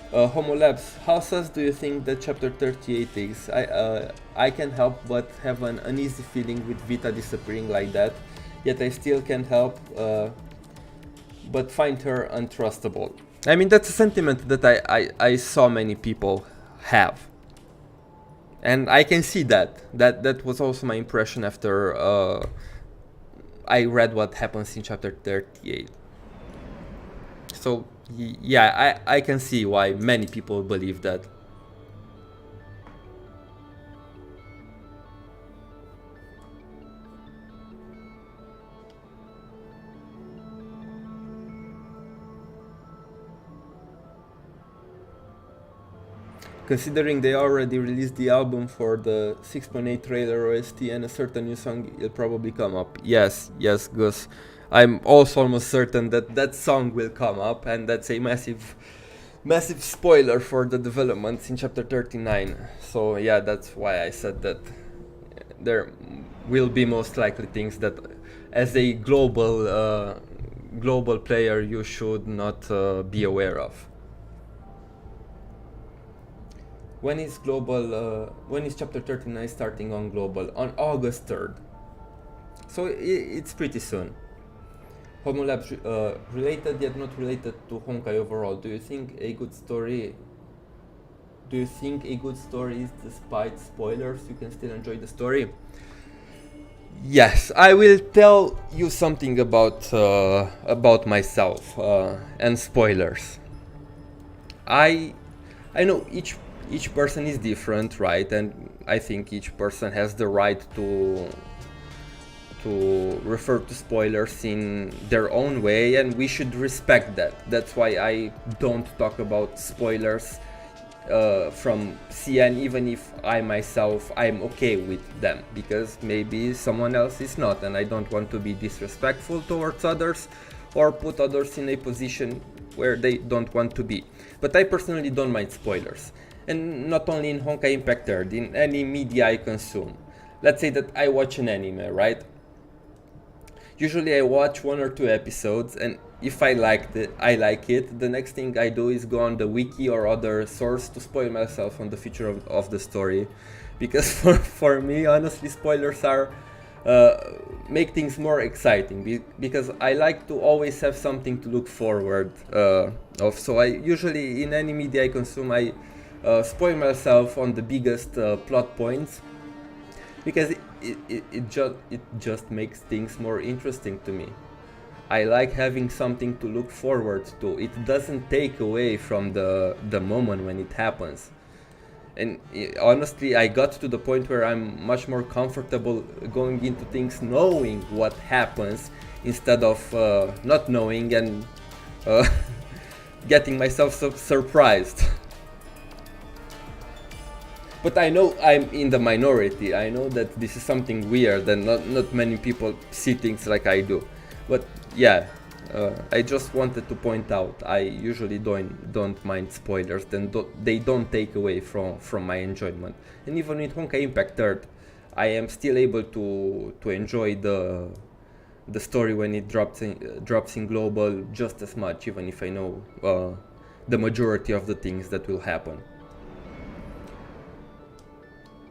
Homo Labs, how sus do you think that chapter 38 is? I can't help but have an uneasy feeling with Vita disappearing like that, yet I still can't help but find her untrustable. I mean, that's a sentiment that I saw many people have. And I can see that was also my impression after I read what happens in chapter 38. So yeah, I can see why many people believe that. Considering they already released the album for the 6.8 trailer OST and a certain new song, it'll probably come up. Yes, Gus. I'm also almost certain that that song will come up, and that's a massive spoiler for the developments in chapter 39. So yeah, that's why I said that there will be most likely things that, as a global player, you should not be aware of. When is chapter 39 starting on global? On August 3rd. So it's pretty soon. Homo Labs, related yet not related to Honkai overall. Do you think a good story is, despite spoilers, you can still enjoy the story? Yes, I will tell you something about myself and spoilers. I know each person is different, right? And I think each person has the right to refer to spoilers in their own way, and we should respect that. That's why I don't talk about spoilers from CN, even if I'm okay with them, because maybe someone else is not, and I don't want to be disrespectful towards others or put others in a position where they don't want to be. But I personally don't mind spoilers, and not only in Honkai Impact 3rd, in any media I consume. Let's say that I watch an anime, right? Usually I watch 1 or 2 episodes, and if I like it, the next thing I do is go on the wiki or other source to spoil myself on the future of the story. Because for me, honestly, spoilers are make things more exciting, because I like to always have something to look forward of. So I usually, in any media I consume, I spoil myself on the biggest plot points, because it just makes things more interesting to me. I like having something to look forward to. It doesn't take away from the moment when it happens. And honestly, I got to the point where I'm much more comfortable going into things knowing what happens, instead of not knowing and getting myself surprised. But I know I'm in the minority. I know that this is something weird and not many people see things like I do. But yeah, I just wanted to point out I usually don't mind spoilers, then they don't take away from my enjoyment. And even with Honkai Impact 3rd, I am still able to enjoy the story when it drops in global just as much, even if I know the majority of the things that will happen.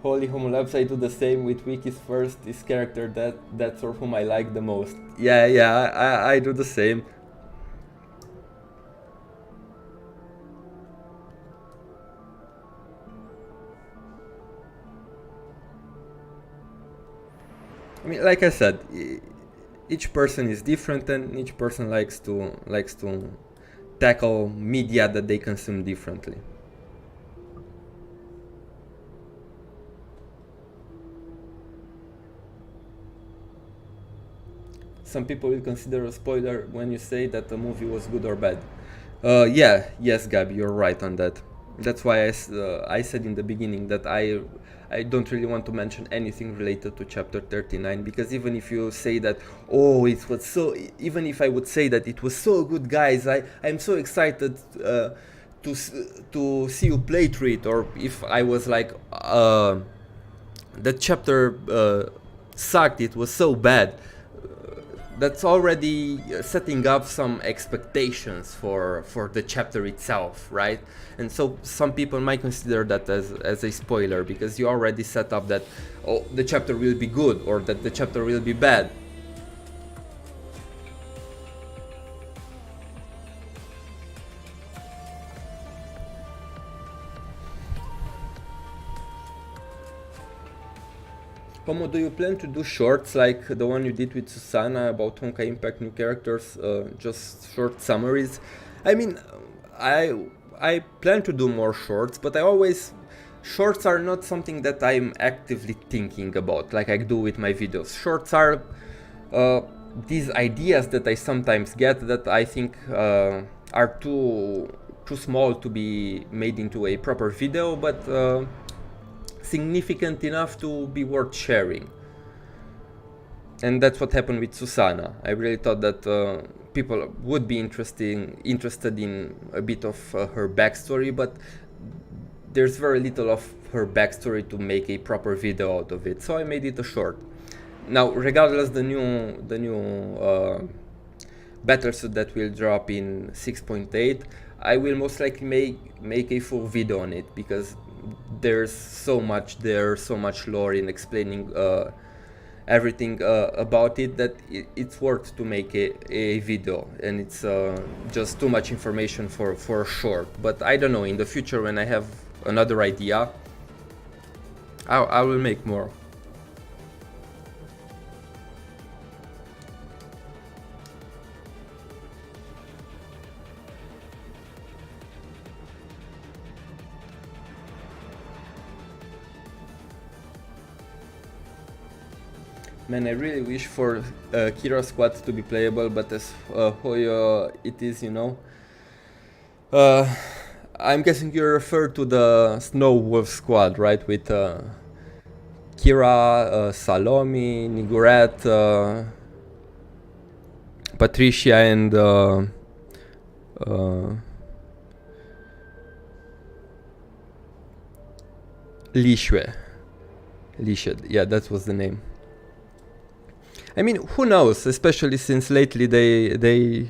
Holy Homo Labs, I do the same with Wiki's first, this character that's or whom I like the most. Yeah, I do the same. I mean, like I said, each person is different, and each person likes to tackle media that they consume differently. Some people will consider a spoiler when you say that the movie was good or bad. Yes, Gabby, you're right on that. That's why I said in the beginning that I don't really want to mention anything related to chapter 39, because even if you say that, oh, it was so, even if I would say that it was so good, guys, I'm so excited to see you play through it, or if I was like, that chapter sucked, it was so bad, that's already setting up some expectations for the chapter itself, right? And so some people might consider that as a spoiler, because you already set up that, oh, the chapter will be good or that the chapter will be bad. Homo, do you plan to do shorts like the one you did with Susana about Honkai Impact new characters, just short summaries? I mean, I plan to do more shorts, but shorts are not something that I'm actively thinking about like I do with my videos. Shorts are these ideas that I sometimes get that I think are too small to be made into a proper video, but significant enough to be worth sharing. And that's what happened with Susana. I really thought that people would be interested in a bit of her backstory, but there's very little of her backstory to make a proper video out of it, so I made it a short. Now, regardless, the new battlesuit that will drop in 6.8, I will most likely make a full video on it, because there's so much lore in explaining everything about it that it's worth to make a video, and it's just too much information for a short. But I don't know, in the future when I have another idea, I will make more. Man, I really wish for Kira squad to be playable, but as how it is, you know. I'm guessing you refer to the Snow Wolf squad, right? With Kira, Salome, Niguret, Patricia, and Lishue. Yeah, that was the name. I mean, who knows? Especially since lately they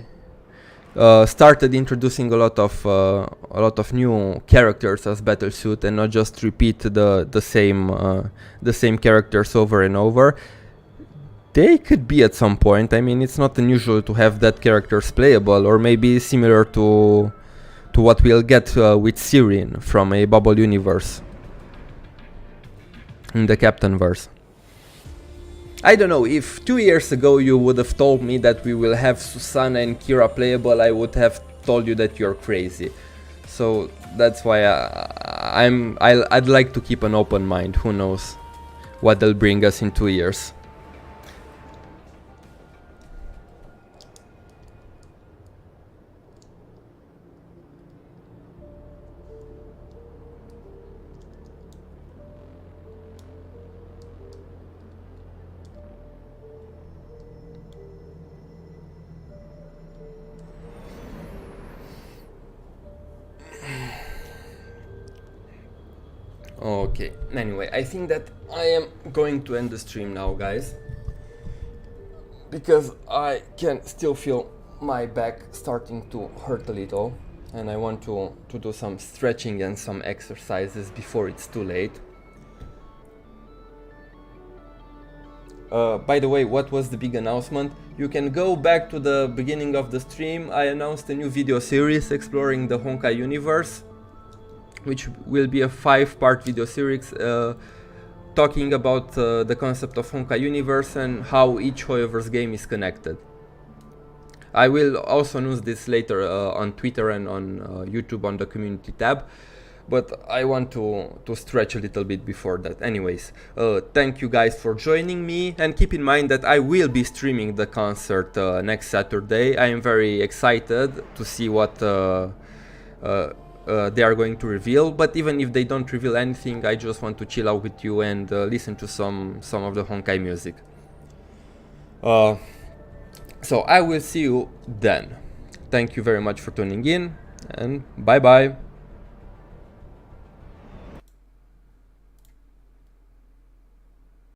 started introducing a lot of new characters as Battlesuit, and not just repeat the same characters over and over. They could be at some point. I mean, it's not unusual to have that characters playable, or maybe similar to what we'll get with Sirin from a Bubble Universe in the Captain verse. I don't know, if 2 years ago you would have told me that we will have Susana and Kira playable, I would have told you that you're crazy. So that's why I'd like to keep an open mind. Who knows what they'll bring us in 2 years. Okay, anyway, I think that I am going to end the stream now, guys, because I can still feel my back starting to hurt a little, and I want to do some stretching and some exercises before it's too late. By the way, what was the big announcement? You can go back to the beginning of the stream. I announced a new video series exploring the Honkai universe, which will be a 5-part video series talking about the concept of Honkai universe and how each Hoyoverse game is connected. I will also announce this later on Twitter and on YouTube on the community tab, but I want to stretch a little bit before that. Anyways, thank you guys for joining me, and keep in mind that I will be streaming the concert next Saturday. I am very excited to see what they are going to reveal, but even if they don't reveal anything, I just want to chill out with you and listen to some of the Honkai music. So I will see you then. Thank you very much for tuning in, and bye bye.